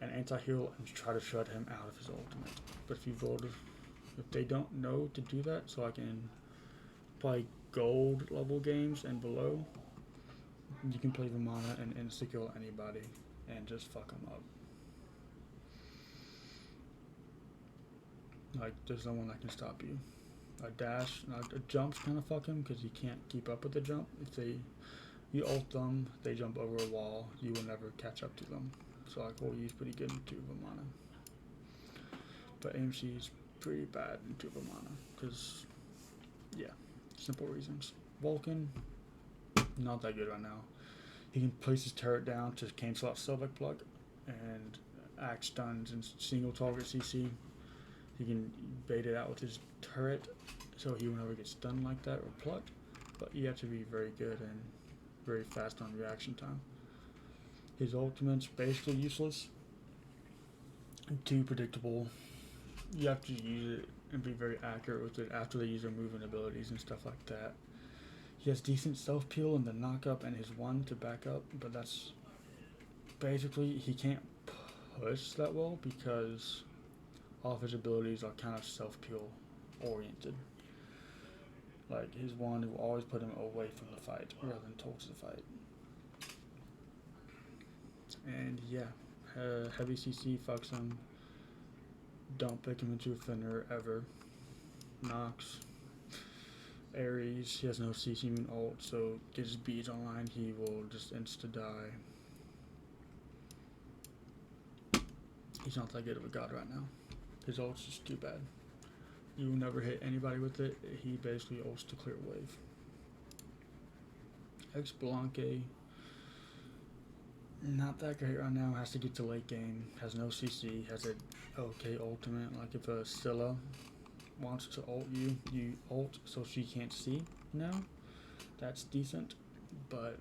and anti-heal and try to shut him out of his ultimate. But if they don't know to do that, so I can play gold level games and below, you can play Ravana and insta-kill anybody and just fuck them up. Like, there's no one that can stop you. A dash, a jump's kind of fuck him because you can't keep up with the jump. If you ult them, they jump over a wall, you will never catch up to them. So like, he's pretty good into Ravana. But AMC is pretty bad into Ravana because, yeah, simple reasons. Vulcan, not that good right now. He can place his turret down to cancel out Sobek plug and axe stuns and single target CC. He can bait it out with his turret so he will never get stunned like that or plucked. But you have to be very good and very fast on reaction time. His ultimate's basically useless. Too predictable. You have to use it and be very accurate with it after they use their movement abilities and stuff like that. He has decent self-peel in the knock-up and his one to back up, but that's basically, he can't push that well because all of his abilities are kind of self-peel oriented. Like, his one will always put him away from the fight rather than towards the fight. And yeah, heavy CC fucks him. Don't pick him into a Fafnir ever. Nox. Aries, he has no CC immune ult, so get his beads online, he will just insta-die. He's not that good of a god right now. His ult's just too bad. You will never hit anybody with it. He basically ults to clear wave. Ex Blanque, not that great right now. Has to get to late game. Has no CC. Has a okay ultimate. Like if a Scylla wants to ult you, you ult so she can't see now. That's decent, but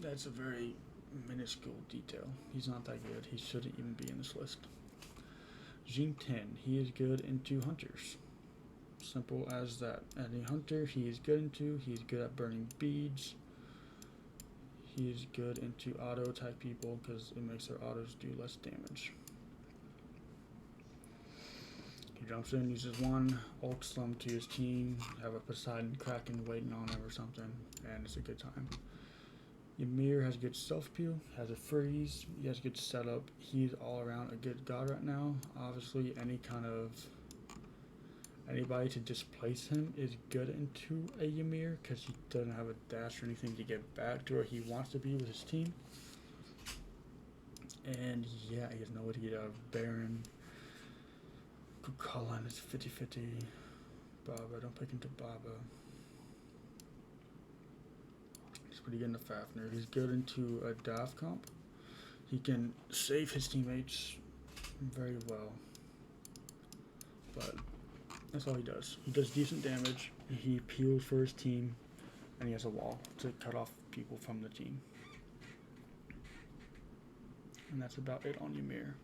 that's a very minuscule detail. He's not that good. He shouldn't even be in this list. Jing 10, he is good into hunters. Simple as that. Any hunter he is good into. He's good at burning beads. He is good into auto type people because it makes their autos do less damage. He jumps in, uses one, ults them to his team, have a Poseidon Kraken waiting on him or something, and it's a good time. Ymir has good self-peel, has a freeze, he has good setup. He's all around a good god right now. Obviously, anybody to displace him is good into a Ymir because he doesn't have a dash or anything to get back to where he wants to be with his team. And yeah, he has no way to get out of Baron. Cullen is 50-50. Baba, don't pick into Baba. He's pretty good into Fafnir. He's good into a Daft comp. He can save his teammates very well. But that's all he does. He does decent damage. He peels for his team. And he has a wall to cut off people from the team. And that's about it on Ymir.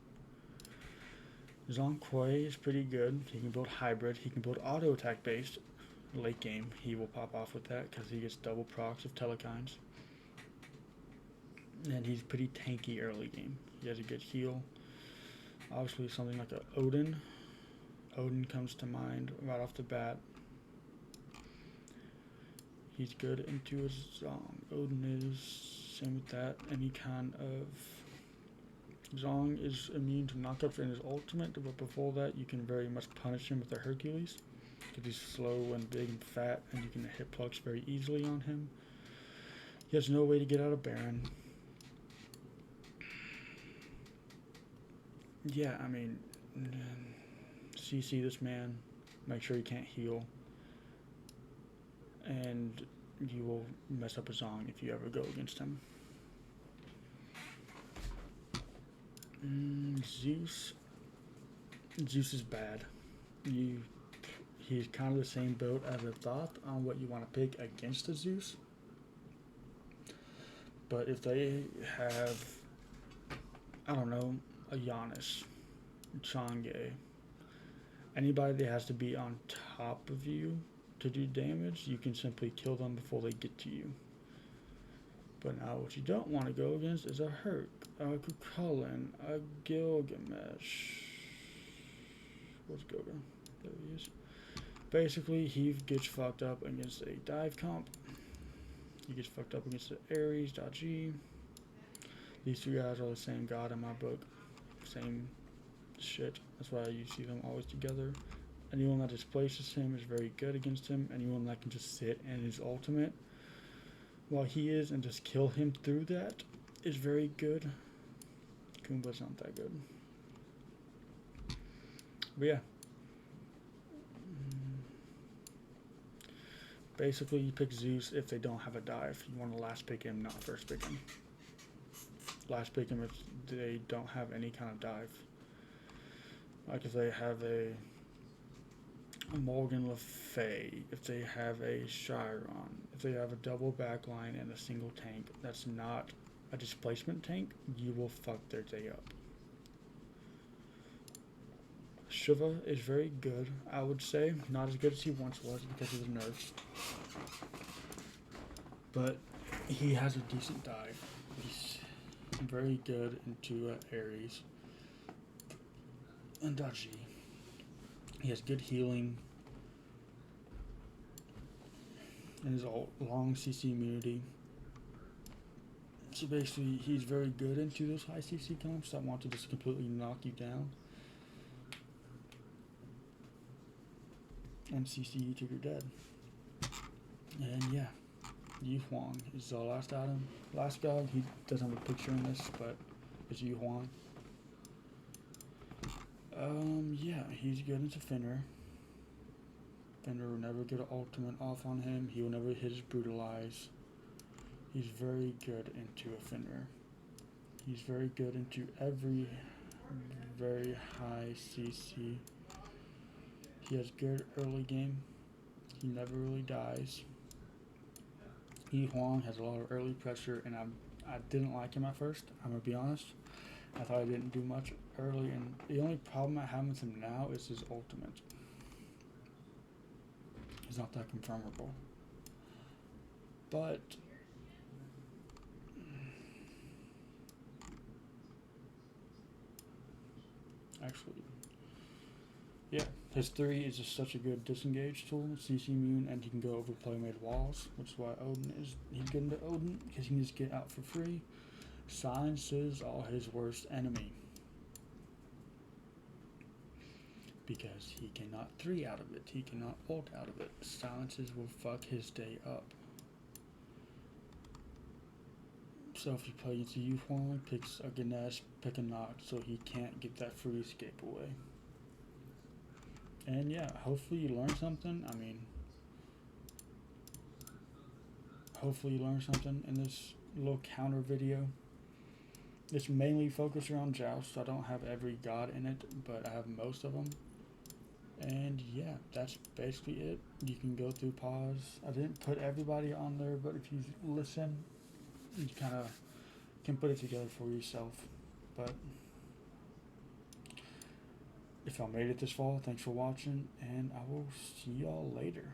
Zhong Kui is pretty good. He can build hybrid. He can build auto attack based. Late game, he will pop off with that because he gets double procs of telekines. And he's pretty tanky early game. He has a good heal. Obviously, something like a Odin. Odin comes to mind right off the bat. He's good into his Zong. Odin is same with that. Any kind of Zong is immune to knockups in his ultimate, but before that, you can very much punish him with the Hercules. Because he's slow and big and fat, and you can hit plucks very easily on him. He has no way to get out of Baron. Yeah, I mean, CC this man, make sure he can't heal, and you will mess up a Zong if you ever go against him. Zeus is bad. He's kind of the same build as a Thoth on what you want to pick against a Zeus. But if they have, I don't know, a Giannis, Chang'e, anybody that has to be on top of you to do damage, you can simply kill them before they get to you. But now what you don't want to go against is a Herc, a Cucullin, a Gilgamesh. What's Goga? There he is. Basically, he gets fucked up against a dive comp. He gets fucked up against the Aries, G. These two guys are the same god in my book. Same shit. That's why you see them always together. Anyone that displaces him is very good against him. Anyone that can just sit in his ultimate while he is and just kill him through that is very good. Kumba's not that good. But yeah. Basically, you pick Zeus if they don't have a dive. You want to last pick him, not first pick him. Last pick him if they don't have any kind of dive. Like if they have a Morgan Le Fay, if they have a Chiron, if they have a double backline and a single tank that's not a displacement tank, you will fuck their day up. Shiva is very good, I would say. Not as good as he once was because of the nerfs. But he has a decent dive. He's very good into Aries and G. He has good healing and his long CC immunity. So basically, he's very good into those high CC comps that want to just completely knock you down and CC you till you're dead. And yeah, Yu Huang is the last item. Last god, he doesn't have a picture in this, but it's Yu Huang. Yeah, he's good into Fafnir. Fafnir will never get an ultimate off on him. He will never hit his brutalize. He's very good into a Fafnir. He's very good into every very high CC. He has good early game. He never really dies. Yi Huang has a lot of early pressure, and I didn't like him at first. I'm gonna be honest. I thought he didn't do much early, and the only problem I have with him now is his ultimate. He's not that confirmable. But actually, yeah, his 3 is just such a good disengage tool, CC immune, and he can go over playmade walls, which is why he's good into Odin, because he can just get out for free. Silences are his worst enemy, because he cannot 3 out of it, he cannot ult out of it. Silences will fuck his day up. So if you play against a Yu Huang, picks a Ganesh, pick a Noct, so he can't get that free escape away. And yeah, hopefully you learn something. I mean, hopefully you learn something in this little counter video. It's mainly focused around joust. I don't have every god in it, but I have most of them. And yeah, that's basically it. You can go through pause. I didn't put everybody on there, but if you listen, you kind of can put it together for yourself. But If y'all made it this far, thanks for watching, and I will see y'all later.